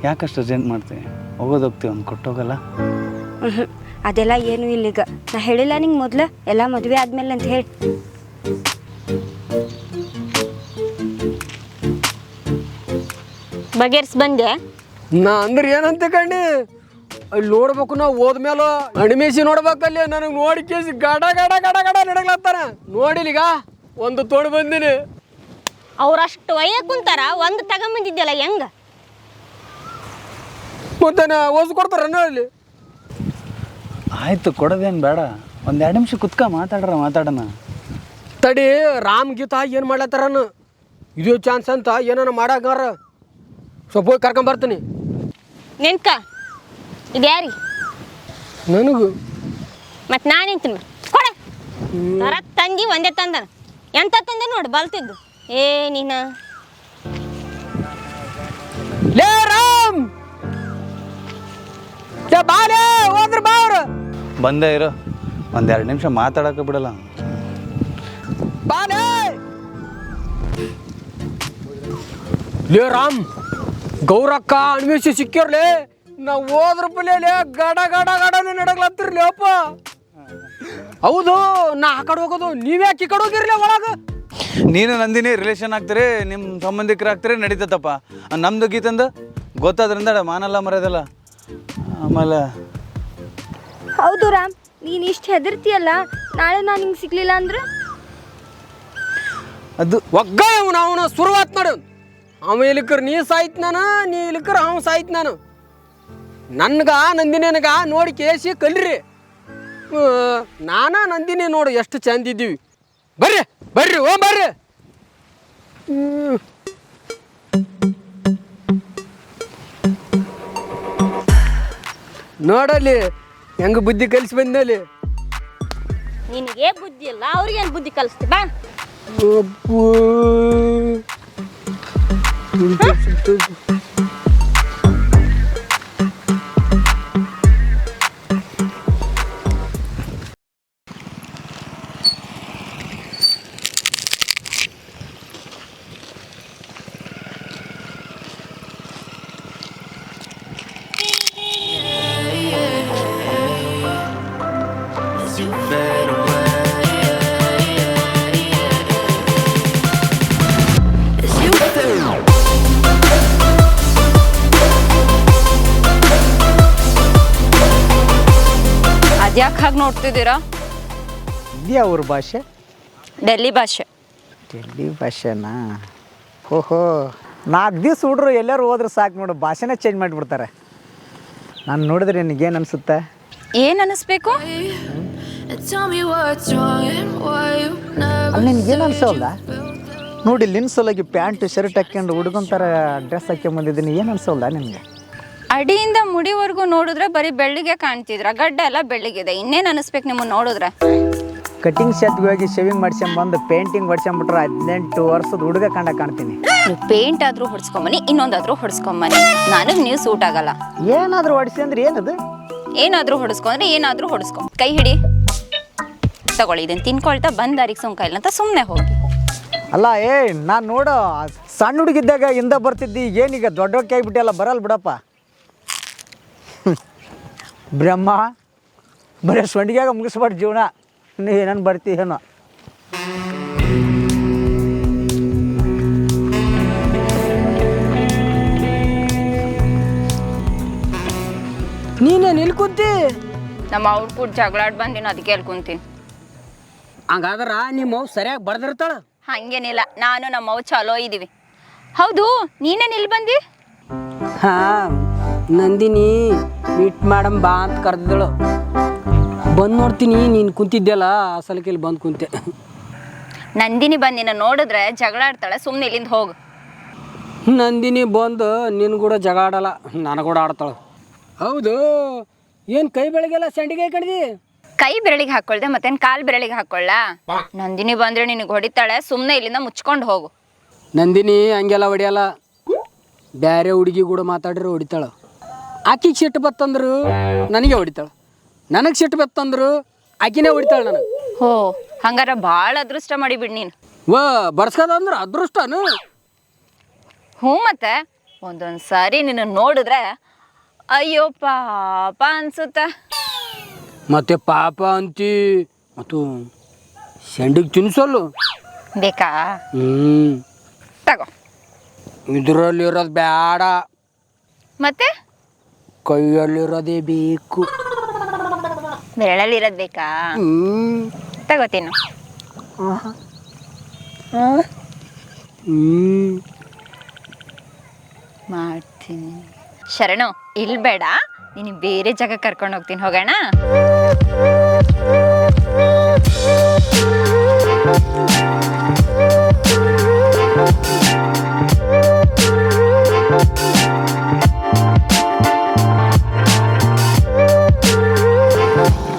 ಯಾಕಷ್ಟು ಅರ್ಜೆಂಟ್ ಮಾಡ್ತೀವಿ? ಹೋಗೋದೋಗ್ತೀವಿ, ಒಂದು ಕೊಟ್ಟೋಗಲ್ಲ. ಅದೆಲ್ಲ ಏನೂ ಇಲ್ಲೀಗ. ನಾ ಹೇಳಿಲ್ಲ ನಿಂಗೆ ಮೊದ್ಲು, ಎಲ್ಲ ಮದುವೆ ಆದ್ಮೇಲೆ ಅಂತ ಹೇಳಿ. ಬಗೆಹರಿಸಿ ಬಂದೆ. ನಾ ಅಂದ್ರೆ ಏನಂತ ಕಂಡು ಅಲ್ಲಿ ನೋಡ್ಬೇಕು ನಾವು ಹೋದ್ಮೇಲೆ ಅಣಿಮೇಸಿ ನೋಡ್ಬೇಕಲ್ಲಿ ನನಗೆ ನೋಡಿ ಕೇಸಿ ಗಡ ಗಡ ಗಡ ಗಡ ನಡಗ್ಲತ್ತಾರ ನೋಡಿಲಿಗ ಒಂದು ತೋಡು ಬಂದಿನಿ. ಅವ್ರಷ್ಟು ಒಯ್ಯ ಕುಂತಾರ ಒಂದು ತಗೊಂಬಂದಿದ್ಯಲ್ಲ ಹೆಂಗ ಮತ್ತೆ ಓಸ್ ಕೊಡ್ತಾರ ಅಲ್ಲಿ. ಆಯ್ತು ಕೊಡೋದೇನು ಬೇಡ, ಒಂದು 2 ನಿಮಿಷ ಕುತ್ಕ ಮಾತಾಡೋಣ. ತಡಿ ರಾಮ್ ಗೀತಾ ಏನು ಮಾಡ್ಲತ್ತಾರನು ಇದು ಚಾನ್ಸ್ ಅಂತ ಏನಾನ ಮಾಡಾಗಾರ ಸ್ವಲ್ಪ ಹೋಗಿ ಕರ್ಕೊಂಬರ್ತೀನಿ. ನಿಂತ್ಕ ಇದು ಯಾರಿ ನನಗೂ ಮತ್ತು ನಾನು ನಿಂತೀನಿ ಕೊಡೆ ತರ ತಂಗಿ ಒಂದೇ ತಂದನ ಎಂತ ತಂದೆ ನೋಡಿ ಬಲ್ತಿದ್ದು ಏ ನೀನು ಲೇ ರಾಮ್ ಬಾಲೆ ಹೋದ್ರ ಬಾ ಅವ್ರು ಬಂದೇ ಇರೋ, ಒಂದು 2 ನಿಮಿಷ ಮಾತಾಡೋಕೆ ಬಿಡಲ್ಲ. ಬಾಲೆ ಲೇ ರಾಮ್ ಗೌರಕ್ಕ ಅನ್ವೇಷಿ ಸಿಕ್ಕಿರ್ಲಿ ನಾವು ಹೋದ್ರ ಪಲ್ಲೆ ಗಡ ಗಡ ಗಡನೆ ನಡಗ್ಲತ್ತಿರ್ಲಿ ಅಪ್ಪ. ಹೌದು ನಾ ಆ ಕಡೆ ಹೋಗೋದು ನೀವ್ಯಾಕೆ ಈ ಕಡೆ ಹೋಗಿರ್ಲಿ ಒಳಗೆ. ನೀನು ನಂದಿನಿ ರಿಲೇಷನ್ ಆಗ್ತೀರಿ, ನಿಮ್ಮ ಸಂಬಂಧಿಕರಾಗ್ತೀರಿ ನಡೀತೈತಪ್ಪ. ನಮ್ದು ಗೀತಂದು ಗೊತ್ತಾದ್ರಿಂದ ಮಾನಲ್ಲ ಮರ್ಯಾದಲ್ಲ. ಆಮೇಲೆ ಹೌದು ರಾಮ್, ನೀನು ಇಷ್ಟು ಹೆದರ್ತೀಯಲ್ಲ, ನಾಳೆ ನಾನು ಹಿಂಗೆ ಸಿಗ್ಲಿಲ್ಲ ಅಂದ್ರೆ ಅದು ಒಗ್ಗ ಅವನ ಶುರುವಾತ್ ಮಾಡು. ಅವ ಇಲಿಕ್ಕರ್ ನೀ ಸಾಯ್ತು ನಾನು, ನೀ ಇಲಿಕ್ಕರ್ ಅವ ಸಾಯ್ತು ನಾನು. ನನ್ಗ ನಂದಿನಿನಗ ನೋಡಿ ಕೇಸಿ ಕಲ್ರಿ. ನಾನಾ ನಂದಿನಿ ನೋಡು ಎಷ್ಟು ಚಂದ ಇದ್ದೀವಿ. ಬರ್ರಿ ಬರ್ರಿ ಓ ಬರ್ರಿ. ನೋಡಲ್ಲಿ ಹೆಂಗ ಬುದ್ಧಿ ಕಲಿಸಿ ಬಂದಲ್ಲಿ. ನಿನಗೆ ಬುದ್ಧಿ ಇಲ್ಲ ಅವ್ರಿಗೇನು ಬುದ್ಧಿ ಕಲಿಸ್ತಿ ಬಾ. ಅದ್ಯಾಕೆ ಹಾಗೆ ನೋಡ್ತಿದ್ದೀರಾ? ಇದೆಯಾ ಅವ್ರ ಭಾಷೆ? ಡೆಲ್ಲಿ ಭಾಷೆ. ಡೆಲ್ಲಿ ಭಾಷೆನಾ? ಓಹೋ, 4 ದಿವ್ಸ ಹುಡ್ರು ಎಲ್ಲರೂ ಹೋದ್ರೆ ಸಾಕು ನೋಡು, ಭಾಷೆನೇ ಚೇಂಜ್ ಮಾಡಿಬಿಡ್ತಾರೆ. ನಾನು ನೋಡಿದ್ರೆ ನಿನಗೇನು ಅನಿಸುತ್ತೆ? ಏನು ಅನ್ನಿಸ್ಬೇಕು? ಅಲ್ಲಿ ನಿನಗೇನು ಅನ್ಸೋಲ್ಲ? ನೋಡಿ ನಿನ್ನ ಸಲುವಾಗಿ ಪ್ಯಾಂಟ್ ಶರ್ಟ್ ಹಾಕ್ಕೊಂಡು ಹುಡುಗಂತರ ಡ್ರೆಸ್ ಹಾಕ್ಕೊಂಬಂದಿದ್ದೀನಿ, ಏನು ಅನ್ಸೋಲ್ಲ ನಿನಗೆ? ಅಡಿಯಿಂದ ಮುಡಿವರೆಗೂ ನೋಡಿದ್ರೆ ಬರೀ ಬೆಳ್ಳಿಗೆ ಕಾಣ್ತಿದ್ರ, ಗಡ್ಡ ಎಲ್ಲ ಬೆಳ್ಳಿಗಿದೆ, ಇನ್ನೇನು ಅನ್ನಿಸ್ಬೇಕು ನಿಮ್ಮನ್ನು ನೋಡಿದ್ರೆ? ಕಟಿಂಗ್ ಶಾಪ್ಗೆ ಹೋಗಿ ಶೇವಿಂಗ್ ಮಾಡ್ಸ್ಕೊಂಬಂದು ಪೇಂಟಿಂಗ್ ಹೊಡ್ಸ್ಕೊಂಬಿಟ್ರೆ 18 ವರ್ಷದ ಹುಡುಗ ಕಾಣ್ತೀನಿ. ನೀವು ಪೇಂಟ್ ಆದರೂ ಹೊಡ್ಸ್ಕೊಂಬನಿ, ಇನ್ನೊಂದಾದರೂ ಹೊಡ್ಸ್ಕೊಂಬನಿ, ನನಗೆ ನೀವು ಸೂಟ್ ಆಗಲ್ಲ. ಏನಾದರೂ ಹೊಡಿಸಿ ಅಂದ್ರೆ ಏನದು? ಏನಾದರೂ ಹೊಡ್ಸ್ಕೊಂಡ್ರೆ ಏನಾದರೂ ಹೊಡ್ಸ್ಕೊ. ಕೈ ಹಿಡಿ, ತಗೊಳ್ಳಿ, ಇದನ್ನು ತಿನ್ಕೊಳ್ತಾ ಬಂದಾರಿಗೆ ಸುಮ್ಕಾಯಿಲ್ಲ ಅಂತ ಸುಮ್ಮನೆ ಹೋಗಿ. ಅಲ್ಲ ನಾನು ನೋಡು ಸಣ್ಣ ಹುಡುಗಿದ್ದಾಗ ಹಿಂದ ಬರ್ತಿದ್ದಿ, ಏನೀಗ ದೊಡ್ಡಕ್ಕೆ ಆಗಿಬಿಟ್ಟೆಲ್ಲ ಬರಲ್ಲ ಬಿಡಪ್ಪ. ಬ್ರಹ್ಮ ಬರೀ ಸೊಂಡಿಗ್ಯಾಗ ಮುಗಿಸ್ಬಾರ್ದು ಜೀವನ, ನೀವೇನು ಬರ್ತೀಯೇನೋ. ನೀನೇನು ಇಲ್ಲಿ ಕುಂತಿ? ನಮ್ಮ ಅವ್ರ ಕೂಡ ಜಗಳಾಡ್ ಬಂದಿನ ಅದಕ್ಕೆ ಅಲ್ಲಿ ಕುಂತೀನಿ. ಹಂಗಾದ್ರ ನಿಮ್ಮ ಅವ್ವ ಸರಿಯಾಗಿ ಬರ್ದಿರ್ತಾಳ? ಹಂಗೇನಿಲ್ಲ, ನಾನು ನಮ್ಮ ಅವ್ವ ಚಲೋ ಇದ್ದೀವಿ. ಹೌದು, ನೀನೇನು ಇಲ್ಲಿ ಬಂದಿ? ಹಾಂ, ನಂದಿನಿ ಮೀಟ್ ಮಾಡಮ್ ಬಾ ಅಂತ ಕರೆದಳು. ಬಂದು ನೋಡ್ತೀನಿ ನೀನು ಕುಂತಿದ್ದೆಲ್ಲ, ಆ ಸಲಕ್ಕೆ ಇಲ್ಲಿ ಬಂದು ಕುಂತೆ. ನಂದಿನಿ ಬಂದಿನ ನೋಡಿದ್ರೆ ಜಗಳಾಡ್ತಾಳೆ, ಸುಮ್ಮನೆ ಇಲ್ಲಿಂದ ಹೋಗು. ನಂದಿನಿ ಬಂದು ನಿನ್ನ ಕೂಡ ಜಗಳ ಆಡಲ್ಲ, ನಾನು ಕೂಡ ಆಡ್ತಾಳೆ. ಹೌದು, ಏನು ಕೈ ಬೆಳಗ್ಗೆಲ್ಲ ಸಂಡಿಗೆ ಕಡ್ದಿ? ಕೈ ಬೆರಳಿಗೆ ಹಾಕೊಳ್ದೆ ಮತ್ತೇನು ಕಾಲು ಬೆರಳಿಗೆ ಹಾಕೊಳ್ಳ? ನಂದಿನಿ ಬಂದ್ರೆ ನಿನಗೆ ಹೊಡಿತಾಳೆ, ಸುಮ್ಮನೆ ಇಲ್ಲಿಂದ ಮುಚ್ಕೊಂಡು ಹೋಗು. ನಂದಿನಿ ಹಂಗೆಲ್ಲ ಹೊಡಿಯಲ್ಲ, ಬೇರೆ ಹುಡುಗಿ ಕೂಡ ಮಾತಾಡ್ರೆ ಹೊಡಿತಾಳೆ. ಆಕಿಗೆ ಸಿಟ್ಟು ಬತ್ತಂದ್ರು ನನಗೆ ಹೊಡಿತಾಳೆ, ನನಗೆ ಸಿಟ್ಟು ಬತ್ತಂದ್ರು ಆಕಿನೇ ಹೊಡಿತಾಳೆ ನನಗೆ. ಹೋ, ಹಂಗಾರ ಭಾಳ ಅದೃಷ್ಟ ಮಾಡಿಬಿಡ್ ನೀನು. ವಾ, ಬರ್ಸ್ಕೋದಂದ್ರೆ ಅದೃಷ್ಟನು? ಹ್ಞೂ, ಮತ್ತೆ ಒಂದೊಂದು ಸಾರಿ ನಿನ್ನ ನೋಡಿದ್ರೆ ಅಯ್ಯೋ ಪಾಪ ಅನ್ಸುತ್ತ. ಮತ್ತೆ ಪಾಪ ಅಂತಿ, ಮತ್ತು ಸಂಡಿಗೆ ತಿನ್ಸಲ್ಲು ಬೇಕಾ? ತಗೋ. ಇದರಲ್ಲಿ ಇರೋದು ಬೇಡ. ಮತ್ತೆ ಕೈಯಲ್ಲಿರೋದೇ ಬೇಕು. ಬೆರಳಲ್ಲಿರೋದು ಬೇಕಾ? ತಗೋತೀನಿ. ಮಾಡ್ತೀನಿ. ಶರಣು ಇಲ್ಲಿ ಬೇಡ, ನೀನು ಬೇರೆ ಜಾಗ ಕರ್ಕೊಂಡು ಹೋಗ್ತೀನಿ, ಹೋಗೋಣ.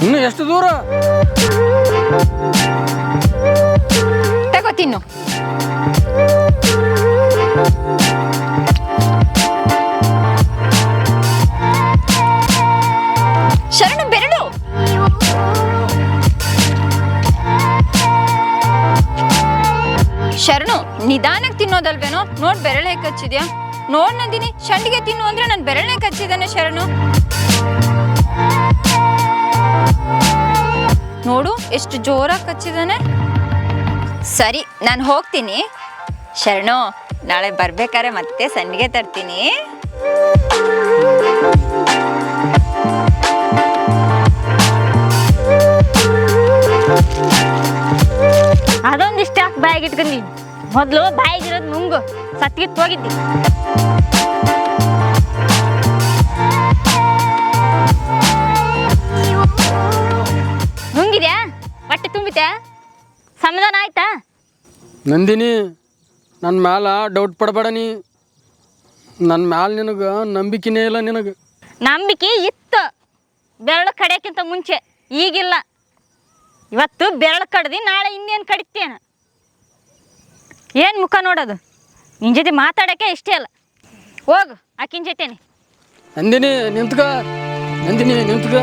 ಇನ್ನು ಎಷ್ಟು ದೂರ? ತಗೋತೀನಿ. ಶರಣು ಬೆರಳು. ಶರಣು ನಿಧಾನಕ್ಕೆ ತಿನ್ನೋದಲ್ವೇನೋ, ನೋಡ್ ಬೆರಳೆ ಕಚ್ಚಿದ್ಯಾ? ನೋಡ್ ನಂದಿನಿ, ಶಂಡಿಗೆ ತಿನ್ನು ಅಂದ್ರೆ ನನ್ ಬೆರಳೆ ಕಚ್ಚಿದಾನೆ. ಶರಣು ನೋಡು ಎಷ್ಟು ಜೋರಾಗಿ ಕಚ್ಚಿದಾನೆ. ಸರಿ, ನಾನು ಹೋಗ್ತೀನಿ. ಶರಣು ನಾಳೆ ಬರ್ಬೇಕಾದ್ರೆ ಮತ್ತೆ ಸಂಡಿಗೆ ತರ್ತೀನಿ. ಅದೊಂದಿಷ್ಟ ಯಾಕೆ ಬಾಯಿಗೆ ಇಟ್ಕೊಂಡಿ? ಮೊದಲು ಬಾಯಿಗಿರೋದು ನುಂಗು, ಸತ್ತಿಗೆ ಹೋಗಿದ್ದಿ. ನುಂಗಿದ್ಯಾ? ಹೊಟ್ಟೆ ತುಂಬಿತ್ಯಾ? ಸಮಾಧಾನ ಆಯ್ತಾ? ನಂದಿನಿ, ನನ್ನ ಮ್ಯಾಲ ಡೌಟ್ ಪಡಬೇಡ. ನೀ ನನ್ನ ಮ್ಯಾಲ ನಿನಗೆ ನಂಬಿಕೆನೇ ಇಲ್ಲ. ನಿನಗೆ ನಂಬಿಕೆ ಇತ್ತು ಬೆರಳು ಕಡಿಯೋಕ್ಕಿಂತ ಮುಂಚೆ, ಈಗಿಲ್ಲ. ಇವತ್ತು ಬೆರಳು ಕಡ್ದು ನಾಳೆ ಇನ್ನೇನು ಕಡಿತೇನ? ಏನು ಮುಖ ನೋಡೋದು? ನಿನ್ನ ಜೊತೆ ಮಾತಾಡೋಕ್ಕೆ ಇಷ್ಟೇ ಅಲ್ಲ. ಹೋಗು ಆಕಿನ ಜೊತೆನೆ. ನಂದಿನಿ ನಿಂತ್ಕ, ನಂದಿನಿ ನಿಂತ್ಕ,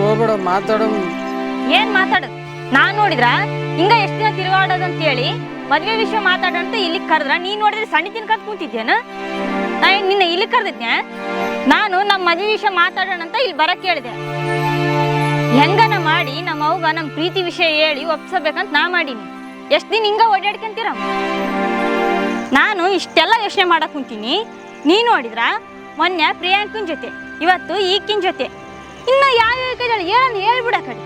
ಹೋಗ್ಬೇಡ, ಮಾತಾಡೋ. ಏನು ಮಾತಾಡೋದು? ನಾನು ನೋಡಿದ್ರ ಹಿಂಗ ಎಷ್ಟು ದಿನ ತಿರುಗಾಡೋದು ಅಂತೇಳಿ ಮದುವೆ ವಿಷಯ ಮಾತಾಡಂತ ಇಲ್ಲಿ ಕರೆದ್ರ ನೀನು ನೋಡಿದ್ರೆ ಸಣ್ಣ ತಿನ್ಕಂತ ಕೂತಿದ್ದೇನ? ನಿನ್ನ ಇಲ್ಲಿ ಕರೆದಿದ್ದೆ. ನಾನು ನಮ್ಮ ಮದುವೆ ವಿಷಯ ಮಾತಾಡೋಣ ಅಂತ ಇಲ್ಲಿ ಬರಕ್ಕೆ ಹೇಳಿದೆ. ಹೆಂಗನ ಮಾಡಿ ನಮ್ಮ ಅವ್ಗ ನಮ್ಮ ಪ್ರೀತಿ ವಿಷಯ ಹೇಳಿ ಒಪ್ಸಬೇಕಂತ ನಾ ಮಾಡೀನಿ. ಎಷ್ಟು ದಿನ ಹಿಂಗ ಓಡಾಡ್ಕೊಂತೀರ? ನಾನು ಇಷ್ಟೆಲ್ಲ ಯೋಚನೆ ಮಾಡಕ್ ಕುಂತೀನಿ. ನೀನು ನೋಡಿದ್ರ ಮೊನ್ನೆ ಪ್ರಿಯಾಂಕನ್ ಜೊತೆ, ಇವತ್ತು ಈಕಿನ ಜೊತೆ, ಇನ್ನು ಯಾವ ಹೇಳನ್ನು ಹೇಳ್ಬಿಡ ಕಡೆ.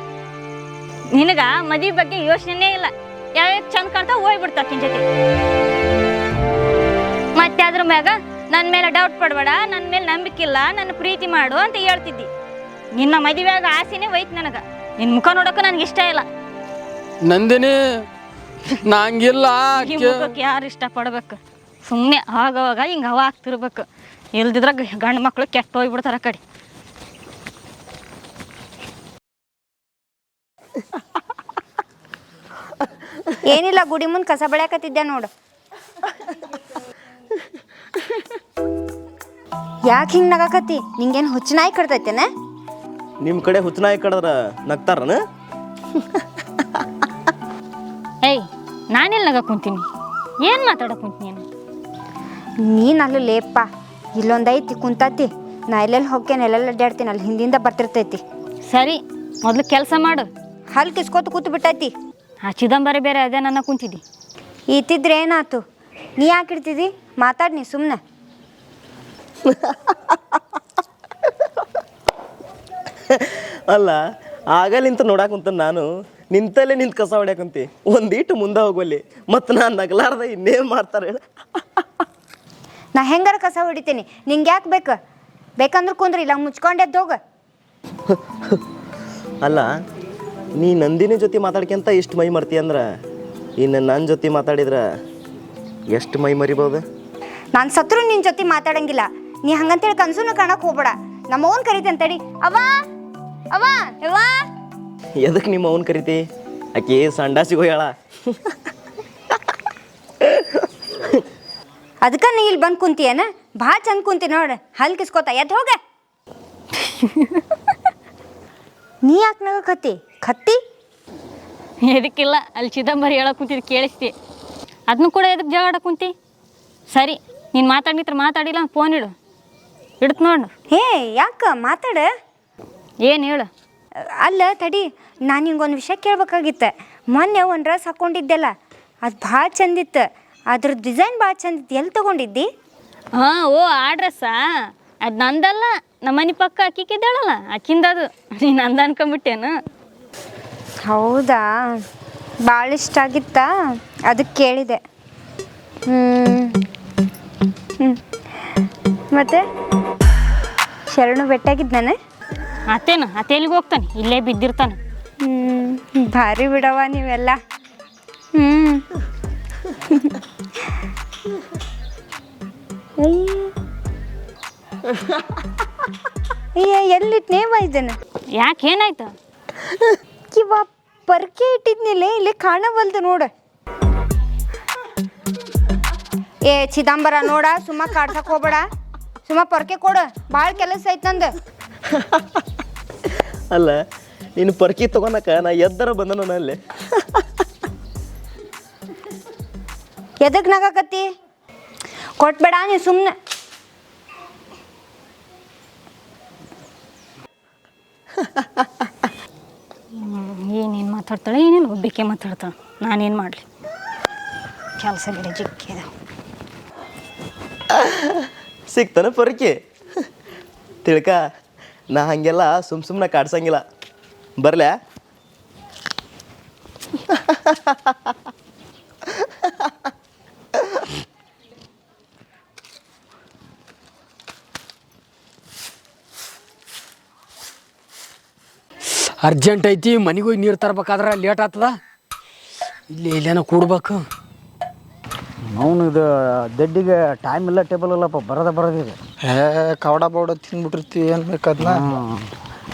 ನಿನಗ ಮದುವೆ ಬಗ್ಗೆ ಯೋಚನೆ ಇಲ್ಲ. ಯಾವ್ಯಾವ ಚಂದ ಕಾಣ್ತಾ ಹೋಗ್ಬಿಡ್ತ ಆಕಿನ ಜೊತೆ. ಮತ್ತೆ ಅದ್ರ ಮ್ಯಾಗ ನನ್ನ ಮೇಲೆ ಡೌಟ್ ಪಡ್ಬೇಡ, ನನ್ನ ಮೇಲೆ ನಂಬಿಕೆ ಇಲ್ಲ, ನನ್ನ ಪ್ರೀತಿ ಮಾಡು ಅಂತ ಹೇಳ್ತಿದ್ದಿ. ನಿನ್ನ ಮದುವೆಯಾಗ ಆಸೆನೇ ಹೋಯ್ತು ನನಗ. ನಿನ್ನ ಮುಖ ನೋಡೋಕೆ ನನಗೆ ಇಷ್ಟ ಇಲ್ಲ. ನಂದಿನಿ ನಂಗಿಲ್ಲ. ಈ ಮುಖಕ್ಕೆ ಯಾರು ಇಷ್ಟಪಡ್ಬೇಕು? ಸುಮ್ಮನೆ ಆಗವಾಗ ಹಿಂಗೆ ಹವಾ ಆಗ್ತಿರ್ಬೇಕು. ಇಲ್ದಿದ್ರ ಗಂಡು ಮಕ್ಕಳು ಕೆಟ್ಟ ಹೋಗ್ಬಿಡ್ತಾರ ಕಡೆ. ಏನಿಲ್ಲ, ಗುಡಿ ಮುಂದೆ ಕಸ ಬೆಳ್ಯಾಕತ್ತಿದ್ದೆ ನೋಡು. ಯಾಕೆ ಹಿಂಗೆ ನಗಾಕತ್ತಿ? ನಿಂಗೇನು ಹುಚ್ಚನಾಯಿ ಕಡ್ತೈತೇನ? ನಿಮ್ಮ ಕಡೆ ಹುಚ್ಚನಾಯಿ ಕಡದ್ರ ನಗ್ತಾರನ? ಏಯ್, ನಾನೆಲ್ಲ ನಗ ಕುಂತೀನಿ? ಏನು ಮಾತಾಡಕ್ ಕುಂತೀನಿ? ನೀನು ಅಲ್ಲಿ ಲೇಪ್ಪ, ಇಲ್ಲೊಂದೈತಿ ಕುಂತತಿ. ನಾ ಎಲ್ಲೆಲ್ಲಿ ಹೋಗ್ತೇನೆ, ಎಲ್ಲೆಲ್ಲ ಅಡ್ಡಾಡ್ತೀನಿ, ಅಲ್ಲಿ ಹಿಂದಿಂದ ಬರ್ತಿರ್ತೈತಿ. ಸರಿ, ಮೊದಲು ಕೆಲಸ ಮಾಡು. ಹಲ್ ಕಿಸ್ಕೋತ ಕೂತು ಬಿಟ್ಟೈತಿ. ಆ ಚಿದಂಬರ ಬೇರೆ ಅದೇ ನನ್ನ ಕುಂತಿದ್ದಿ. ಈತಿದ್ರೆ ಏನಾಯ್ತು? ನೀ ಯಾಕೆ ಇಡ್ತಿದ್ದಿ? ಮಾತಾಡ್ ನೀ ಸುಮ್ಮನೆ. ಅಲ್ಲ, ಆಗಲಿಂತ ನೋಡಾಕುಂತ ನಾನು ನಿಂತಲ್ಲೇ ನಿಂತು ಕಸ ಹೊಡ್ಯಾಕಂತಿ. ಒಂದೀಟು ಮುಂದೆ ಹೋಗ್ವಲ್ಲಿ, ಮತ್ತು ನಾನು ನಗಲಾರ್ದ ಇನ್ನೇನು ಮಾಡ್ತಾರೆ ಹೇಳ? ನಾ ಹೆಂಗಾರ ಕಸ ಹೊಡಿತೀನಿ, ನಿಂಗೆ ಯಾಕೆ ಬೇಕು? ಬೇಕಂದ್ರೆ ಕುಂದ್ರಿ, ಇಲ್ಲ ಮುಚ್ಕೊಂಡೆದ್ದು ಹೋಗ. ಅಲ್ಲ, ನೀ ನಂದಿನಿ ಜೊತೆ ಮಾತಾಡ್ಕೊಂತ ಎಷ್ಟು ಮೈ ಮರ್ತಿ ಅಂದ್ರೆ, ಇನ್ನು ನನ್ನ ಜೊತೆ ಮಾತಾಡಿದ್ರೆ ಎಷ್ಟು ಮೈ ಮರಿಬೋದು? ನಾನು ಸತ್ರು ನಿನ್ನ ಜೊತೆ ಮಾತಾಡಂಗಿಲ್ಲ. ನೀ ಹಂಗಂತೇಳಿ ಕನ್ಸುನು ಕಾಣಕ್ಕೆ ಹೋಗ್ಬೇಡ. ನಮ್ಮ ಅವ್ನ ಕರಿತೇನೆ ತಡಿ. ಅವ್ವ ಅವ್ವ ಅವ್ವ. ಎದಕ್ಕೆ ನಿಮ್ಮ ಅವ್ನ ಕರಿತಿ? ಆಕೆ ಸಂಡಾಸಿಗೆ ಹೋಗ್ಯಾಳ. ಅದಕ್ಕೆ ನೀ ಇಲ್ಲಿ ಬಂದು ಕುಂತಿಯೇನ? ಭಾಳ ಚಂದ ಕುಂತಿ ನೋಡು, ಹಲ್ ಕಿಸ್ಕೋತ. ಎದ್ದು ಹೋಗ. ನೀ ಯಾಕೆ ನಗಕತ್ತಿ? ಕತ್ತಿ ಎದಕ್ಕಿಲ್ಲ, ಅಲ್ಲಿ ಚಿದಂಬರ ಹೇಳಕ್ ಕುಂತಿದ್ದು ಕೇಳಿಸ್ತಿ. ಅದನ್ನು ಕೂಡ ಎದಕ್ಕೆ ಜಗಳ ಕುಂತಿ? ಸರಿ, ನೀನು ಮಾತಾಡಿತ್ರ ಮಾತಾಡಿಲ್ಲ, ಫೋನ್ ಇಡು. ಇಡ್ತು ನೋಡು. ಹೇ ಯಾಕೆ ಮಾತಾಡ? ಏನು ಹೇಳು? ಅಲ್ಲ ತಡಿ, ನಾನು ನಿಂಗೊಂದು ವಿಷಯ ಕೇಳ್ಬೇಕಾಗಿತ್ತು. ಮೊನ್ನೆ ಒಂದು ಡ್ರೆಸ್ ಹಾಕ್ಕೊಂಡಿದ್ದೆಲ್ಲ, ಅದು ಭಾಳ ಚಂದಿತ್ತು. ಅದ್ರ ಡಿಸೈನ್ ಭಾಳ ಚಂದಿತ್ತು. ಎಲ್ಲಿ ತೊಗೊಂಡಿದ್ದಿ? ಹಾಂ, ಓ ಆ ಡ್ರೆಸ್ಸಾ? ಅದು ನಂದಲ್ಲ. ನಮ್ಮನೆ ಪಕ್ಕ ಅಕ್ಕಿಕ್ಕಿದ್ದಾಳಲ್ಲ ಅಕ್ಕಿಂದದು ನೀನು ಅಂದ ಅನ್ಕೊಂಬಿಟ್ಟೇನು? ಹೌದಾ, ಭಾಳ ಇಷ್ಟ ಆಗಿತ್ತಾ ಅದಕ್ಕೆ ಕೇಳಿದೆ. ಮತ್ತೆ ಶರಣು ಭೇಟಿಯಾಗಿದ್ದಾನೆ? ಅತ್ತೇನು ಅತ್ತೆ ಎಲ್ಲಿಗೆ ಹೋಗ್ತಾನೆ, ಇಲ್ಲೇ ಬಿದ್ದಿರ್ತಾನೆ. ಭಾರಿ ಬಿಡವ ನೀವೆಲ್ಲ. ಎಲ್ಲಿಟ್ನೇವ ಇದನ್ನ? ಯಾಕೆ ಏನಾಯ್ತು? ಕಿವ ಪರ್ಕೆ ಇಟ್ಟಿದ್ನಿಲ್ಲ, ಇಲ್ಲಿ ಕಾಣವಲ್ದು ನೋಡ. ಏ ಚಿದಂಬರ ನೋಡ, ಸುಮ್ಮ ಕಾಡ್ಸಕ್ ಹೋಗ್ಬೇಡ, ಸುಮ್ಮ ಪರ್ಕೆ ಕೊಡು, ಭಾಳ ಕೆಲಸ ಐತ್ ನಂದು. ಅಲ್ಲ ನೀನು ಪರ್ಕಿ ತಗೊಳಕ ನಾ ಎದ್ದರ ಬಂದನು ಅಲ್ಲೇ. ಎದಕ್ ನಗಾಕತ್ತಿ? ಕೊಟ್ಬೇಡ ನೀ ಸುಮ್ಮನೆ. ಏನೇನು ಮಾತಾಡ್ತಾಳೆ, ಏನೇನು ಒಬ್ಬಿಕೆ ಮಾತಾಡ್ತಾಳೆ, ನಾನೇನು ಮಾಡಲಿ? ಕೆಲಸ ಬೇರೆ ಜಿಕ್ಕಿದ. ಸಿಗ್ತಾನೆ ಪರ್ಕಿ ತಿಳ್ಕ, ನಾ ಹಂಗೆಲ್ಲ ಸುಮ್ಮನೆ ಕಾಡ್ಸಂಗಿಲ್ಲ. ಬರ್ಲ್ಯಾ? ಅರ್ಜೆಂಟ್ ಐತಿ, ಮನೆಗೆ ಹೋಗಿ ನೀರು ತರ್ಬೇಕಾದ್ರೆ ಲೇಟ್ ಆಗ್ತದ. ಇಲ್ಲೇನೋ ಕೂಡ್ಬೇಕು. ಅವನು ಇದು ದಡ್ಡಿಗೆ ಟೈಮ್ ಇಲ್ಲ, ಟೇಬಲ್ ಇಲ್ಲಪ್ಪ, ಬರೋದಿದೆ. ಕವಡ ಬೌಡ ತಿಂದ್ಬಿಟ್ಟಿರ್ತೀವಿ, ಏನು ಬೇಕದ್ನ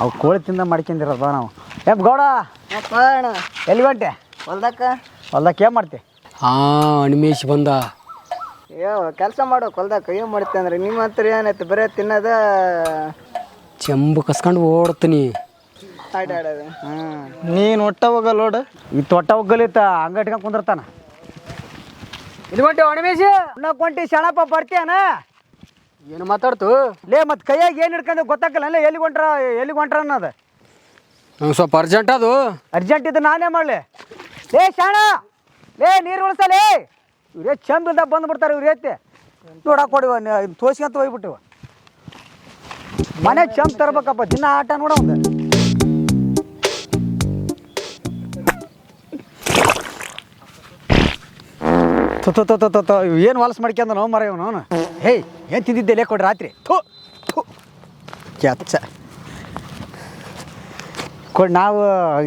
ಅವು ಕೋಳಿ ತಿಂದ ಮಾಡ್ಕೊಂಡಿರೋದು ನಾವು. ಗೌಡ ಎಲ್ಲಿ ಹೊಂಟೆ? ಹೊಲ್ದಕ್ಕೆ ಏನು ಮಾಡ್ತಿ? ಅಣಿಮೇಶ್ ಬಂದ. ಕೆಲಸ ಮಾಡೋ ಹೊಲ್ದಕ್ಕೆ ಏನು ಮಾಡ್ತಿ ಅಂದ್ರೆ ನಿಮ್ಮ ಹತ್ರ ಏನೈತೆ, ಬರೀ ತಿನ್ನೋದ ಚೆಂಬು ಕಸ್ಕೊಂಡು ಓಡ್ತೀನಿ. ನೀನು ಒಟ್ಟ ಹೋಗಲ್ಲ ನೋಡು. ಈ ತೊಟ್ಟ ಹೋಗಲಿತ್ತ ಹಂಗ ಇಟ್ಕೊಂಡು ಕುಂದಿರ್ತಾನ. ಇದು ಹೊಂಟೆ ಅಣಿಮೇಶ್ ಕೊಂಟಿ ಶಣಪ್ಪ ಬರ್ತೀಯನ? ಏನು ಮಾತಾಡ್ತು? ಲೇ ಮತ್ತೆ ಕೈಯಾಗ ಏನು ಹಿಡ್ಕೊಂಡು ಗೊತ್ತಾಗಲ್ಲ, ಎಲ್ಲಿಗೆ ಹೊಂಟ್ರ ಅನ್ನೋದು. ನಂಗೆ ಸ್ವಲ್ಪ ಅರ್ಜೆಂಟ್ ಅದು. ಅರ್ಜೆಂಟ್ ಇದ್ದು ನಾನೇ ಮಾಡಲಿ? ಲೇ ಶಾಣ, ಲೇ ನೀರು ಉಳಿಸಲೇ, ಇವ್ರೇ ಚಂಬಿಂದ ಬಂದ್ಬಿಡ್ತಾರೆ ಇವ್ರು ಎತ್ತಿ ನೋಡಕ್ಕೆ ಕೊಡಿವ, ತೋಸ್ಕೊಂತ ಹೋಗ್ಬಿಟ್ಟಿವ. ಮನೆ ಚಂಪ್ ತರ್ಬೇಕಪ್ಪ, ದಿನ ಆಟ ನೋಡ ಒಂದು. ಏನು ಹೊಲಸು ಮಾಡ್ಕೊಂಡ ನಾವು ಮರ ಇವನು. ಹೇಯ್ ಏನು ತಿಂದಿದ್ದೆ ಲೇ ಕೊಡ್ರಿ ರಾತ್ರಿ? ಕೆಚ್ಚ ಕೊಡಿ, ನಾವು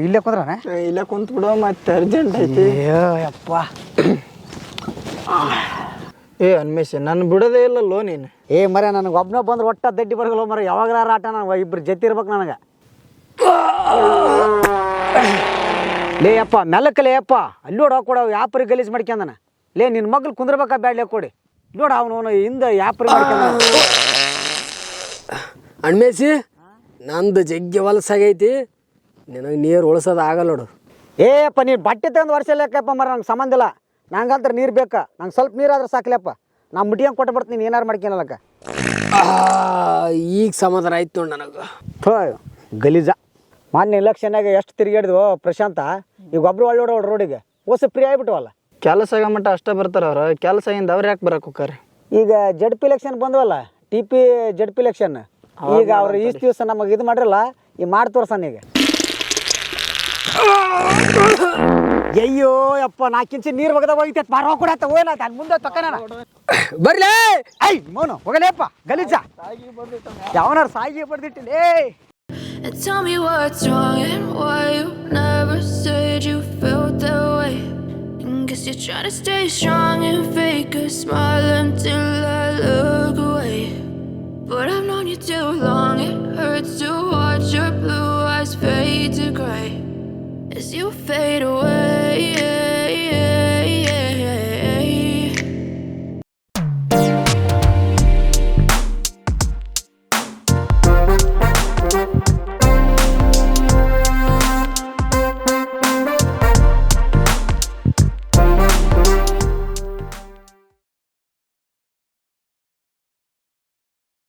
ಇಲ್ಲೇ ಕುಂದ್ರಣ? ಇಲ್ಲೇ ಕುಂತ ಬಿಡುವ, ಮತ್ತೆ ಅರ್ಜೆಂಟ್ ಐತಿ. ಯಪ್ಪ ಅನ್ಮೇಶ್ ನಾನು ಬಿಡೋದೇ ಇಲ್ಲಲ್ಲೋ ನೀನು. ಮರ ನನಗೆ ಒಬ್ಬನ ಬಂದ್ರೆ ಒಟ್ಟ ದಡ್ಡಿ ಬರಗಲ್ಲ ಮರ, ಯಾವಾಗಲಾರ ಆಟ ನಾವು ಇಬ್ಬರು ಜೊತೆ ಇರ್ಬೇಕು ನನಗೆ. ಲೇ ಅಪ್ಪ ಮೆಲ್ಲಕ್ಕಲೇ ಅಪ್ಪ, ಅಲ್ಲಿ ನೋಡು ಕೊಡ, ಯಾಪರಿ ಗಲೀಜು ಮಾಡ್ಕೊಂಡನ. ಲೇ ನಿನ್ನ ಮಗ್ಳು ಕುಂದ್ರಬೇಕಾ ಬ್ಯಾಡ್ಲೇ ಕೊಡಿ, ನೋಡು ಅವನು ಹಿಂದೆ ಯಾಪರಿ ಮಾಡ್ಕೊಂಡ. ಅಣ್ಮೇಸಿ ನಂದು ಜಗ್ಗಿ ಹೊಲಸಾಗೈತಿ, ನಿನಗೆ ನೀರು ಉಳಿಸೋದು ಆಗಲ್ಲ ನೋಡು. ಅಪ್ಪ ನೀನು ಬಟ್ಟೆ ತಂದು ವರ್ಷ ಲೆಕ್ಕಪ್ಪ ಮರ, ನಂಗೆ ಸಂಬಂಧ ಇಲ್ಲ. ನಂಗಂತ ನೀರು ಬೇಕಾ, ನಂಗೆ ಸ್ವಲ್ಪ ನೀರಾದ್ರೆ ಸಾಕ್ಲಪ್ಪ, ನಾನು ಮುಟ್ಟಿಯಂಗೆ ಕೊಟ್ಟು ಬರ್ತೀನಿ, ನೀನು ಏನಾರು ಮಾಡ್ಕೊಳಕ್ಕ. ಈಗ ಸಮಾಧಾನ ಆಯ್ತು ನೋಡಿ ನನಗೆ. ಗಲೀಜ ಮೊನ್ನೆ ಎಲೆಕ್ಷನ್ನಾಗ ಎಷ್ಟು ತಿರುಗಾಡಿದ್ವು ಪ್ರಶಾಂತ, ಈಗ ಒಬ್ರು ಒಳ್ಳೆ ರೋಡಿಗೆ ಓಸು ಫ್ರೀ ಆಗಿಬಿಟ್ಟವಲ್ಲ. ಕೆಲಸ ಮಟ್ಟ ಅಷ್ಟೇ ಬರ್ತಾರ ಅವ್ರು, ಕೆಲಸ ಇಂದ ಅವ್ರು ಯಾಕೆ ಬರಕ್ಕೆ ಹೋಗ್ತಾರೆ? ಈಗ ಜಡ್ ಪಿ ಎಲೆಕ್ಷನ್ ಬಂದವಲ್ಲ, TP ಜಡ್ ಪಿ ಎಲೆಕ್ಷನ್, ಈಗ ಅವ್ರು ಇಷ್ಟು ದಿವಸ ನಮಗೆ ಇದು ಮಾಡಿರಲ್ಲ, ಈ ಮಾಡಿ ತೋರ್ಸನ್ ಈಗ. ಅಯ್ಯೋ ಯಪ್ಪ, 4 ಇಂಚು ನೀರು ಒಗದಾಗ ಹೋಗಿತ್ತು, ಬಾರ ಕೊಡತ್ತ ಹೋಯ್ಲಾತ ಅಲ್ಲಿ ಮುಂದೆ ತಕ್ಕನ ಬರ್ಲೇ. ಐ ಮೋನು ಹೋಗಲೇಪ್ಪ ಗಲೀಜ, ಯಾವನಾರು ಸಾಗಿ ಬರ್ದಿಟ್ಟಿಲ್ಲ. And tell me what's wrong and why you never said you felt that way. Guess you're trying to stay strong and fake a smile until I look away. But I've known you too long, it hurts to watch your blue eyes fade to gray as you fade away.